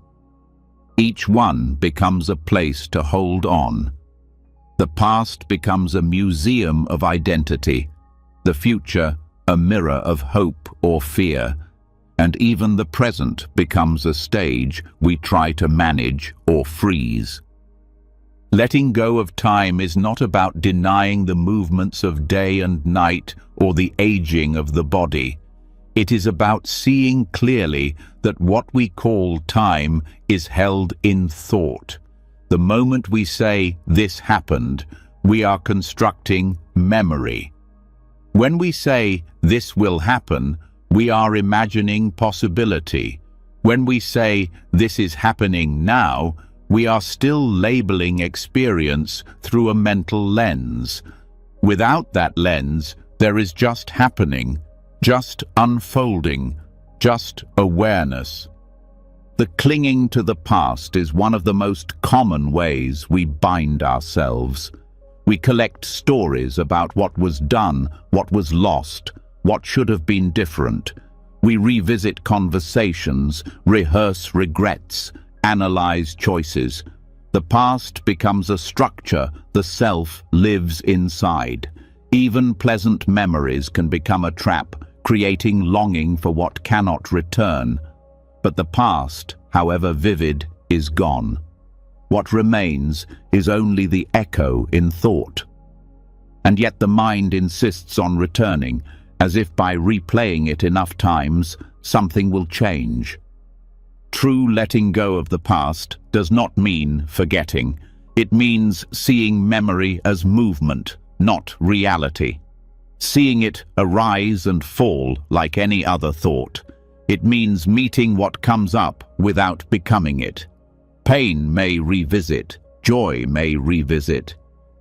Each one becomes a place to hold on. The past becomes a museum of identity, the future a mirror of hope or fear, and even the present becomes a stage we try to manage or freeze. Letting go of time is not about denying the movements of day and night or the aging of the body. It is about seeing clearly that what we call time is held in thought. The moment we say, "This happened," we are constructing memory. When we say, "This will happen," we are imagining possibility. When we say, "This is happening now," we are still labeling experience through a mental lens. Without that lens, there is just happening, just unfolding, just awareness. The clinging to the past is one of the most common ways we bind ourselves. We collect stories about what was done, what was lost, what should have been different. We revisit conversations, rehearse regrets, analyze choices. The past becomes a structure the self lives inside. Even pleasant memories can become a trap, creating longing for what cannot return. But the past, however vivid, is gone. What remains is only the echo in thought. And yet the mind insists on returning, as if by replaying it enough times, something will change. True letting go of the past does not mean forgetting. It means seeing memory as movement, not reality. Seeing it arise and fall like any other thought. It means meeting what comes up without becoming it. Pain may revisit, joy may revisit,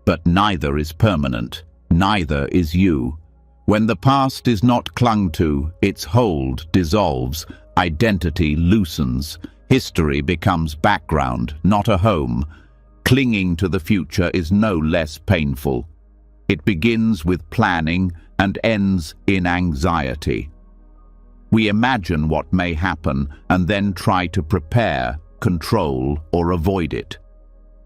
but neither is permanent, neither is you. When the past is not clung to, its hold dissolves, identity loosens, history becomes background, not a home. Clinging to the future is no less painful. It begins with planning and ends in anxiety. We imagine what may happen and then try to prepare, control, or avoid it.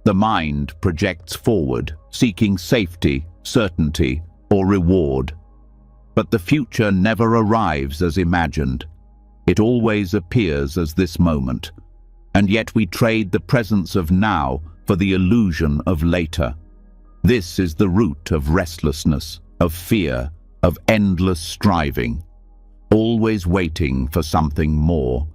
The mind projects forward, seeking safety, certainty, or reward. But the future never arrives as imagined. It always appears as this moment. And yet we trade the presence of now for the illusion of later. This is the root of restlessness, of fear, of endless striving. Always waiting for something more.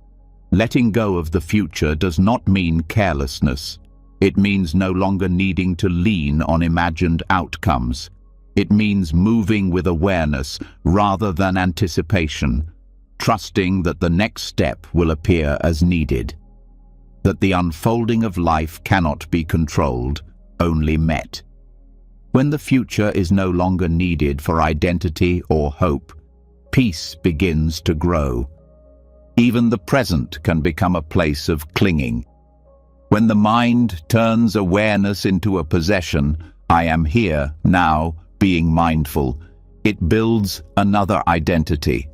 Letting go of the future does not mean carelessness. It means no longer needing to lean on imagined outcomes. It means moving with awareness rather than anticipation, trusting that the next step will appear as needed, that the unfolding of life cannot be controlled, only met. When the future is no longer needed for identity or hope, peace begins to grow. Even the present can become a place of clinging. When the mind turns awareness into a possession, I am here, now, being mindful, it builds another identity.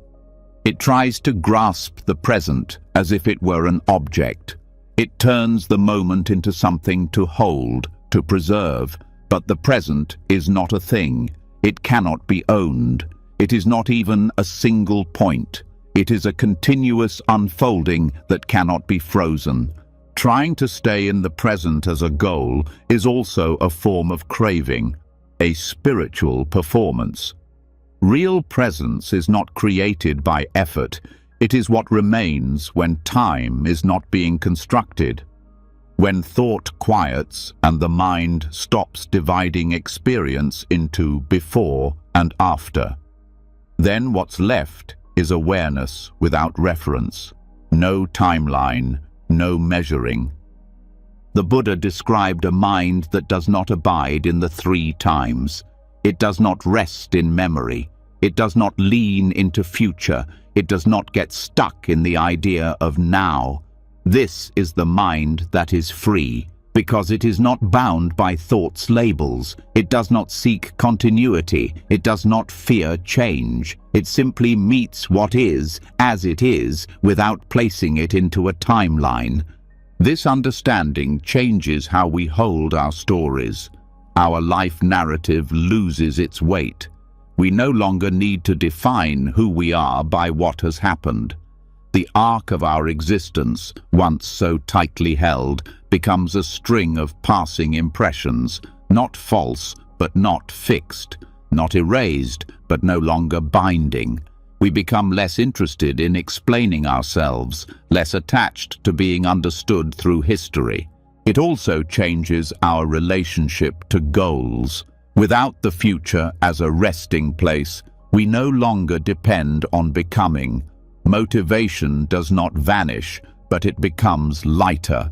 It tries to grasp the present as if it were an object. It turns the moment into something to hold, to preserve. But the present is not a thing. It cannot be owned. It is not even a single point. It is a continuous unfolding that cannot be frozen. Trying to stay in the present as a goal is also a form of craving, a spiritual performance. Real presence is not created by effort. It is what remains when time is not being constructed. When thought quiets and the mind stops dividing experience into before and after. Then what's left is awareness without reference. No timeline, no measuring. The Buddha described a mind that does not abide in the three times. It does not rest in memory. It does not lean into future. It does not get stuck in the idea of now. This is the mind that is free, because it is not bound by thoughts' labels. It does not seek continuity. It does not fear change. It simply meets what is, as it is, without placing it into a timeline. This understanding changes how we hold our stories. Our life narrative loses its weight. We no longer need to define who we are by what has happened. The arc of our existence, once so tightly held, becomes a string of passing impressions, not false, but not fixed, not erased, but no longer binding. We become less interested in explaining ourselves, less attached to being understood through history. It also changes our relationship to goals. Without the future as a resting place, we no longer depend on becoming. Motivation does not vanish, but it becomes lighter.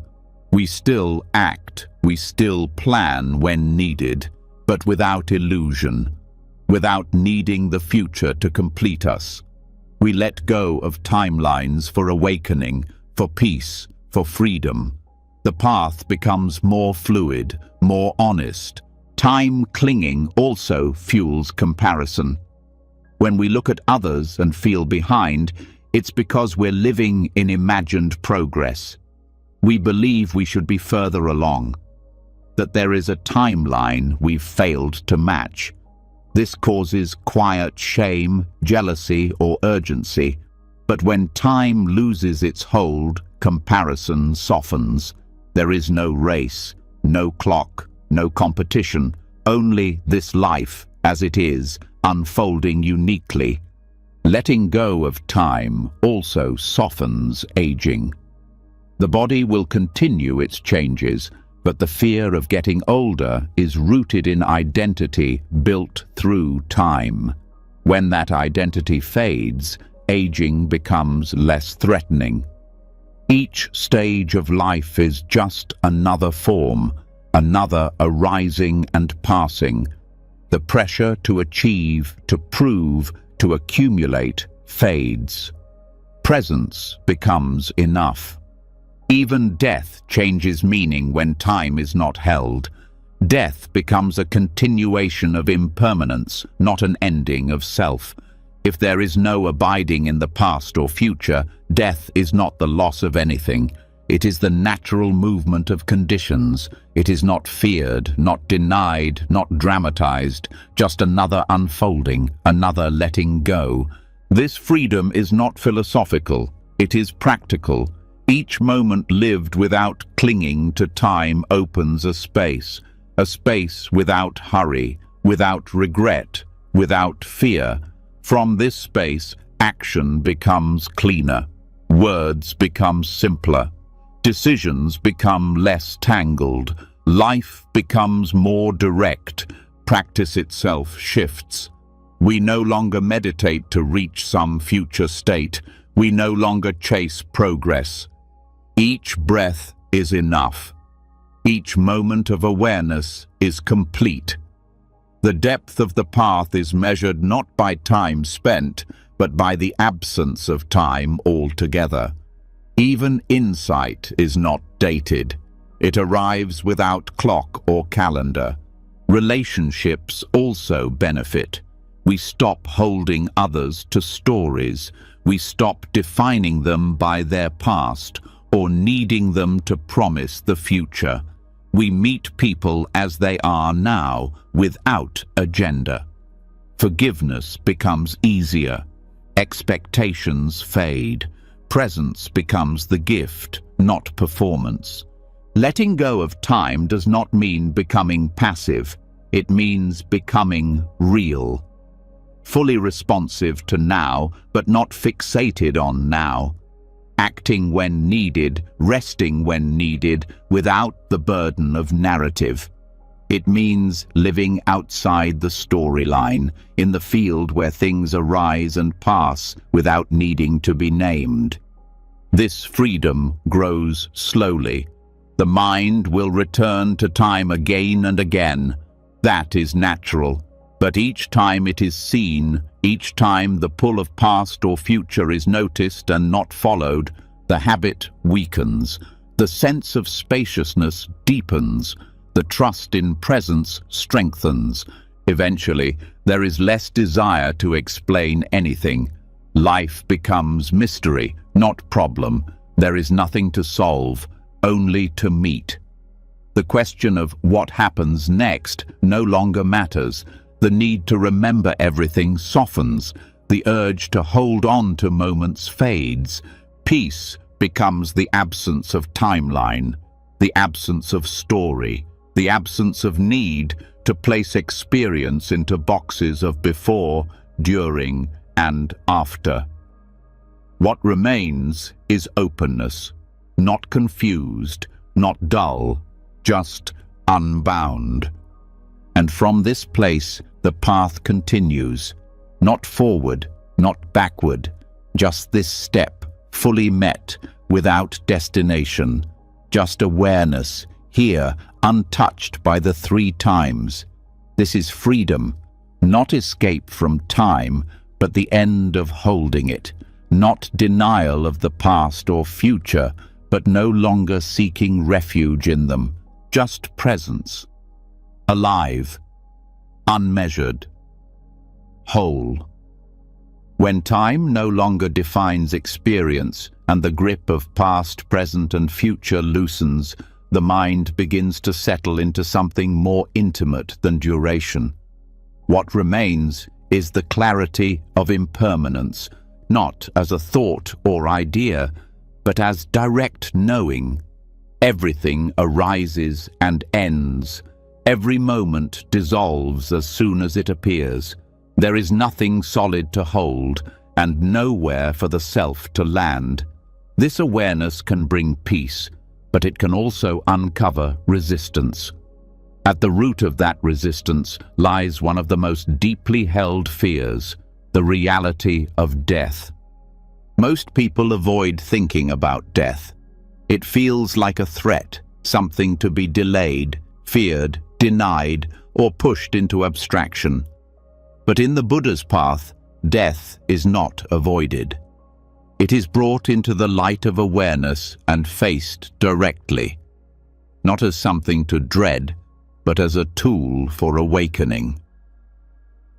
We still act, we still plan when needed, but without illusion, without needing the future to complete us. We let go of timelines for awakening, for peace, for freedom. The path becomes more fluid, more honest. Time clinging also fuels comparison. When we look at others and feel behind, it's because we're living in imagined progress. We believe we should be further along, that there is a timeline we've failed to match. This causes quiet shame, jealousy, or urgency. But when time loses its hold, comparison softens. There is no race, no clock, no competition, only this life as it is, unfolding uniquely. Letting go of time also softens aging. The body will continue its changes, but the fear of getting older is rooted in identity built through time. When that identity fades, aging becomes less threatening. Each stage of life is just another form, another arising and passing. The pressure to achieve, to prove, to accumulate fades. Presence becomes enough. Even death changes meaning when time is not held. Death becomes a continuation of impermanence, not an ending of self. If there is no abiding in the past or future, death is not the loss of anything. It is the natural movement of conditions. It is not feared, not denied, not dramatized, just another unfolding, another letting go. This freedom is not philosophical, it is practical. Each moment lived without clinging to time opens a space without hurry, without regret, without fear. From this space, action becomes cleaner, words become simpler, decisions become less tangled, life becomes more direct, practice itself shifts. We no longer meditate to reach some future state, we no longer chase progress. Each breath is enough. Each moment of awareness is complete. The depth of the path is measured not by time spent, but by the absence of time altogether. Even insight is not dated. It arrives without clock or calendar. Relationships also benefit. We stop holding others to stories. We stop defining them by their past or needing them to promise the future. We meet people as they are now, without agenda. Forgiveness becomes easier. Expectations fade. Presence becomes the gift, not performance. Letting go of time does not mean becoming passive. It means becoming real. Fully responsive to now, but not fixated on now. Acting when needed, resting when needed, without the burden of narrative. It means living outside the storyline, in the field where things arise and pass without needing to be named. This freedom grows slowly. The mind will return to time again and again. That is natural. But each time it is seen, each time the pull of past or future is noticed and not followed, the habit weakens, the sense of spaciousness deepens, the trust in presence strengthens. Eventually, there is less desire to explain anything. Life becomes mystery, not problem. There is nothing to solve, only to meet. The question of what happens next no longer matters. The need to remember everything softens. The urge to hold on to moments fades. Peace becomes the absence of timeline, the absence of story, the absence of need to place experience into boxes of before, during, and after. What remains is openness, not confused, not dull, just unbound. And from this place, the path continues, not forward, not backward, just this step, fully met, without destination, just awareness, here, untouched by the 3 times. This is freedom, not escape from time, but the end of holding it, not denial of the past or future, but no longer seeking refuge in them, just presence. Alive, unmeasured, whole. When time no longer defines experience and the grip of past, present, and future loosens, the mind begins to settle into something more intimate than duration. What remains is the clarity of impermanence, not as a thought or idea, but as direct knowing. Everything arises and ends. Every moment dissolves as soon as it appears. There is nothing solid to hold, and nowhere for the self to land. This awareness can bring peace, but it can also uncover resistance. At the root of that resistance lies one of the most deeply held fears, the reality of death. Most people avoid thinking about death. It feels like a threat, something to be delayed, feared, denied, or pushed into abstraction. But in the Buddha's path, death is not avoided. It is brought into the light of awareness and faced directly, not as something to dread, but as a tool for awakening.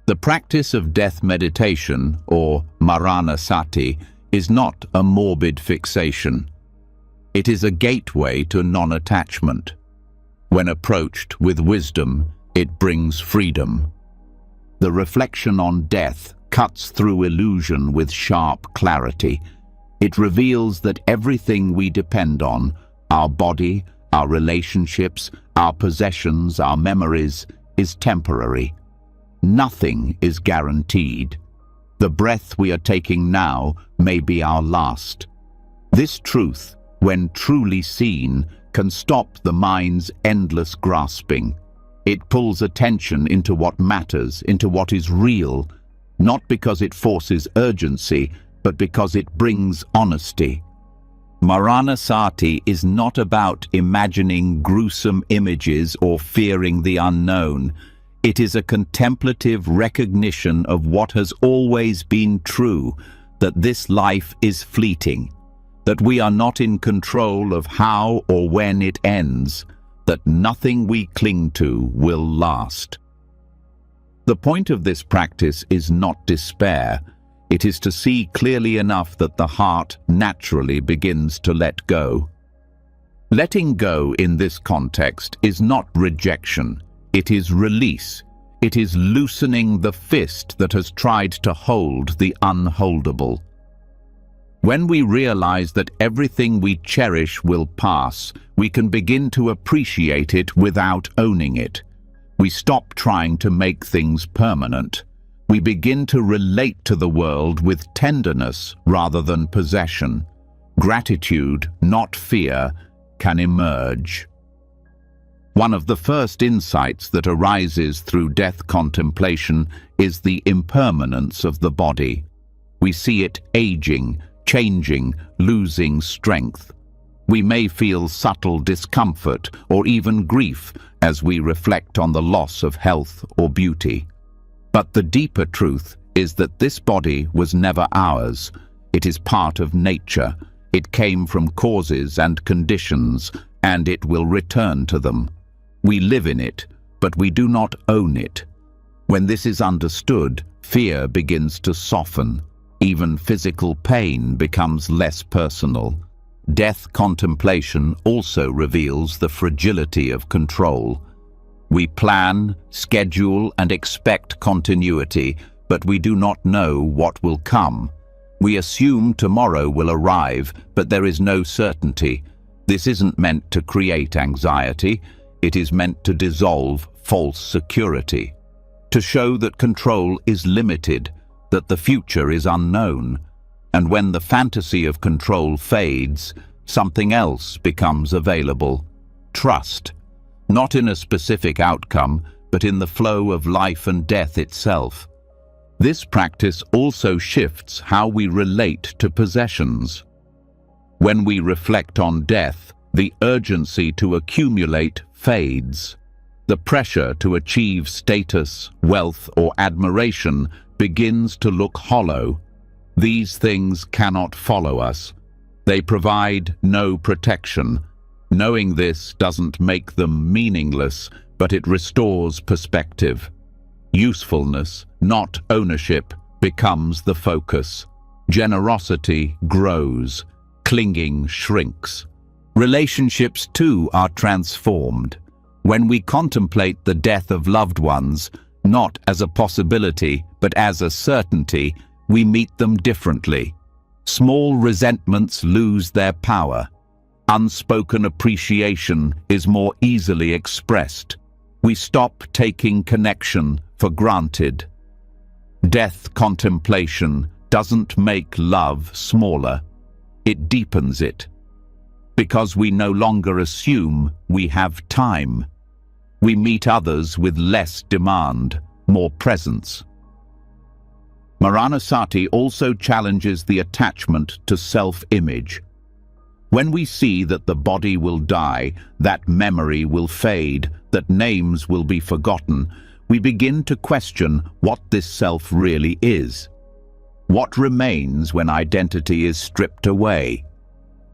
The practice of death meditation, or Maranasati, is not a morbid fixation. It is a gateway to non-attachment. When approached with wisdom, it brings freedom. The reflection on death cuts through illusion with sharp clarity. It reveals that everything we depend on, our body, our relationships, our possessions, our memories, is temporary. Nothing is guaranteed. The breath we are taking now may be our last. This truth, when truly seen, can stop the mind's endless grasping. It pulls attention into what matters, into what is real, not because it forces urgency, but because it brings honesty. Maranasati is not about imagining gruesome images or fearing the unknown. It is a contemplative recognition of what has always been true, that this life is fleeting, that we are not in control of how or when it ends, that nothing we cling to will last. The point of this practice is not despair. It is to see clearly enough that the heart naturally begins to let go. Letting go in this context is not rejection. It is release. It is loosening the fist that has tried to hold the unholdable. When we realize that everything we cherish will pass, we can begin to appreciate it without owning it. We stop trying to make things permanent. We begin to relate to the world with tenderness rather than possession. Gratitude, not fear, can emerge. One of the first insights that arises through death contemplation is the impermanence of the body. We see it aging, changing, losing strength. We may feel subtle discomfort or even grief as we reflect on the loss of health or beauty. But the deeper truth is that this body was never ours. It is part of nature. It came from causes and conditions, and it will return to them. We live in it, but we do not own it. When this is understood, fear begins to soften. Even physical pain becomes less personal. Death contemplation also reveals the fragility of control. We plan, schedule, and expect continuity, but we do not know what will come. We assume tomorrow will arrive, but there is no certainty. This isn't meant to create anxiety. It is meant to dissolve false security, to show that control is limited, that the future is unknown. And when the fantasy of control fades, something else becomes available. Trust, not in a specific outcome, but in the flow of life and death itself. This practice also shifts how we relate to possessions. When we reflect on death, the urgency to accumulate fades. The pressure to achieve status, wealth, or admiration begins to look hollow. These things cannot follow us. They provide no protection. Knowing this doesn't make them meaningless, but it restores perspective. Usefulness, not ownership, becomes the focus. Generosity grows. Clinging shrinks. Relationships too are transformed. When we contemplate the death of loved ones, not as a possibility, but as a certainty, we meet them differently. Small resentments lose their power. Unspoken appreciation is more easily expressed. We stop taking connection for granted. Death contemplation doesn't make love smaller. It deepens it. Because we no longer assume we have time. We meet others with less demand, more presence. Maranasati also challenges the attachment to self-image. When we see that the body will die, that memory will fade, that names will be forgotten, we begin to question what this self really is. What remains when identity is stripped away?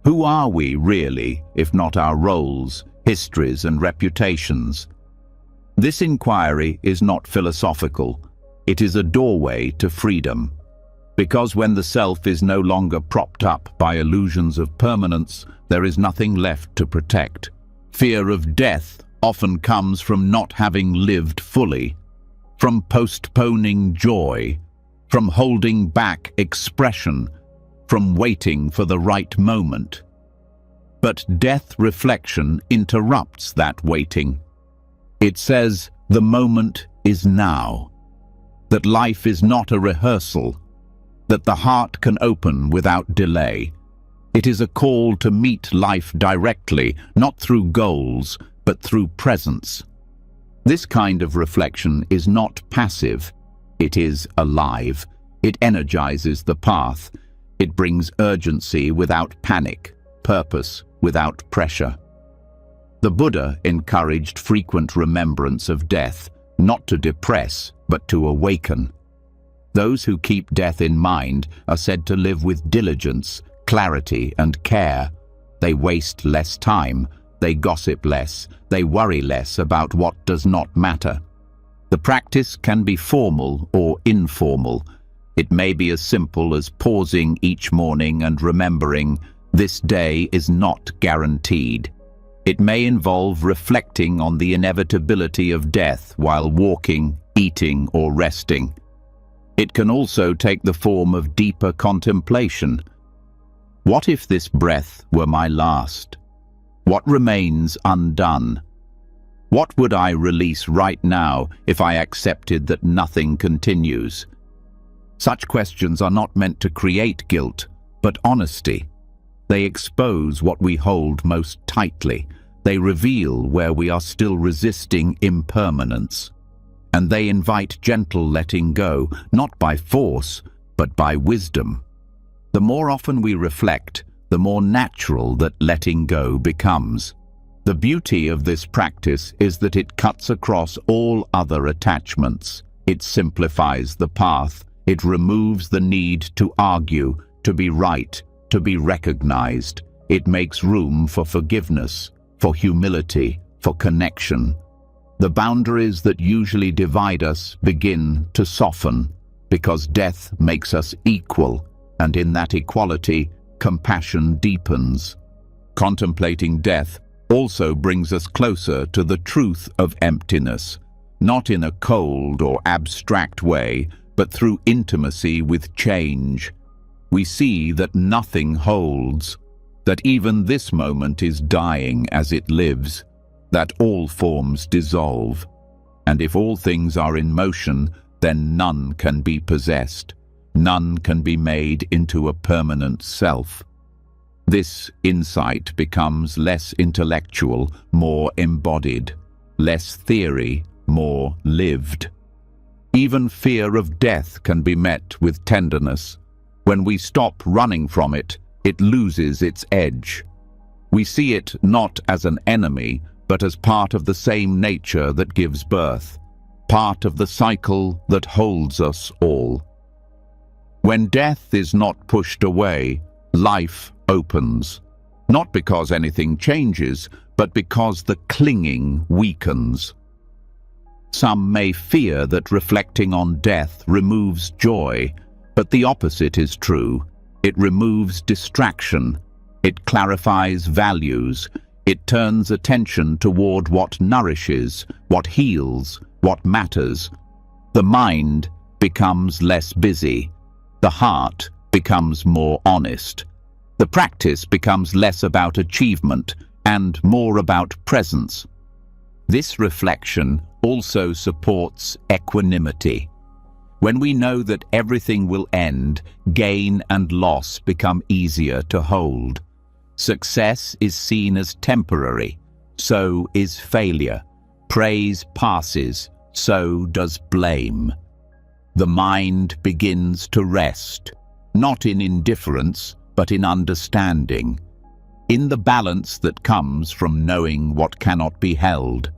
Who are we really, if not our roles, histories and reputations? This inquiry is not philosophical. It is a doorway to freedom. Because when the self is no longer propped up by illusions of permanence, there is nothing left to protect. Fear of death often comes from not having lived fully, from postponing joy, from holding back expression, from waiting for the right moment. But death reflection interrupts that waiting. It says the moment is now, that life is not a rehearsal, that the heart can open without delay. It is a call to meet life directly, not through goals, but through presence. This kind of reflection is not passive. It is alive. It energizes the path. It brings urgency without panic, purpose without pressure. The Buddha encouraged frequent remembrance of death, not to depress, but to awaken. Those who keep death in mind are said to live with diligence, clarity, and care. They waste less time, they gossip less, they worry less about what does not matter. The practice can be formal or informal. It may be as simple as pausing each morning and remembering, this day is not guaranteed. It may involve reflecting on the inevitability of death while walking, eating, or resting. It can also take the form of deeper contemplation. What if this breath were my last? What remains undone? What would I release right now if I accepted that nothing continues? Such questions are not meant to create guilt, but honesty. They expose what we hold most tightly. They reveal where we are still resisting impermanence. And they invite gentle letting go, not by force, but by wisdom. The more often we reflect, the more natural that letting go becomes. The beauty of this practice is that it cuts across all other attachments. It simplifies the path. It removes the need to argue, to be right, to be recognized. It makes room for forgiveness, for humility, for connection. The boundaries that usually divide us begin to soften, because death makes us equal, and in that equality, compassion deepens. Contemplating death also brings us closer to the truth of emptiness, not in a cold or abstract way, but through intimacy with change. We see that nothing holds, that even this moment is dying as it lives, that all forms dissolve, and if all things are in motion, then none can be possessed, none can be made into a permanent self. This insight becomes less intellectual, more embodied, less theory, more lived. Even fear of death can be met with tenderness. When we stop running from it, it loses its edge. We see it not as an enemy, but as part of the same nature that gives birth, part of the cycle that holds us all. When death is not pushed away, life opens, not because anything changes, but because the clinging weakens. Some may fear that reflecting on death removes joy, but the opposite is true. It removes distraction. It clarifies values. It turns attention toward what nourishes, what heals, what matters. The mind becomes less busy. The heart becomes more honest. The practice becomes less about achievement and more about presence. This reflection also supports equanimity. When we know that everything will end, gain and loss become easier to hold. Success is seen as temporary, so is failure. Praise passes, so does blame. The mind begins to rest, not in indifference, but in understanding, in the balance that comes from knowing what cannot be held.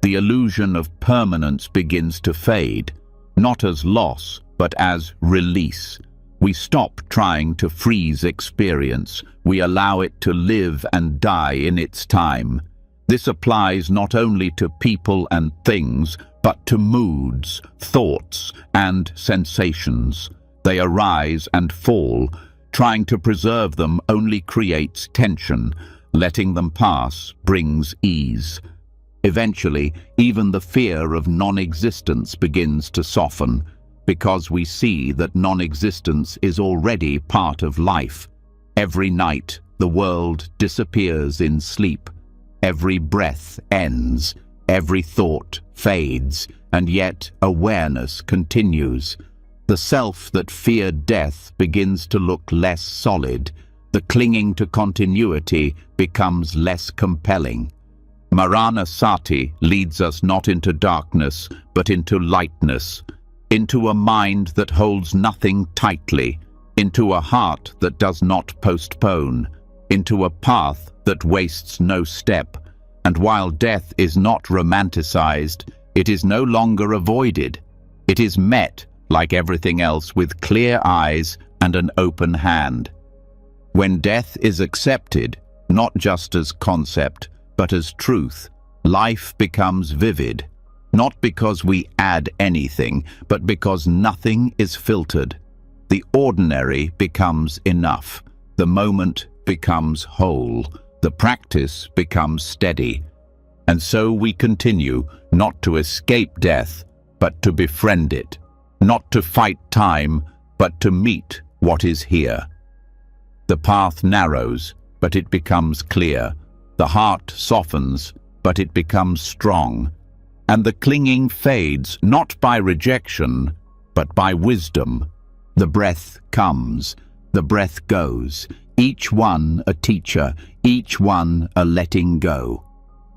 The illusion of permanence begins to fade, not as loss, but as release. We stop trying to freeze experience. We allow it to live and die in its time. This applies not only to people and things, but to moods, thoughts, and sensations. They arise and fall. Trying to preserve them only creates tension. Letting them pass brings ease. Eventually, even the fear of non-existence begins to soften, because we see that non-existence is already part of life. Every night, the world disappears in sleep. Every breath ends. Every thought fades, and yet awareness continues. The self that feared death begins to look less solid. The clinging to continuity becomes less compelling. Marana Sati leads us not into darkness, but into lightness, into a mind that holds nothing tightly, into a heart that does not postpone, into a path that wastes no step. And while death is not romanticized, it is no longer avoided. It is met, like everything else, with clear eyes and an open hand. When death is accepted, not just as concept, but as truth, life becomes vivid, not because we add anything, but because nothing is filtered. The ordinary becomes enough. The moment becomes whole. The practice becomes steady. And so we continue, not to escape death, but to befriend it. Not to fight time, but to meet what is here. The path narrows, but it becomes clear. The heart softens, but it becomes strong. And the clinging fades, not by rejection, but by wisdom. The breath comes, the breath goes, each one a teacher, each one a letting go.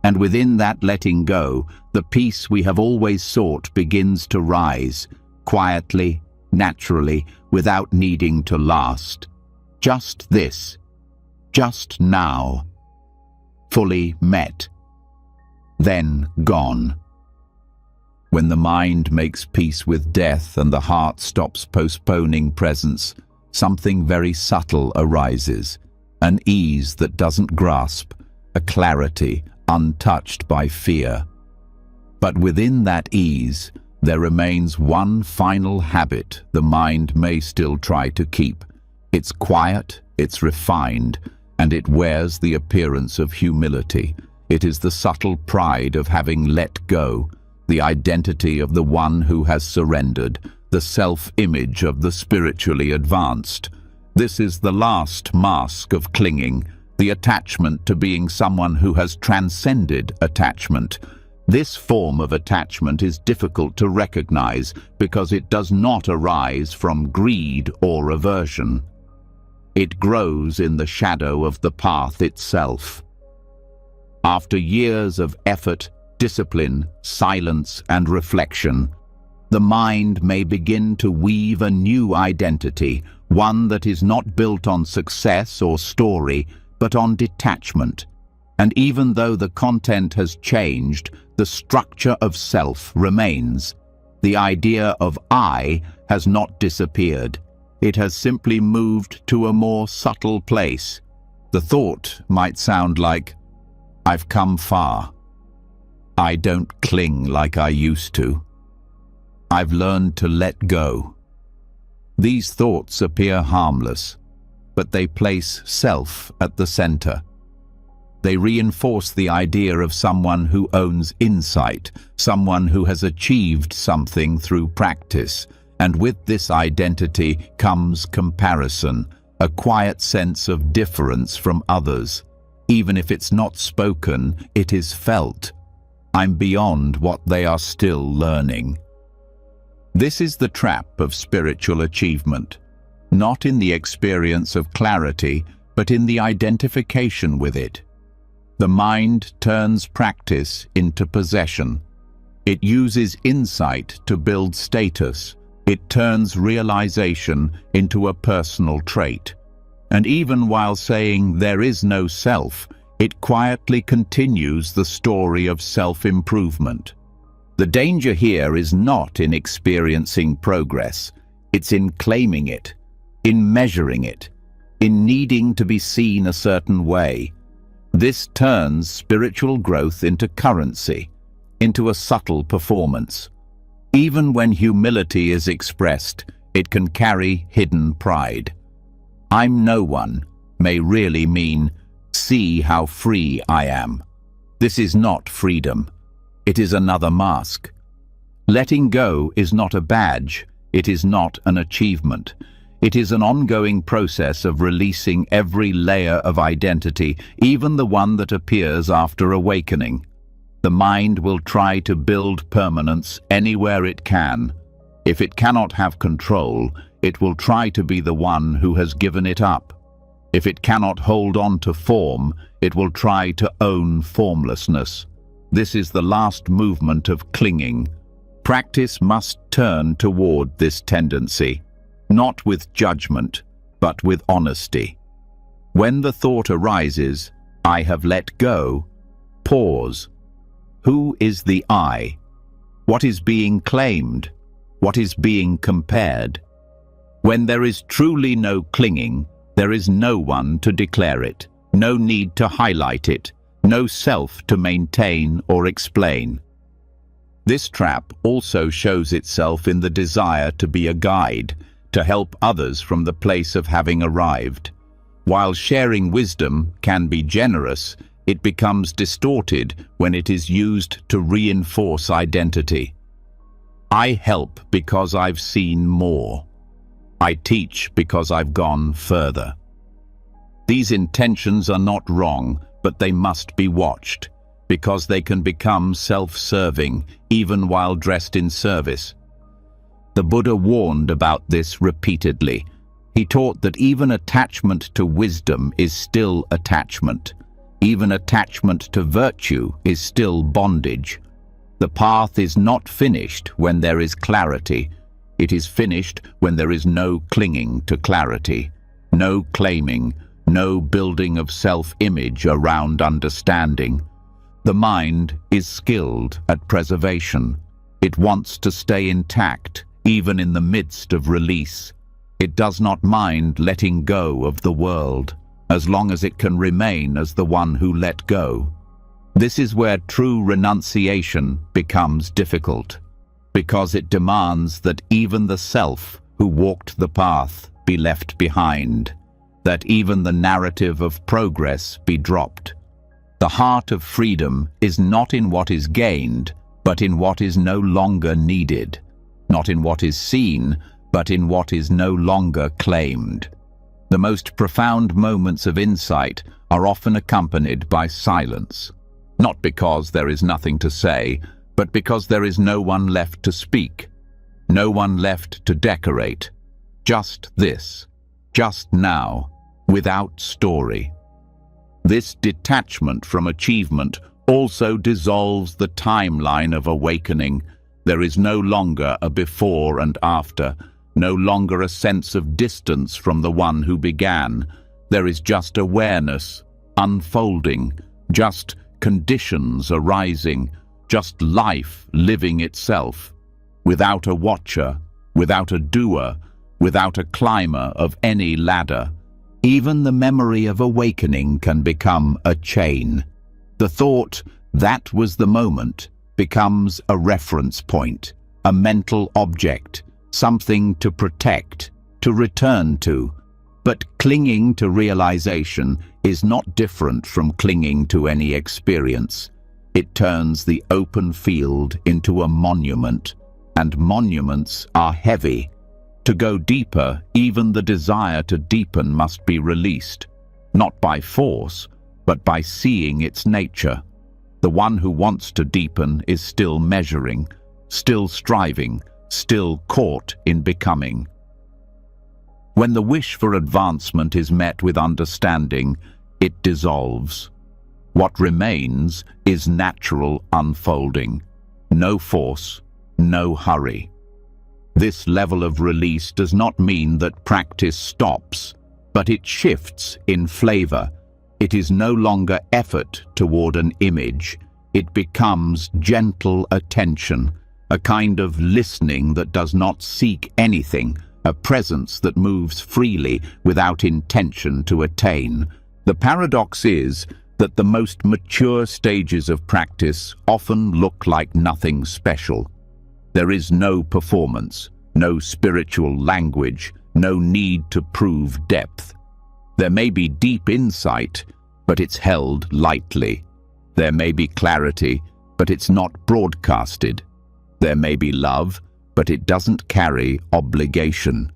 And within that letting go, the peace we have always sought begins to rise, quietly, naturally, without needing to last. Just this, just now, fully met, then gone. When the mind makes peace with death and the heart stops postponing presence, something very subtle arises, an ease that doesn't grasp, a clarity untouched by fear. But within that ease, there remains one final habit the mind may still try to keep. It's quiet, it's refined, and it wears the appearance of humility. It is the subtle pride of having let go, the identity of the one who has surrendered, the self-image of the spiritually advanced. This is the last mask of clinging, the attachment to being someone who has transcended attachment. This form of attachment is difficult to recognize because it does not arise from greed or aversion. It grows in the shadow of the path itself. After years of effort, discipline, silence, and reflection, the mind may begin to weave a new identity, one that is not built on success or story, but on detachment. And even though the content has changed, the structure of self remains. The idea of I has not disappeared. It has simply moved to a more subtle place. The thought might sound like, I've come far. I don't cling like I used to. I've learned to let go. These thoughts appear harmless, but they place self at the center. They reinforce the idea of someone who owns insight, someone who has achieved something through practice, and with this identity comes comparison, a quiet sense of difference from others. Even if it's not spoken, it is felt. I'm beyond what they are still learning. This is the trap of spiritual achievement, not in the experience of clarity, but in the identification with it. The mind turns practice into possession. It uses insight to build status. It turns realization into a personal trait. And even while saying there is no self, it quietly continues the story of self-improvement. The danger here is not in experiencing progress. It's in claiming it, in measuring it, in needing to be seen a certain way. This turns spiritual growth into currency, into a subtle performance. Even when humility is expressed, it can carry hidden pride. I'm no one may really mean, see how free I am. This is not freedom. It is another mask. Letting go is not a badge. It is not an achievement. It is an ongoing process of releasing every layer of identity, even the one that appears after awakening. The mind will try to build permanence anywhere it can. If it cannot have control, it will try to be the one who has given it up. If it cannot hold on to form, it will try to own formlessness. This is the last movement of clinging. Practice must turn toward this tendency, not with judgment, but with honesty. When the thought arises, I have let go, pause. Who is the I? What is being claimed? What is being compared? When there is truly no clinging, there is no one to declare it, no need to highlight it, no self to maintain or explain. This trap also shows itself in the desire to be a guide, to help others from the place of having arrived. While sharing wisdom can be generous, it becomes distorted when it is used to reinforce identity. I help because I've seen more. I teach because I've gone further. These intentions are not wrong, but they must be watched, because they can become self-serving, even while dressed in service. The Buddha warned about this repeatedly. He taught that even attachment to wisdom is still attachment. Even attachment to virtue is still bondage. The path is not finished when there is clarity. It is finished when there is no clinging to clarity, no claiming, no building of self-image around understanding. The mind is skilled at preservation. It wants to stay intact, even in the midst of release. It does not mind letting go of the world, as long as it can remain as the one who let go. This is where true renunciation becomes difficult, because it demands that even the self who walked the path be left behind, that even the narrative of progress be dropped. The heart of freedom is not in what is gained, but in what is no longer needed, not in what is seen, but in what is no longer claimed. The most profound moments of insight are often accompanied by silence, not because there is nothing to say, but because there is no one left to speak, no one left to decorate. Just this, just now, without story. This detachment from achievement also dissolves the timeline of awakening. There is no longer a before and after, no longer a sense of distance from the one who began. There is just awareness, unfolding, just conditions arising, just life living itself, without a watcher, without a doer, without a climber of any ladder. Even the memory of awakening can become a chain. The thought, that was the moment, becomes a reference point, a mental object, something to protect, to return to. But clinging to realization is not different from clinging to any experience. It turns the open field into a monument, and monuments are heavy. To go deeper, even the desire to deepen must be released, not by force, but by seeing its nature. The one who wants to deepen is still measuring, still striving, still caught in becoming. When the wish for advancement is met with understanding, it dissolves. What remains is natural unfolding. No force, no hurry. This level of release does not mean that practice stops, but it shifts in flavor. It is no longer effort toward an image. It becomes gentle attention, a kind of listening that does not seek anything, a presence that moves freely without intention to attain. The paradox is that the most mature stages of practice often look like nothing special. There is no performance, no spiritual language, no need to prove depth. There may be deep insight, but it's held lightly. There may be clarity, but it's not broadcasted. There may be love, but it doesn't carry obligation.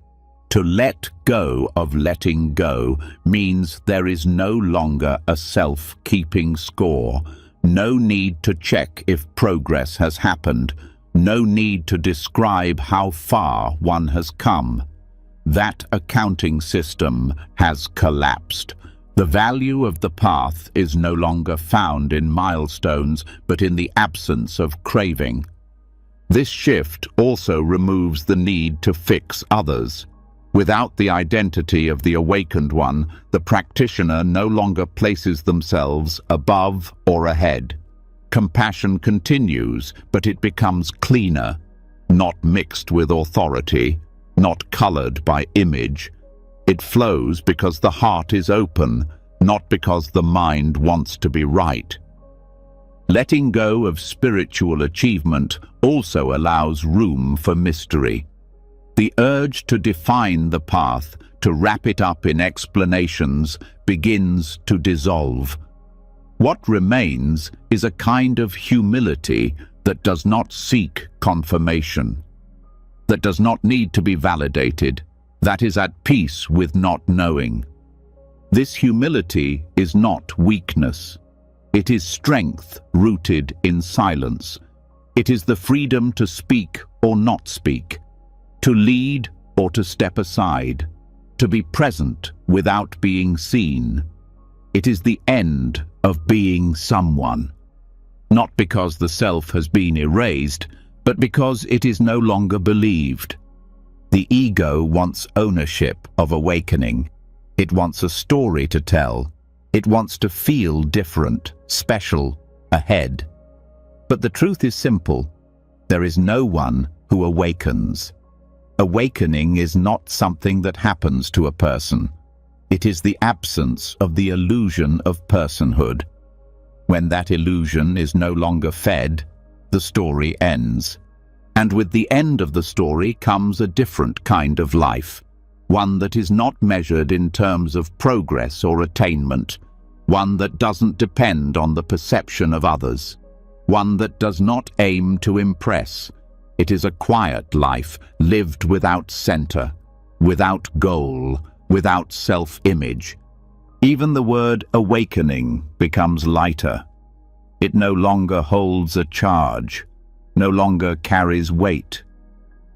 To let go of letting go means there is no longer a self-keeping score, no need to check if progress has happened, no need to describe how far one has come. That accounting system has collapsed. The value of the path is no longer found in milestones, but in the absence of craving. This shift also removes the need to fix others. Without the identity of the awakened one, the practitioner no longer places themselves above or ahead. Compassion continues, but it becomes cleaner, not mixed with authority, not colored by image. It flows because the heart is open, not because the mind wants to be right. Letting go of spiritual achievement also allows room for mystery. The urge to define the path, to wrap it up in explanations, begins to dissolve. What remains is a kind of humility that does not seek confirmation, that does not need to be validated, that is at peace with not knowing. This humility is not weakness. It is strength rooted in silence. It is the freedom to speak or not speak, to lead or to step aside, to be present without being seen. It is the end of being someone, not because the self has been erased, but because it is no longer believed. The ego wants ownership of awakening. It wants a story to tell. It wants to feel different, special, ahead. But the truth is simple. There is no one who awakens. Awakening is not something that happens to a person. It is the absence of the illusion of personhood. When that illusion is no longer fed, the story ends. And with the end of the story comes a different kind of life, one that is not measured in terms of progress or attainment, one that doesn't depend on the perception of others, one that does not aim to impress. It is a quiet life, lived without center, without goal, without self-image. Even the word awakening becomes lighter. It no longer holds a charge, no longer carries weight.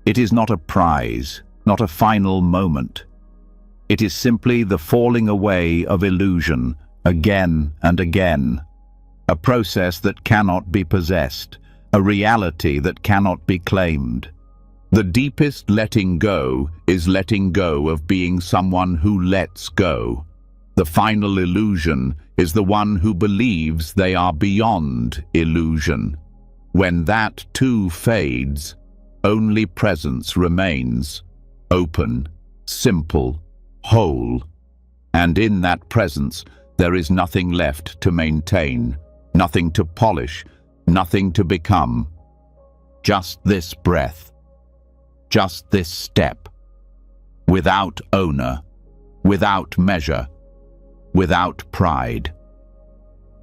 It is not a prize, not a final moment. It is simply the falling away of illusion, again and again. A process that cannot be possessed, a reality that cannot be claimed. The deepest letting go is letting go of being someone who lets go. The final illusion is the one who believes they are beyond illusion. When that too fades, only presence remains, open, simple, whole. And in that presence, there is nothing left to maintain, nothing to polish, nothing to become. Just this breath, just this step, without owner, without measure, without pride.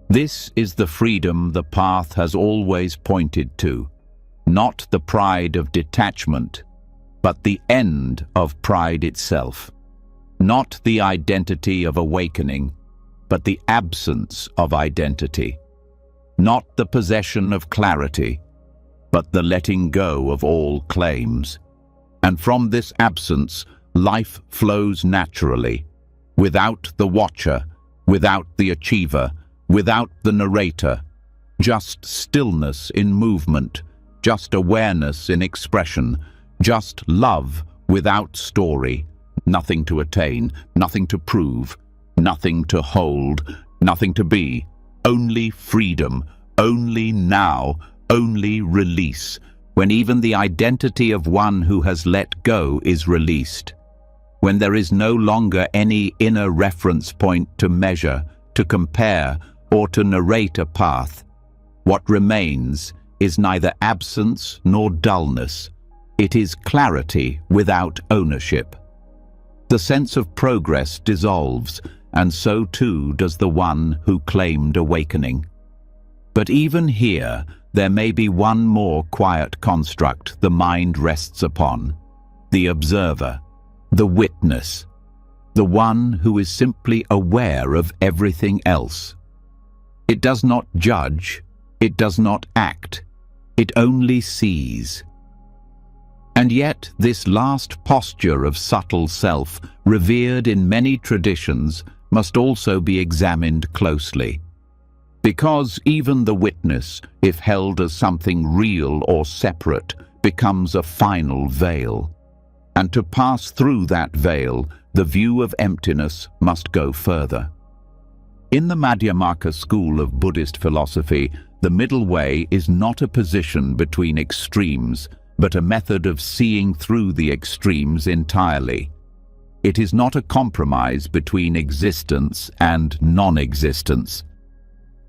This is the freedom the path has always pointed to, not the pride of detachment, but the end of pride itself, not the identity of awakening, but the absence of identity, not the possession of clarity, but the letting go of all claims. And from this absence, life flows naturally, without the watcher, without the achiever, without the narrator, just stillness in movement, just awareness in expression, just love without story, nothing to attain, nothing to prove, nothing to hold, nothing to be, only freedom, only now, only release, when even the identity of one who has let go is released, when there is no longer any inner reference point to measure, to compare, or to narrate a path. What remains is neither absence nor dullness. It is clarity without ownership. The sense of progress dissolves, and so too does the one who claimed awakening. But even here, there may be one more quiet construct the mind rests upon: the observer, the witness, the one who is simply aware of everything else. It does not judge, it does not act, it only sees. And yet this last posture of subtle self, revered in many traditions, must also be examined closely. Because even the witness, if held as something real or separate, becomes a final veil. And to pass through that veil, the view of emptiness must go further. In the Madhyamaka school of Buddhist philosophy, the middle way is not a position between extremes, but a method of seeing through the extremes entirely. It is not a compromise between existence and non-existence.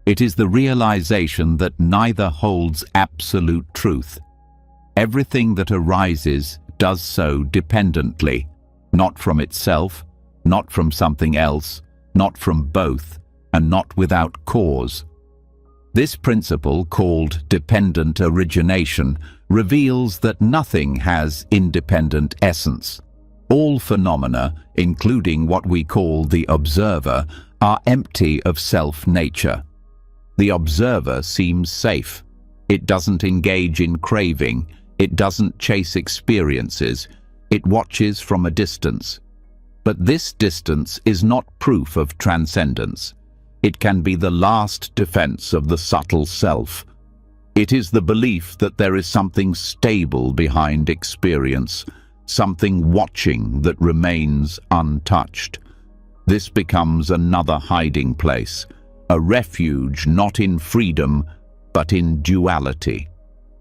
It is the realization that neither holds absolute truth. Everything that arises does so dependently, not from itself, not from something else, not from both, and not without cause. This principle, called dependent origination, reveals that nothing has independent essence. All phenomena, including what we call the observer, are empty of self-nature. The observer seems safe. It doesn't engage in craving. It doesn't chase experiences. It watches from a distance. But this distance is not proof of transcendence. It can be the last defense of the subtle self. It is the belief that there is something stable behind experience, something watching that remains untouched. This becomes another hiding place, a refuge not in freedom, but in duality.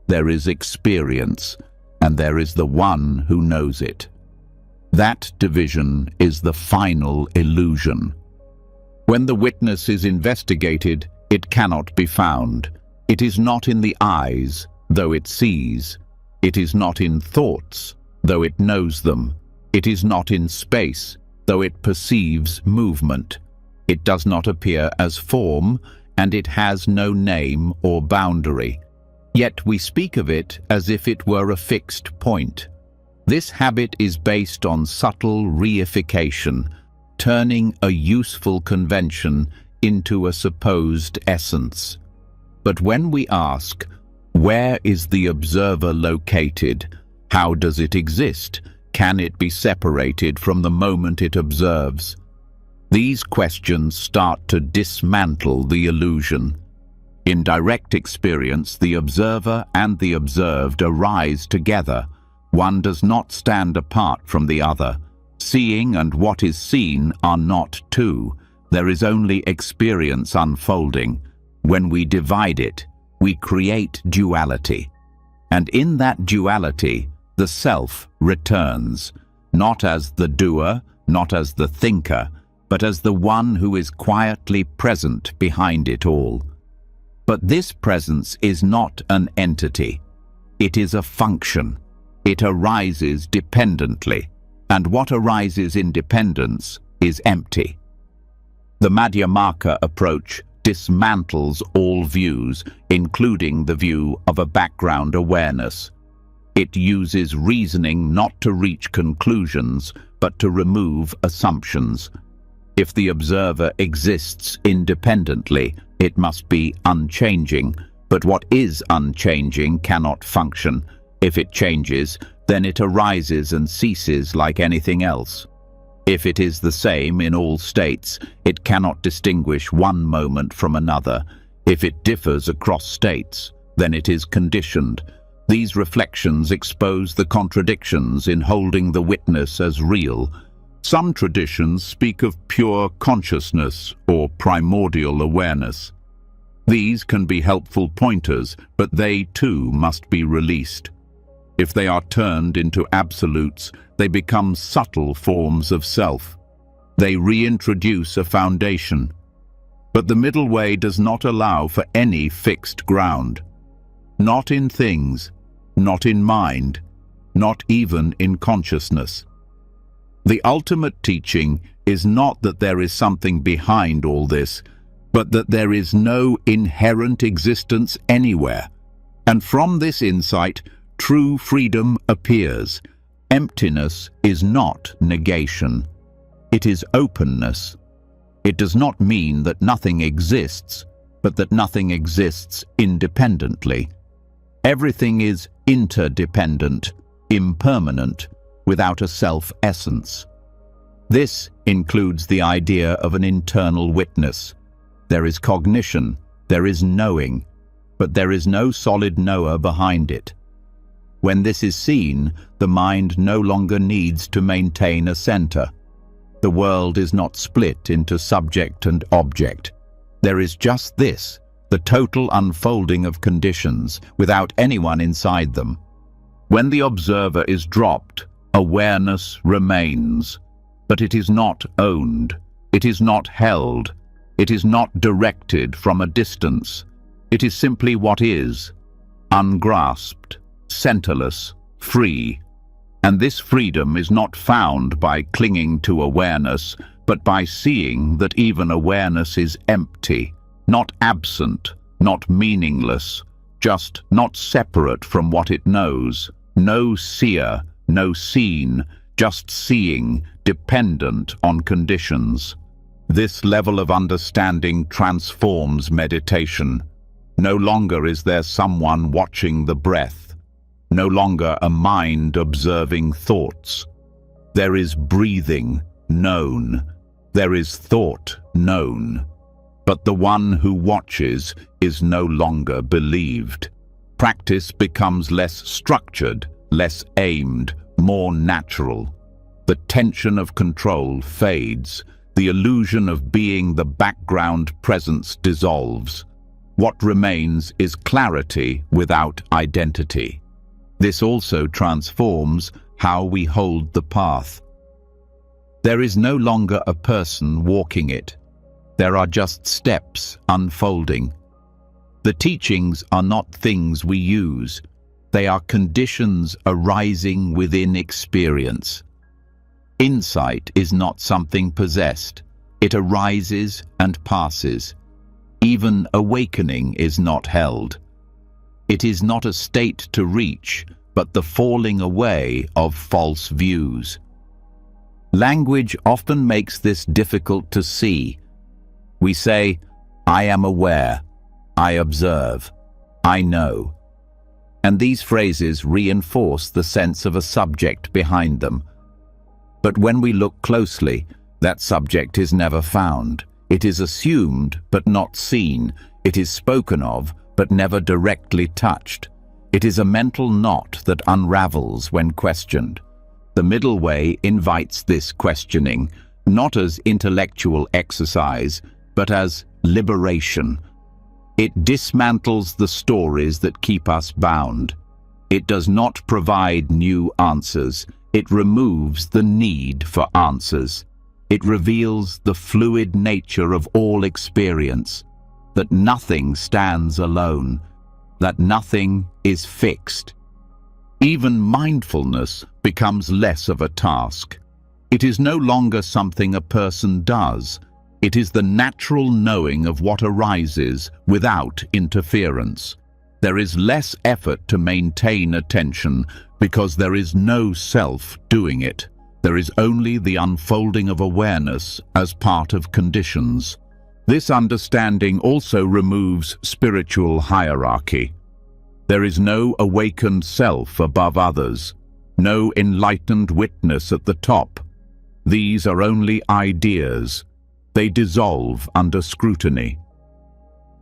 There is experience, and there is the one who knows it. That division is the final illusion. When the witness is investigated, it cannot be found. It is not in the eyes, though it sees. It is not in thoughts, though it knows them. It is not in space, though it perceives movement. It does not appear as form, and it has no name or boundary. Yet we speak of it as if it were a fixed point. This habit is based on subtle reification, turning a useful convention into a supposed essence. But when we ask, where is the observer located? How does it exist? Can it be separated from the moment it observes? These questions start to dismantle the illusion. In direct experience, the observer and the observed arise together. One does not stand apart from the other. Seeing and what is seen are not two. There is only experience unfolding. When we divide it, we create duality. And in that duality, the self returns, not as the doer, not as the thinker, but as the one who is quietly present behind it all. But this presence is not an entity. It is a function. It arises dependently. And what arises in dependence is empty. The Madhyamaka approach dismantles all views, including the view of a background awareness. It uses reasoning not to reach conclusions, but to remove assumptions. If the observer exists independently, it must be unchanging, but what is unchanging cannot function. If it changes, then it arises and ceases like anything else. If it is the same in all states, it cannot distinguish one moment from another. If it differs across states, then it is conditioned. These reflections expose the contradictions in holding the witness as real. Some traditions speak of pure consciousness or primordial awareness. These can be helpful pointers, but they too must be released. If they are turned into absolutes, they become subtle forms of self. They reintroduce a foundation. But the middle way does not allow for any fixed ground. Not in things, not in mind, not even in consciousness. The ultimate teaching is not that there is something behind all this, but that there is no inherent existence anywhere. And from this insight, true freedom appears. Emptiness is not negation. It is openness. It does not mean that nothing exists, but that nothing exists independently. Everything is interdependent, impermanent, without a self-essence. This includes the idea of an internal witness. There is cognition, there is knowing, but there is no solid knower behind it. When this is seen, the mind no longer needs to maintain a center. The world is not split into subject and object. There is just this, the total unfolding of conditions, without anyone inside them. When the observer is dropped, awareness remains, but it is not owned, it is not held, it is not directed from a distance. It is simply what is, ungrasped, centerless, free. And this freedom is not found by clinging to awareness, but by seeing that even awareness is empty, not absent, not meaningless, just not separate from what it knows. No seer, no seen, just seeing, dependent on conditions. This level of understanding transforms meditation. No longer is there someone watching the breath. No longer a mind observing thoughts. There is breathing, known. There is thought, known. But the one who watches is no longer believed. Practice becomes less structured, less aimed, more natural. The tension of control fades. The illusion of being the background presence dissolves. What remains is clarity without identity. This also transforms how we hold the path. There is no longer a person walking it. There are just steps unfolding. The teachings are not things we use. They are conditions arising within experience. Insight is not something possessed. It arises and passes. Even awakening is not held. It is not a state to reach, but the falling away of false views. Language often makes this difficult to see. We say, I am aware, I observe, I know. And these phrases reinforce the sense of a subject behind them. But when we look closely, that subject is never found. It is assumed but not seen. It is spoken of but never directly touched. It is a mental knot that unravels when questioned. The middle way invites this questioning, not as intellectual exercise, but as liberation. It dismantles the stories that keep us bound. It does not provide new answers. It removes the need for answers. It reveals the fluid nature of all experience, that nothing stands alone, that nothing is fixed. Even mindfulness becomes less of a task. It is no longer something a person does. It is the natural knowing of what arises without interference. There is less effort to maintain attention because there is no self doing it. There is only the unfolding of awareness as part of conditions. This understanding also removes spiritual hierarchy. There is no awakened self above others, no enlightened witness at the top. These are only ideas. They dissolve under scrutiny.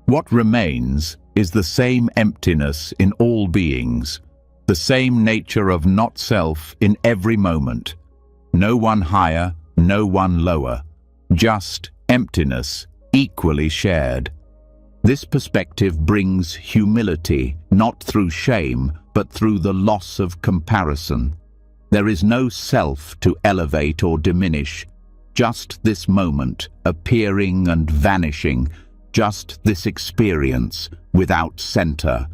What remains is the same emptiness in all beings, the same nature of not-self in every moment. No one higher, no one lower, just emptiness, equally shared. This perspective brings humility, not through shame, but through the loss of comparison. There is no self to elevate or diminish, just this moment, appearing and vanishing, just this experience, without center.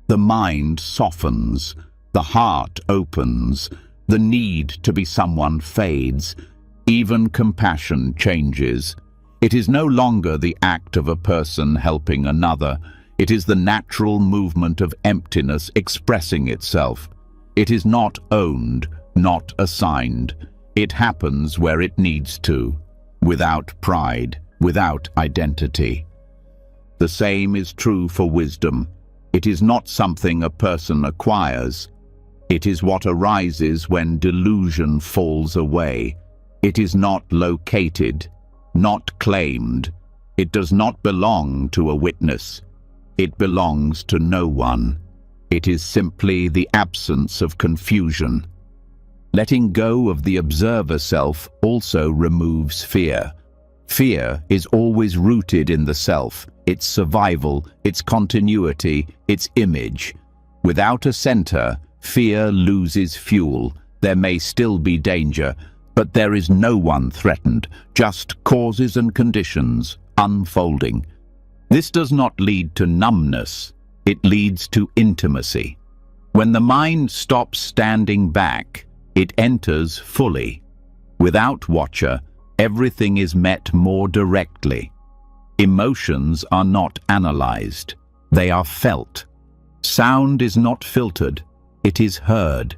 The mind softens, the heart opens, the need to be someone fades, even compassion changes. It is no longer the act of a person helping another. It is the natural movement of emptiness expressing itself. It is not owned, not assigned. It happens where it needs to, without pride, without identity. The same is true for wisdom. It is not something a person acquires. It is what arises when delusion falls away. It is not located, not claimed. It does not belong to a witness. It belongs to no one. It is simply the absence of confusion. Letting go of the observer self also removes fear. Fear is always rooted in the self, its survival, its continuity, its image. Without a center, fear loses fuel. There may still be danger, but there is no one threatened, just causes and conditions unfolding. This does not lead to numbness, it leads to intimacy. When the mind stops standing back, it enters fully. Without watcher, everything is met more directly. Emotions are not analyzed, they are felt. Sound is not filtered, it is heard.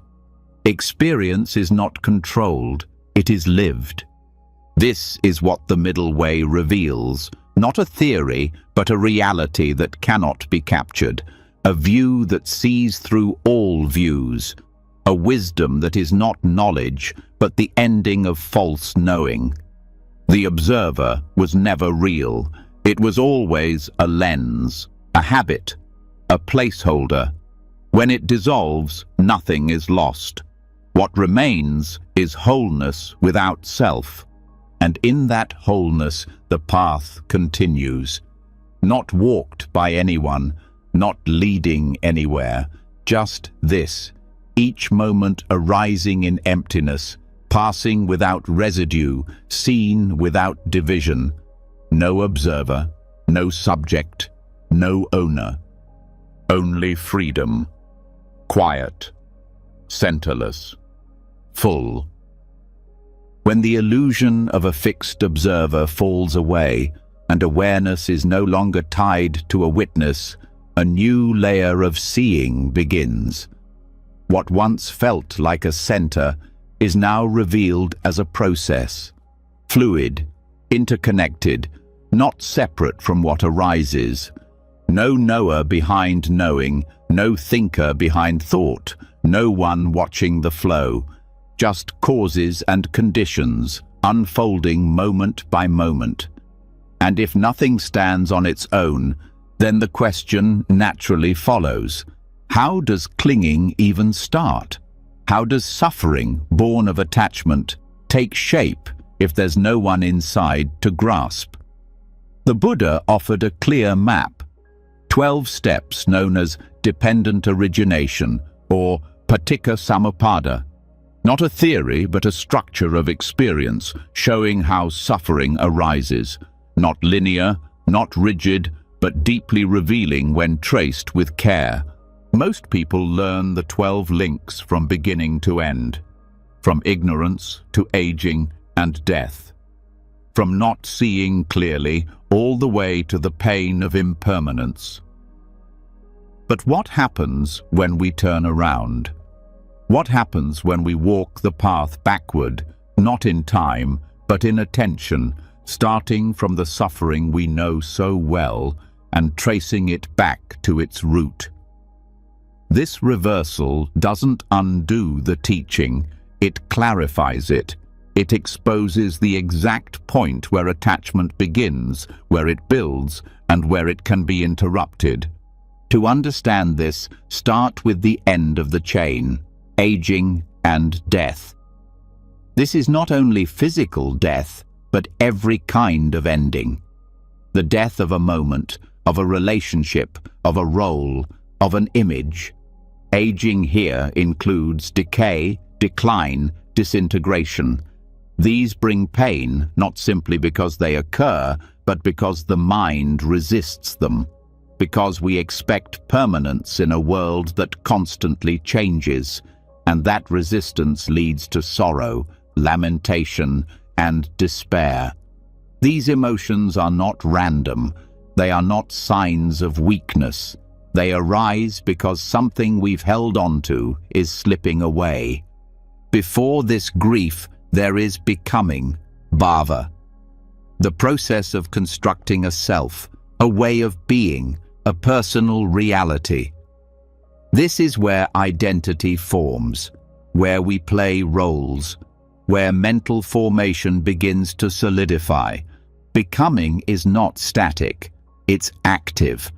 Experience is not controlled, it is lived. This is what the middle way reveals, not a theory, but a reality that cannot be captured, a view that sees through all views, a wisdom that is not knowledge, but the ending of false knowing. The observer was never real. It was always a lens, a habit, a placeholder. When it dissolves, nothing is lost. What remains is wholeness without self. And in that wholeness, the path continues. Not walked by anyone, not leading anywhere, just this, each moment arising in emptiness, passing without residue, seen without division. No observer, no subject, no owner. Only freedom, quiet, centerless, full. When the illusion of a fixed observer falls away and awareness is no longer tied to a witness, a new layer of seeing begins. What once felt like a center is now revealed as a process, fluid, interconnected, not separate from what arises. No knower behind knowing, no thinker behind thought, no one watching the flow, just causes and conditions, unfolding moment by moment. And if nothing stands on its own, then the question naturally follows. How does clinging even start? How does suffering, born of attachment, take shape if there's no one inside to grasp? The Buddha offered a clear map, 12 steps known as dependent origination or paticca samuppada. Not a theory, but a structure of experience showing how suffering arises. Not linear, not rigid, but deeply revealing when traced with care. Most people learn the 12 links from beginning to end. from ignorance to aging and death, from not seeing clearly all the way to the pain of impermanence. But what happens when we turn around? What happens when we walk the path backward, not in time, but in attention, starting from the suffering we know so well and tracing it back to its root? This reversal doesn't undo the teaching, it clarifies it. It exposes the exact point where attachment begins, where it builds, and where it can be interrupted. To understand this, start with the end of the chain, aging and death. This is not only physical death, but every kind of ending. The death of a moment, of a relationship, of a role, of an image. Aging here includes decay, decline, disintegration. These bring pain, not simply because they occur, but because the mind resists them, because we expect permanence in a world that constantly changes, and that resistance leads to sorrow, lamentation, and despair. These emotions are not random. They are not signs of weakness. They arise because something we've held on to is slipping away. Before this grief, there is becoming, bhava, the process of constructing a self, a way of being, a personal reality. This is where identity forms, where we play roles, where mental formation begins to solidify. Becoming is not static, it's active.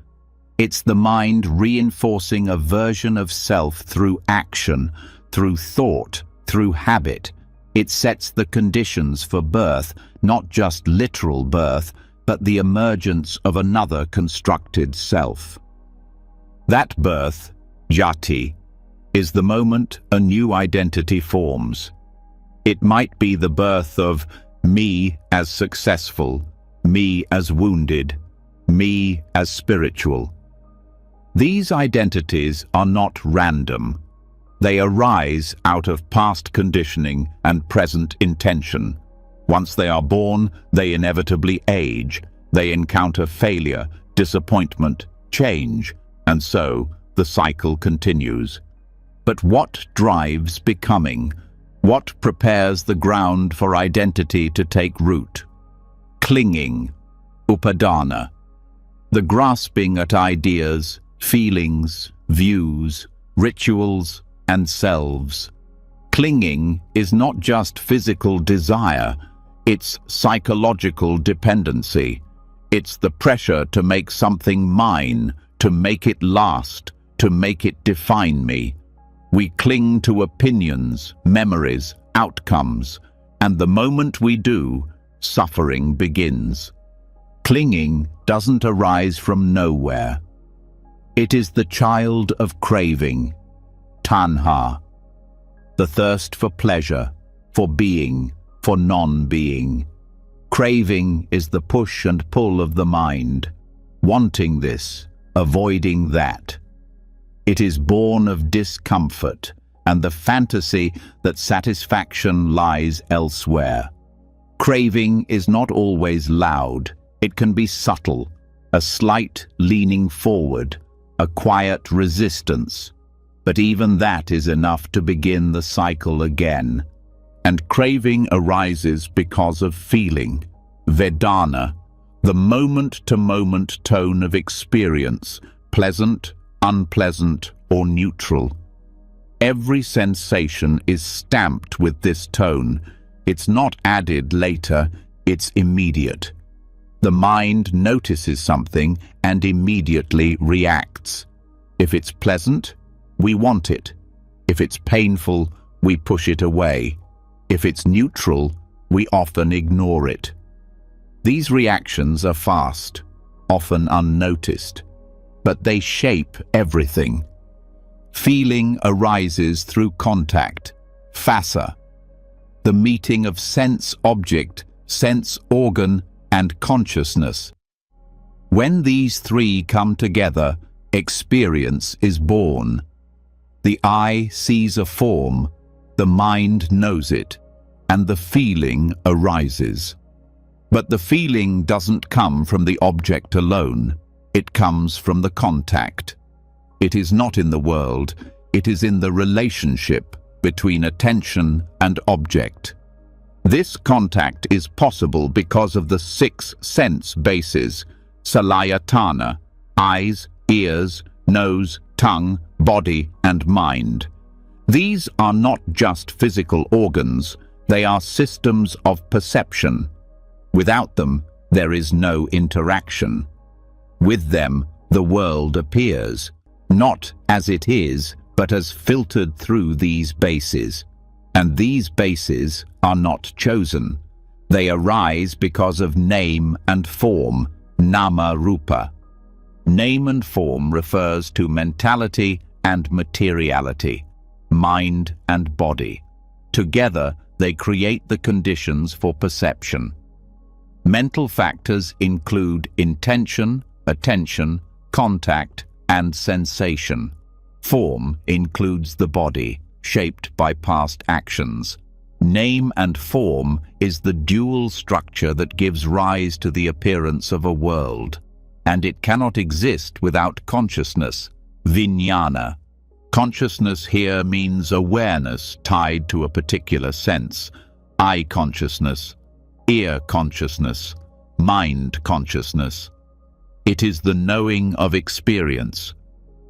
It's the mind reinforcing a version of self through action, through thought, through habit. It sets the conditions for birth, not just literal birth, but the emergence of another constructed self. That birth, jati, is the moment a new identity forms. It might be the birth of me as successful, me as wounded, me as spiritual. These identities are not random. They arise out of past conditioning and present intention. Once they are born, they inevitably age. They encounter failure, disappointment, change, and so the cycle continues. But what drives becoming? What prepares the ground for identity to take root? Clinging, upadana, the grasping at ideas, feelings, views, rituals, and selves. Clinging is not just physical desire, it's psychological dependency. It's the pressure to make something mine, to make it last, to make it define me. We cling to opinions, memories, outcomes, and the moment we do, suffering begins. Clinging doesn't arise from nowhere. It is the child of craving, tanha, the thirst for pleasure, for being, for non-being. Craving is the push and pull of the mind, wanting this, avoiding that. It is born of discomfort and the fantasy that satisfaction lies elsewhere. Craving is not always loud. It can be subtle, a slight leaning forward, a quiet resistance. But even that is enough to begin the cycle again. And craving arises because of feeling, vedana, the moment-to-moment tone of experience, pleasant, unpleasant, or neutral. Every sensation is stamped with this tone. It's not added later, it's immediate. The mind notices something and immediately reacts. If it's pleasant, we want it. If it's painful, we push it away. If it's neutral, we often ignore it. These reactions are fast, often unnoticed, but they shape everything. Feeling arises through contact, phassa, the meeting of sense-object, sense-organ, and consciousness. When these three come together, experience is born. The eye sees a form, The mind knows it, and the feeling arises. But the feeling doesn't come from the object alone. It comes from the contact. It is not in the world, it is in the relationship between attention and object. This contact is possible because of the 6 sense bases, salayatana, eyes, ears, nose, tongue, body, and mind. These are not just physical organs, they are systems of perception. Without them, there is no interaction. With them, the world appears, not as it is, but as filtered through these bases. And these bases are not chosen. They arise because of name and form, nama rupa. Name and form refers to mentality and materiality, mind and body. Together, they create the conditions for perception. Mental factors include intention, attention, contact, and sensation. Form includes the body, shaped by past actions. Name and form is the dual structure that gives rise to the appearance of a world, and it cannot exist without consciousness, vijnana. Consciousness here means awareness tied to a particular sense, eye consciousness, ear consciousness, mind consciousness. It is the knowing of experience,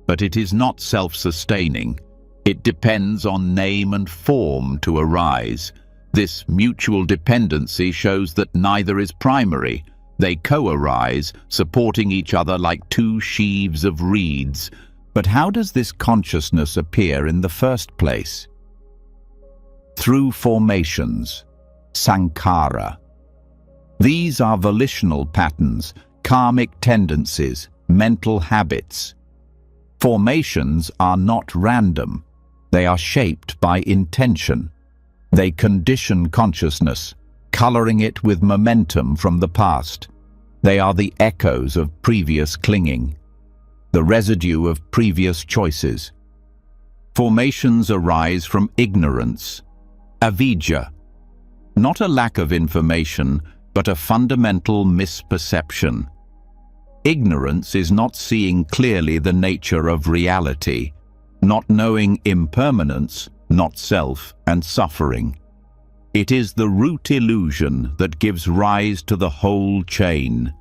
but it is not self-sustaining. It depends on name and form to arise. This mutual dependency shows that neither is primary. They co-arise, supporting each other like 2 sheaves of reeds. But how does this consciousness appear in the first place? Through formations, sankhara. These are volitional patterns, karmic tendencies, mental habits. Formations are not random. They are shaped by intention. They condition consciousness, coloring it with momentum from the past. They are the echoes of previous clinging, the residue of previous choices. Formations arise from ignorance, avidya, not a lack of information, but a fundamental misperception. Ignorance is not seeing clearly the nature of reality, not knowing impermanence, not self, and suffering. It is the root illusion that gives rise to the whole chain.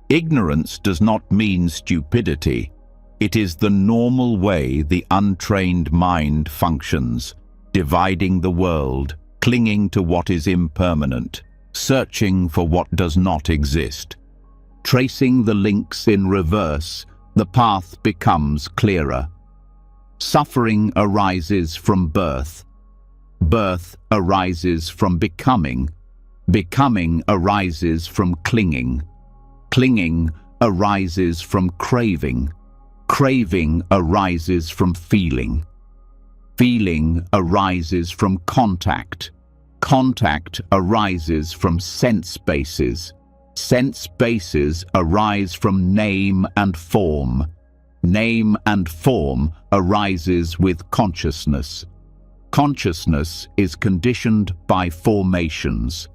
Ignorance does not mean stupidity. It is the normal way the untrained mind functions, dividing the world, clinging to what is impermanent, searching for what does not exist. Tracing the links in reverse, the path becomes clearer. Suffering arises from birth. Birth arises from becoming. Becoming arises from clinging. Clinging arises from craving. Craving arises from feeling. Feeling arises from contact. Contact arises from sense bases. Sense bases arise from name and form. Name and form arises with consciousness. Consciousness is conditioned by formations.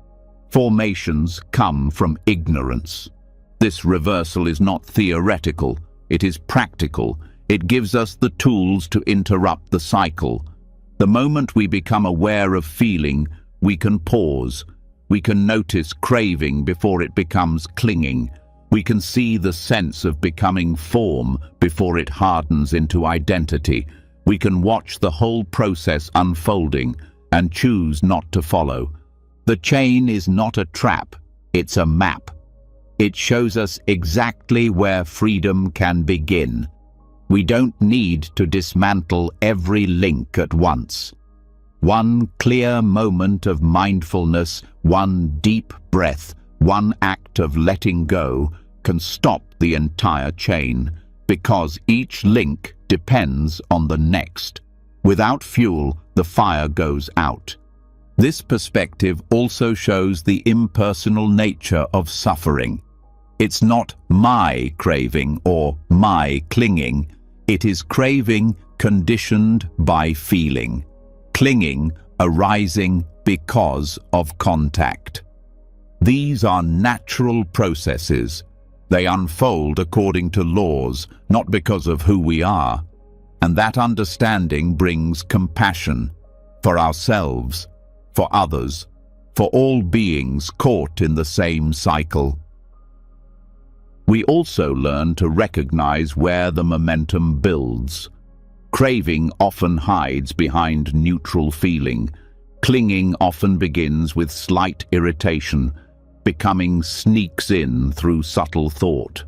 Formations come from ignorance. This reversal is not theoretical, it is practical. It gives us the tools to interrupt the cycle. The moment we become aware of feeling, we can pause. We can notice craving before it becomes clinging. We can see the sense of becoming form before it hardens into identity. We can watch the whole process unfolding and choose not to follow. The chain is not a trap, it's a map. It shows us exactly where freedom can begin. We don't need to dismantle every link at once. One clear moment of mindfulness, one deep breath, one act of letting go can stop the entire chain, because each link depends on the next. Without fuel, the fire goes out. This perspective also shows the impersonal nature of suffering. It's not my craving or my clinging. It is craving conditioned by feeling. clinging arising because of contact. These are natural processes. They unfold according to laws, not because of who we are. And that understanding brings compassion for ourselves, for others, for all beings caught in the same cycle. We also learn to recognize where the momentum builds. Craving often hides behind neutral feeling. Clinging often begins with slight irritation. Becoming sneaks in through subtle thought.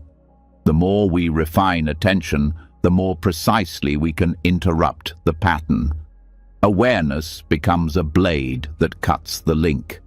The more we refine attention, the more precisely we can interrupt the pattern. Awareness becomes a blade that cuts the link.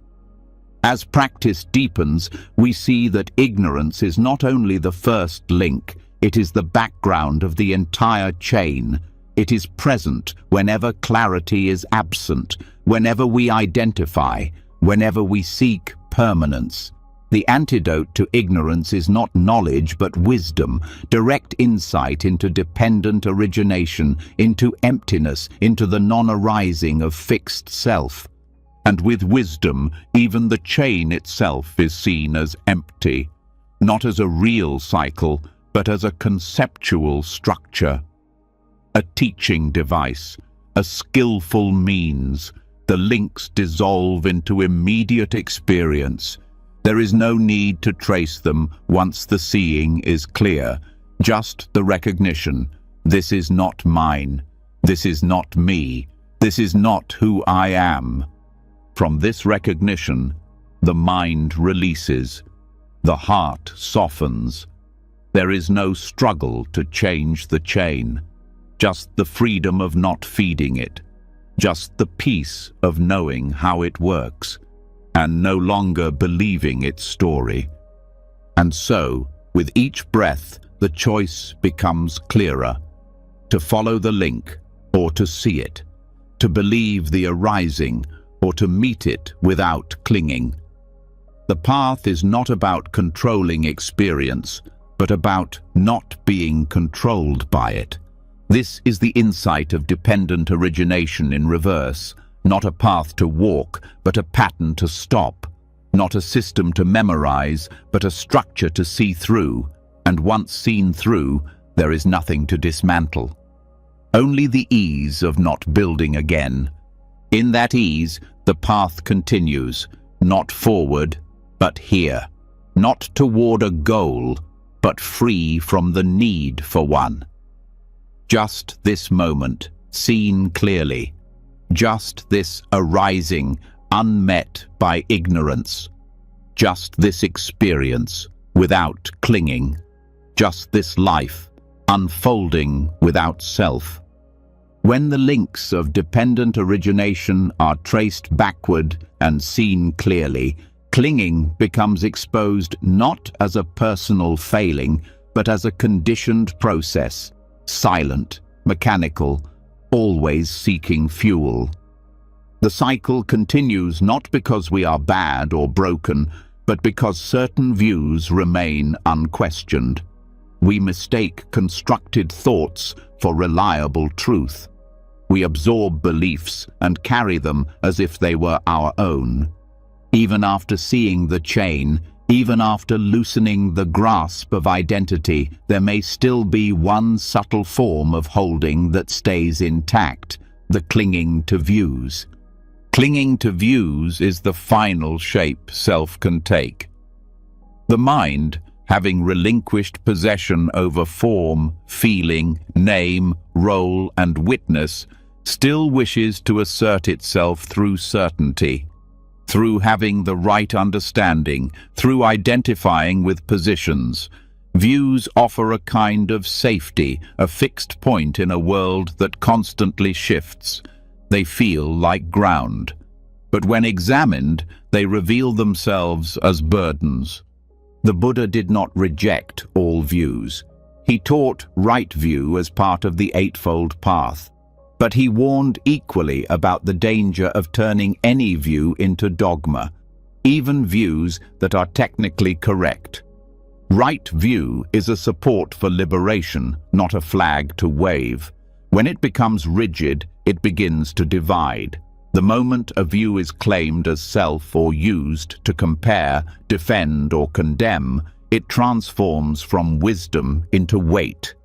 As practice deepens, we see that ignorance is not only the first link, it is the background of the entire chain. It is present whenever clarity is absent, whenever we identify, whenever we seek permanence. The antidote to ignorance is not knowledge but wisdom, direct insight into dependent origination, into emptiness, into the non-arising of fixed self. And with wisdom, even the chain itself is seen as empty, not as a real cycle, but as a conceptual structure. A teaching device, a skillful means. The links dissolve into immediate experience. There is no need to trace them once the seeing is clear, just the recognition. This is not mine. This is not me. This is not who I am. From this recognition, the mind releases. The heart softens. There is no struggle to change the chain, just the freedom of not feeding it, just the peace of knowing how it works, and no longer believing its story. And so, with each breath, the choice becomes clearer, to follow the link or to see it, to believe the arising or to meet it without clinging. The path is not about controlling experience, but about not being controlled by it. This is the insight of dependent origination in reverse. Not a path to walk, but a pattern to stop. Not a system to memorize, but a structure to see through. And once seen through, there is nothing to dismantle. Only the ease of not building again. In that ease, the path continues, not forward, but here. Not toward a goal, but free from the need for one. Just this moment, seen clearly. Just this arising, unmet by ignorance. Just this experience, without clinging. Just this life, unfolding without self. When the links of dependent origination are traced backward and seen clearly, clinging becomes exposed not as a personal failing, but as a conditioned process, silent, mechanical, always seeking fuel. The cycle continues not because we are bad or broken, but because certain views remain unquestioned. We mistake constructed thoughts for reliable truth. We absorb beliefs and carry them as if they were our own. Even after seeing the chain, even after loosening the grasp of identity, there may still be one subtle form of holding that stays intact, the clinging to views. Clinging to views is the final shape self can take. The mind, having relinquished possession over form, feeling, name, role, and witness, still wishes to assert itself through certainty, through having the right understanding, through identifying with positions. Views offer a kind of safety, a fixed point in a world that constantly shifts. They feel like ground. But when examined, they reveal themselves as burdens. The Buddha did not reject all views. He taught right view as part of the Eightfold Path. But he warned equally about the danger of turning any view into dogma, even views that are technically correct. Right view is a support for liberation, not a flag to wave. When it becomes rigid, it begins to divide. The moment a view is claimed as self or used to compare, defend, or condemn, it transforms from wisdom into weight.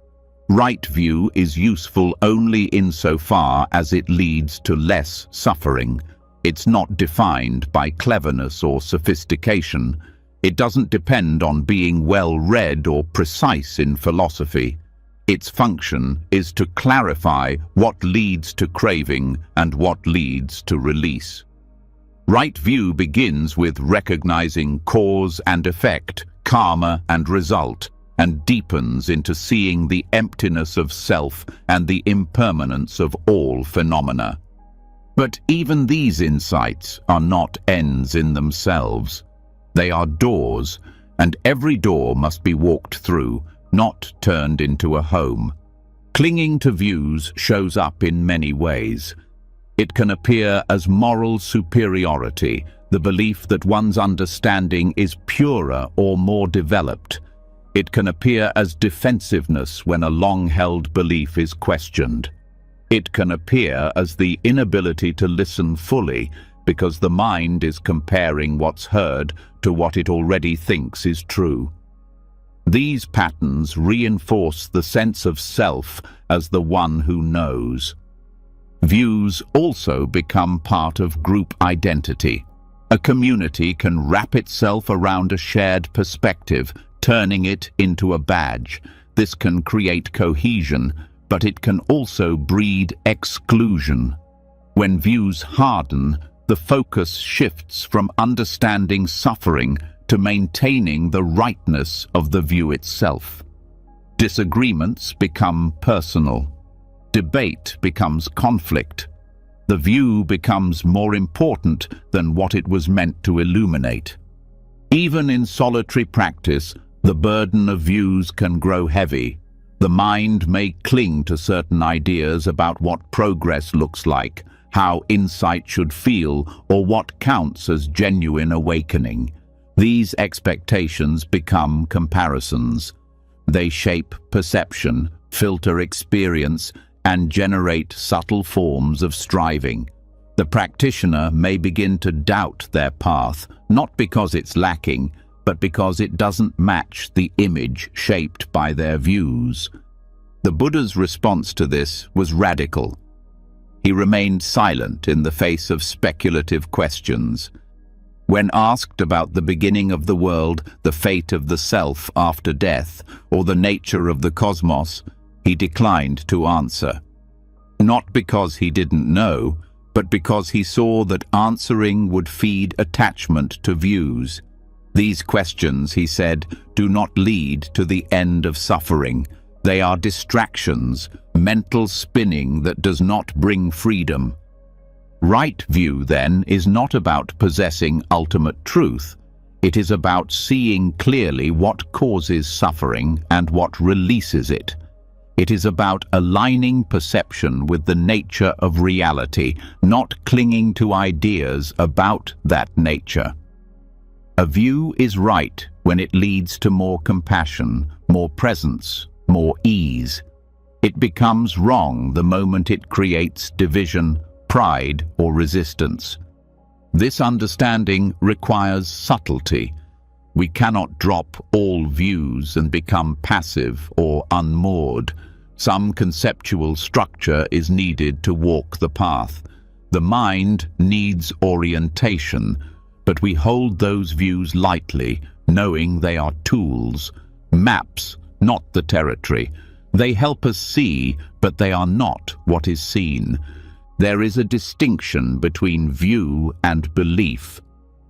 Right view is useful only insofar as it leads to less suffering. It's not defined by cleverness or sophistication. It doesn't depend on being well-read or precise in philosophy. Its function is to clarify what leads to craving and what leads to release. Right view begins with recognizing cause and effect, karma and result, and deepens into seeing the emptiness of self and the impermanence of all phenomena. But even these insights are not ends in themselves. They are doors, and every door must be walked through, not turned into a home. Clinging to views shows up in many ways. It can appear as moral superiority, the belief that one's understanding is purer or more developed. It can appear as defensiveness when a long-held belief is questioned. It can appear as the inability to listen fully because the mind is comparing what's heard to what it already thinks is true. These patterns reinforce the sense of self as the one who knows. Views also become part of group identity. A community can wrap itself around a shared perspective, turning it into a badge. This can create cohesion, but it can also breed exclusion. When views harden, the focus shifts from understanding suffering to maintaining the rightness of the view itself. Disagreements become personal. Debate becomes conflict. The view becomes more important than what it was meant to illuminate. Even in solitary practice, the burden of views can grow heavy. The mind may cling to certain ideas about what progress looks like, how insight should feel, or what counts as genuine awakening. These expectations become comparisons. They shape perception, filter experience, and generate subtle forms of striving. The practitioner may begin to doubt their path, not because it's lacking, but because it doesn't match the image shaped by their views. The Buddha's response to this was radical. He remained silent in the face of speculative questions. When asked about the beginning of the world, the fate of the self after death, or the nature of the cosmos, he declined to answer. Not because he didn't know, but because he saw that answering would feed attachment to views. These questions, he said, do not lead to the end of suffering. They are distractions, mental spinning that does not bring freedom. Right view, then, is not about possessing ultimate truth. It is about seeing clearly what causes suffering and what releases it. It is about aligning perception with the nature of reality, not clinging to ideas about that nature. A view is right when it leads to more compassion, more presence, more ease. It becomes wrong the moment it creates division, pride, or resistance. This understanding requires subtlety. We cannot drop all views and become passive or unmoored. Some conceptual structure is needed to walk the path. The mind needs orientation, but we hold those views lightly, knowing they are tools, maps, not the territory. They help us see, but they are not what is seen. There is a distinction between view and belief.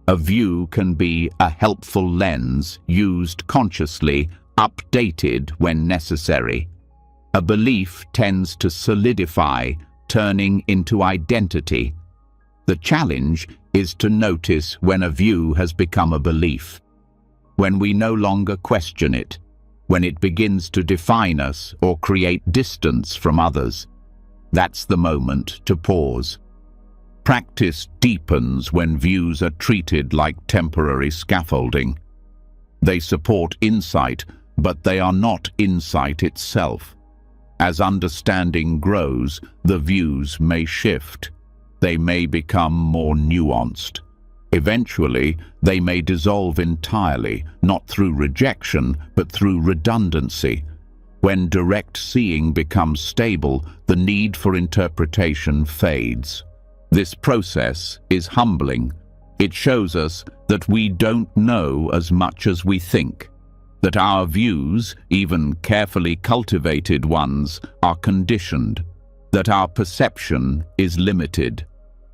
A view can be a helpful lens, used consciously, updated when necessary. A belief tends to solidify, turning into identity. The challenge is to notice when a view has become a belief, when we no longer question it, when it begins to define us or create distance from others. That's the moment to pause. Practice deepens when views are treated like temporary scaffolding. They support insight, but they are not insight itself. As understanding grows, the views may shift. They may become more nuanced. Eventually, they may dissolve entirely, not through rejection, but through redundancy. When direct seeing becomes stable, the need for interpretation fades. This process is humbling. It shows us that we don't know as much as we think, that our views, even carefully cultivated ones, are conditioned, that our perception is limited.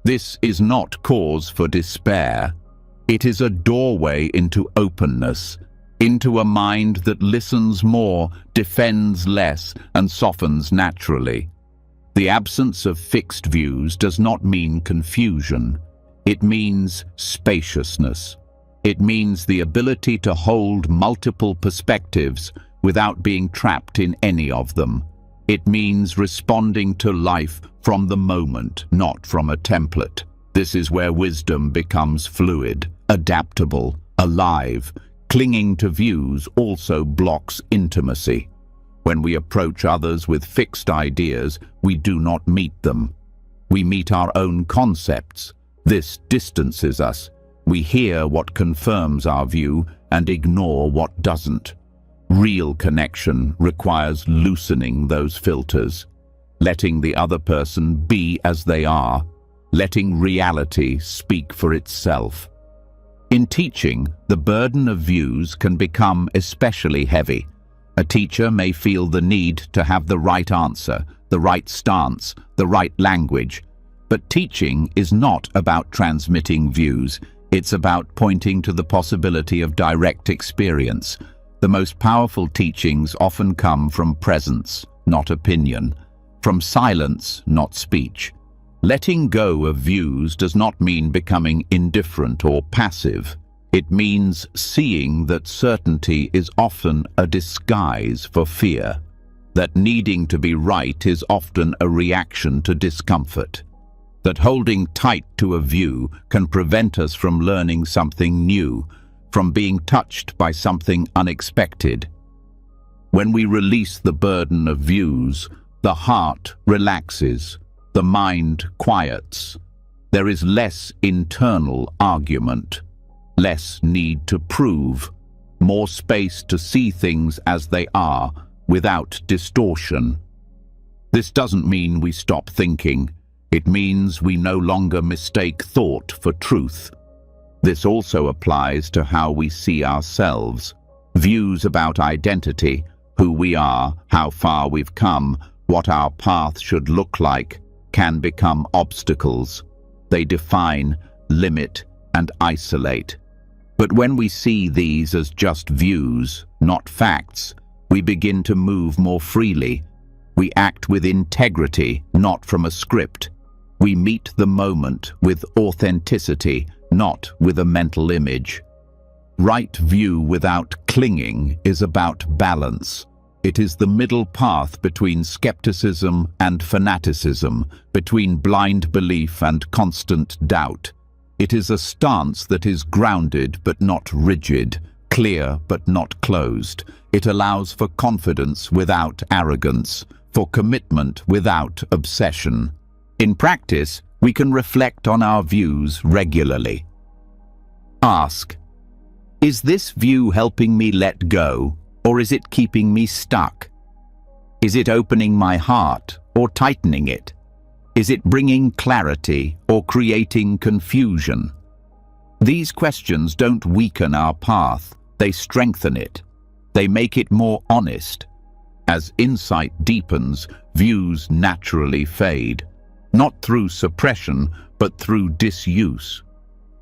This is not cause for despair. It is a doorway into openness, into a mind that listens more, defends less, and softens naturally. The absence of fixed views does not mean confusion. It means spaciousness. It means the ability to hold multiple perspectives without being trapped in any of them. It means responding to life from the moment, not from a template. This is where wisdom becomes fluid, adaptable, alive. Clinging to views also blocks intimacy. When we approach others with fixed ideas, we do not meet them. We meet our own concepts. This distances us. We hear what confirms our view and ignore what doesn't. Real connection requires loosening those filters, letting the other person be as they are, letting reality speak for itself. In teaching, the burden of views can become especially heavy. A teacher may feel the need to have the right answer, the right stance, the right language. But teaching is not about transmitting views. It's about pointing to the possibility of direct experience. The most powerful teachings often come from presence, not opinion, from silence, not speech. Letting go of views does not mean becoming indifferent or passive. It means seeing that certainty is often a disguise for fear, that needing to be right is often a reaction to discomfort, that holding tight to a view can prevent us from learning something new, from being touched by something unexpected. When we release the burden of views, the heart relaxes, the mind quiets. There is less internal argument, less need to prove, more space to see things as they are without distortion. This doesn't mean we stop thinking. It means we no longer mistake thought for truth. This also applies to how we see ourselves. Views about identity, who we are, how far we've come, what our path should look like, can become obstacles. They define, limit, and isolate. But when we see these as just views, not facts, we begin to move more freely. We act with integrity, not from a script. We meet the moment with authenticity, not with a mental image. Right view without clinging is about balance. It is the middle path between skepticism and fanaticism, between blind belief and constant doubt. It is a stance that is grounded but not rigid, clear but not closed. It allows for confidence without arrogance, for commitment without obsession. In practice, we can reflect on our views regularly. Ask, is this view helping me let go, or is it keeping me stuck? Is it opening my heart or tightening it? Is it bringing clarity or creating confusion? These questions don't weaken our path, they strengthen it. They make it more honest. As insight deepens, views naturally fade, not through suppression, but through disuse.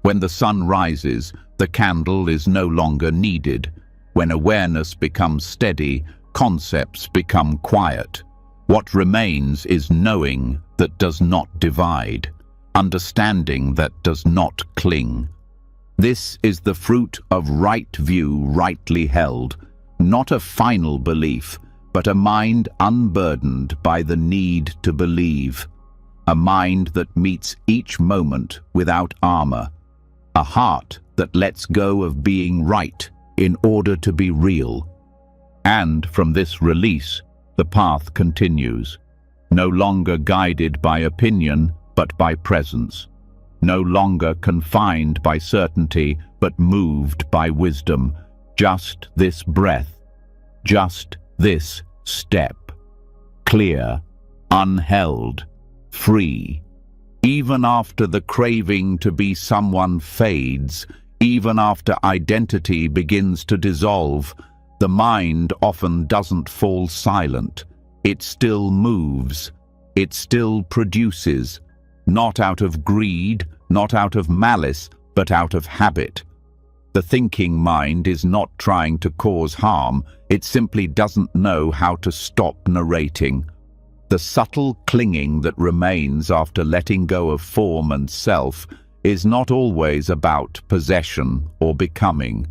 When the sun rises, the candle is no longer needed. When awareness becomes steady, concepts become quiet. What remains is knowing that does not divide, understanding that does not cling. This is the fruit of right view rightly held, not a final belief, but a mind unburdened by the need to believe. A mind that meets each moment without armor. A heart that lets go of being right in order to be real. And from this release, the path continues, no longer guided by opinion, but by presence, no longer confined by certainty, but moved by wisdom. Just this breath, just this step, clear, unheld, free. Even after the craving to be someone fades, even after identity begins to dissolve, the mind often doesn't fall silent. It still moves. It still produces, not out of greed, not out of malice, but out of habit. The thinking mind is not trying to cause harm, it simply doesn't know how to stop narrating. The subtle clinging that remains after letting go of form and self is not always about possession or becoming.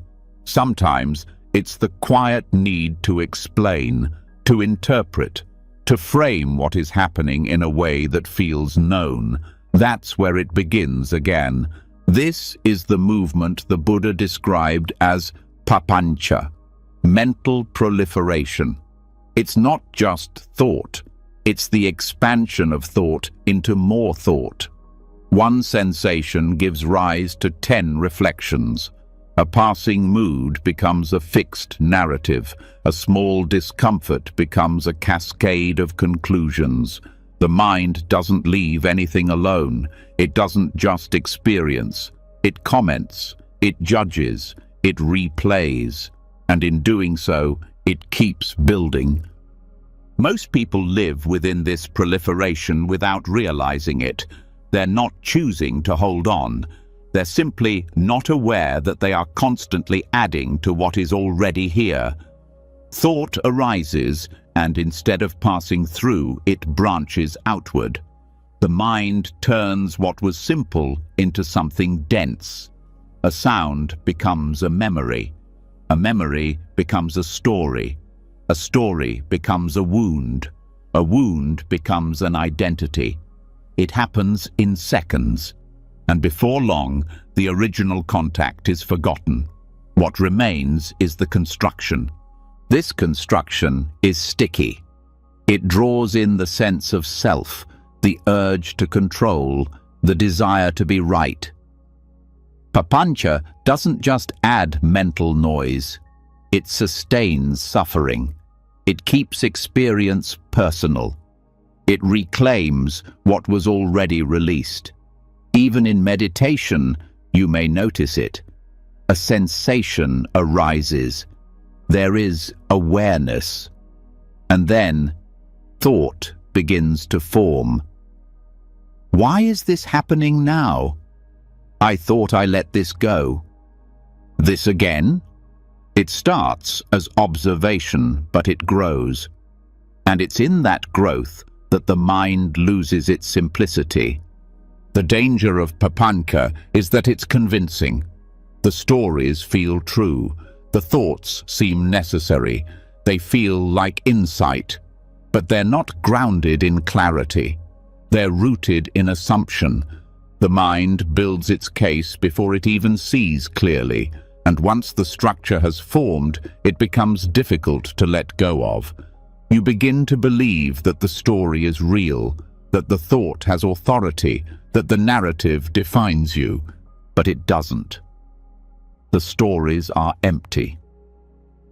Sometimes it's the quiet need to explain, to interpret, to frame what is happening in a way that feels known. That's where it begins again. This is the movement the Buddha described as papancha, mental proliferation. It's not just thought, it's the expansion of thought into more thought. One sensation gives rise to 10 reflections. A passing mood becomes a fixed narrative. A small discomfort becomes a cascade of conclusions. The mind doesn't leave anything alone. It doesn't just experience. It comments, it judges, it replays, and in doing so, it keeps building. Most people live within this proliferation without realizing it. They're not choosing to hold on. They're simply not aware that they are constantly adding to what is already here. Thought arises, and instead of passing through, it branches outward. The mind turns what was simple into something dense. A sound becomes a memory. A memory becomes a story. A story becomes a wound. A wound becomes an identity. It happens in seconds. And before long, the original contact is forgotten. What remains is the construction. This construction is sticky. It draws in the sense of self, the urge to control, the desire to be right. Papancha doesn't just add mental noise. It sustains suffering. It keeps experience personal. It reclaims what was already released. Even in meditation, you may notice it. A sensation arises. There is awareness. And then, thought begins to form. Why is this happening now? I thought I let this go. This again? It starts as observation, but it grows. And it's in that growth that the mind loses its simplicity. The danger of papancha is that it's convincing. The stories feel true. The thoughts seem necessary. They feel like insight. But they're not grounded in clarity. They're rooted in assumption. The mind builds its case before it even sees clearly. And once the structure has formed, it becomes difficult to let go of. You begin to believe that the story is real, that the thought has authority, that the narrative defines you, but it doesn't. The stories are empty.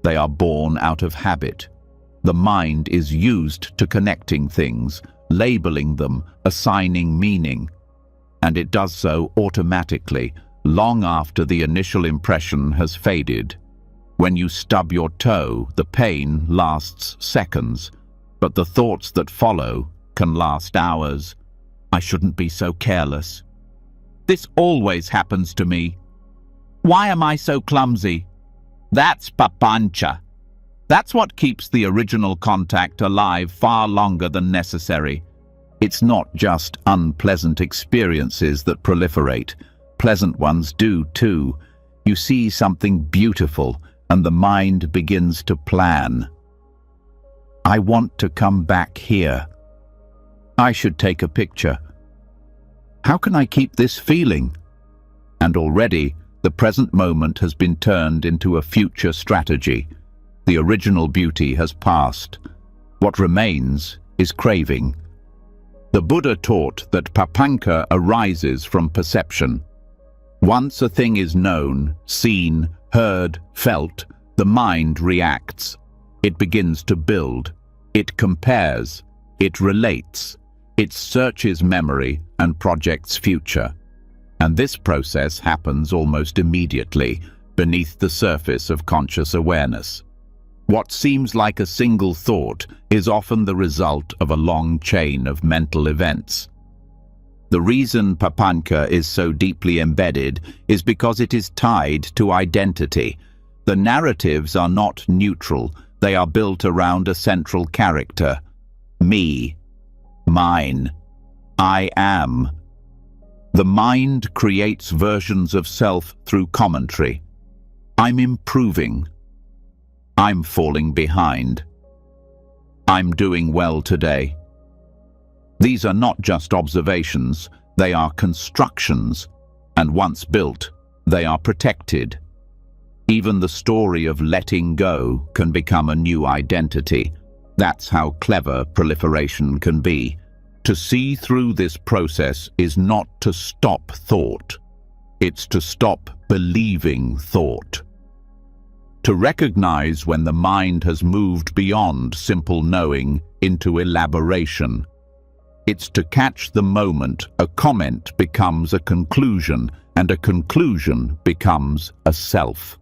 They are born out of habit. The mind is used to connecting things, labeling them, assigning meaning. And it does so automatically, long after the initial impression has faded. When you stub your toe, the pain lasts seconds, but the thoughts that follow can last hours. I shouldn't be so careless. This always happens to me. Why am I so clumsy? That's papancha. That's what keeps the original contact alive far longer than necessary. It's not just unpleasant experiences that proliferate. Pleasant ones do too. You see something beautiful, and the mind begins to plan. I want to come back here. I should take a picture. How can I keep this feeling? And already, the present moment has been turned into a future strategy. The original beauty has passed. What remains is craving. The Buddha taught that papanka arises from perception. Once a thing is known, seen, heard, felt, the mind reacts. It begins to build. It compares. It relates. It searches memory and projects future. And this process happens almost immediately beneath the surface of conscious awareness. What seems like a single thought is often the result of a long chain of mental events. The reason papanka is so deeply embedded is because it is tied to identity. The narratives are not neutral. They are built around a central character. Me. Mine. I am. The mind creates versions of self through commentary. I'm improving. I'm falling behind. I'm doing well today. These are not just observations, they are constructions, and once built, they are protected. Even the story of letting go can become a new identity. That's how clever proliferation can be. To see through this process is not to stop thought. It's to stop believing thought. To recognize when the mind has moved beyond simple knowing into elaboration. It's to catch the moment a comment becomes a conclusion and a conclusion becomes a self.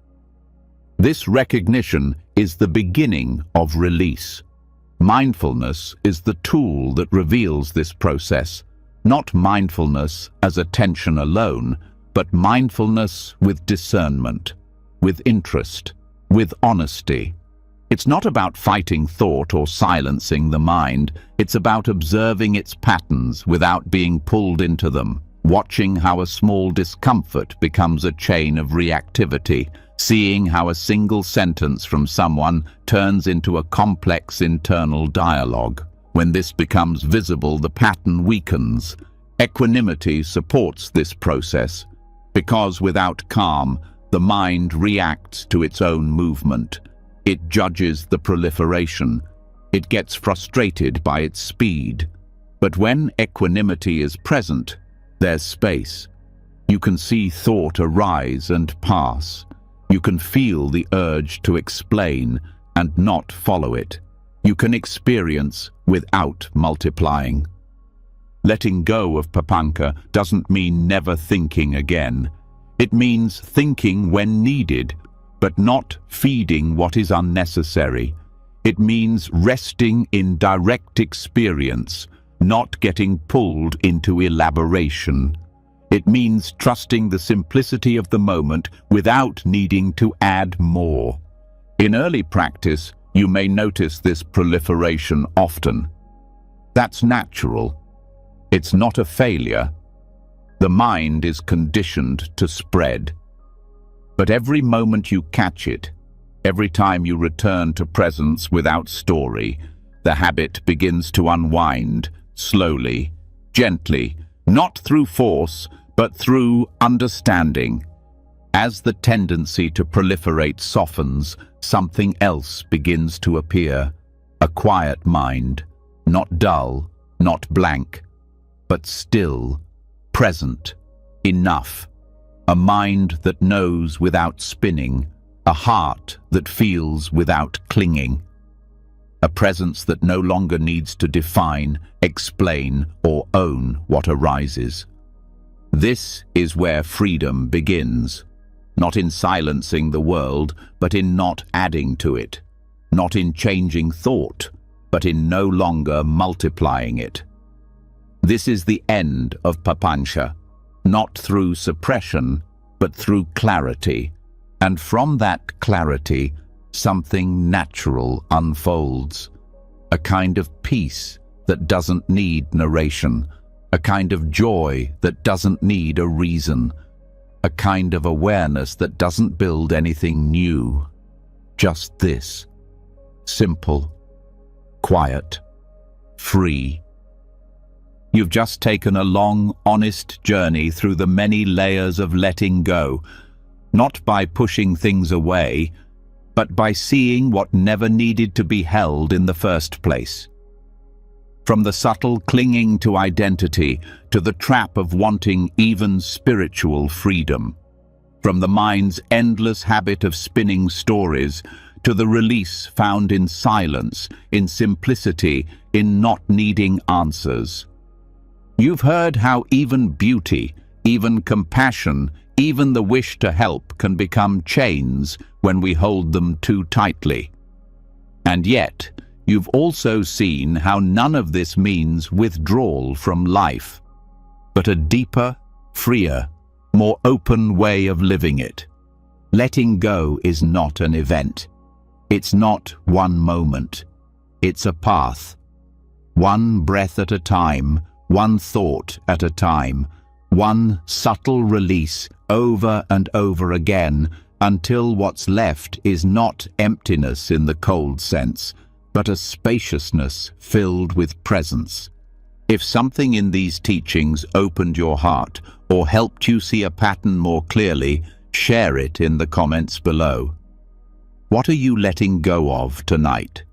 This recognition is the beginning of release. Mindfulness is the tool that reveals this process, not mindfulness as attention alone, but mindfulness with discernment, with interest, with honesty. It's not about fighting thought or silencing the mind. It's about observing its patterns without being pulled into them, watching how a small discomfort becomes a chain of reactivity, seeing how a single sentence from someone turns into a complex internal dialogue. When this becomes visible, the pattern weakens. Equanimity supports this process, because without calm, the mind reacts to its own movement. It judges the proliferation. It gets frustrated by its speed. But when equanimity is present, there's space. You can see thought arise and pass. You can feel the urge to explain and not follow it. You can experience without multiplying. Letting go of papanka doesn't mean never thinking again. It means thinking when needed, but not feeding what is unnecessary. It means resting in direct experience, not getting pulled into elaboration. It means trusting the simplicity of the moment without needing to add more. In early practice, you may notice this proliferation often. That's natural. It's not a failure. The mind is conditioned to spread. But every moment you catch it, every time you return to presence without story, the habit begins to unwind, slowly, gently, not through force, but through understanding. As the tendency to proliferate softens, something else begins to appear. A quiet mind, not dull, not blank, but still, present, enough. A mind that knows without spinning, a heart that feels without clinging. A presence that no longer needs to define, explain, or own what arises. This is where freedom begins, not in silencing the world, but in not adding to it, not in changing thought, but in no longer multiplying it. This is the end of papanka, not through suppression, but through clarity, and from that clarity, something natural unfolds, a kind of peace that doesn't need narration, a kind of joy that doesn't need a reason, a kind of awareness that doesn't build anything new. Just this, simple, quiet, free. You've just taken a long, honest journey through the many layers of letting go, not by pushing things away, but by seeing what never needed to be held in the first place. From the subtle clinging to identity to the trap of wanting even spiritual freedom. From the mind's endless habit of spinning stories to the release found in silence, in simplicity, in not needing answers. You've heard how even beauty, even compassion, even the wish to help can become chains when we hold them too tightly. And yet, you've also seen how none of this means withdrawal from life, but a deeper, freer, more open way of living it. Letting go is not an event. It's not one moment. It's a path. One breath at a time, one thought at a time, one subtle release over and over again until what's left is not emptiness in the cold sense, but a spaciousness filled with presence. If something in these teachings opened your heart or helped you see a pattern more clearly, share it in the comments below. What are you letting go of tonight?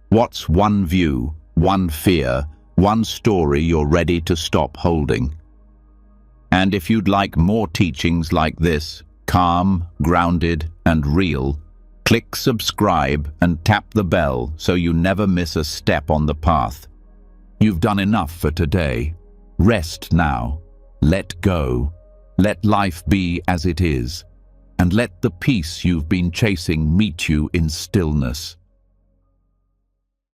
What's one view, one fear, one story you're ready to stop holding? And if you'd like more teachings like this, calm, grounded, and real, click subscribe and tap the bell so you never miss a step on the path. You've done enough for today. Rest now. Let go. Let life be as it is. And let the peace you've been chasing meet you in stillness.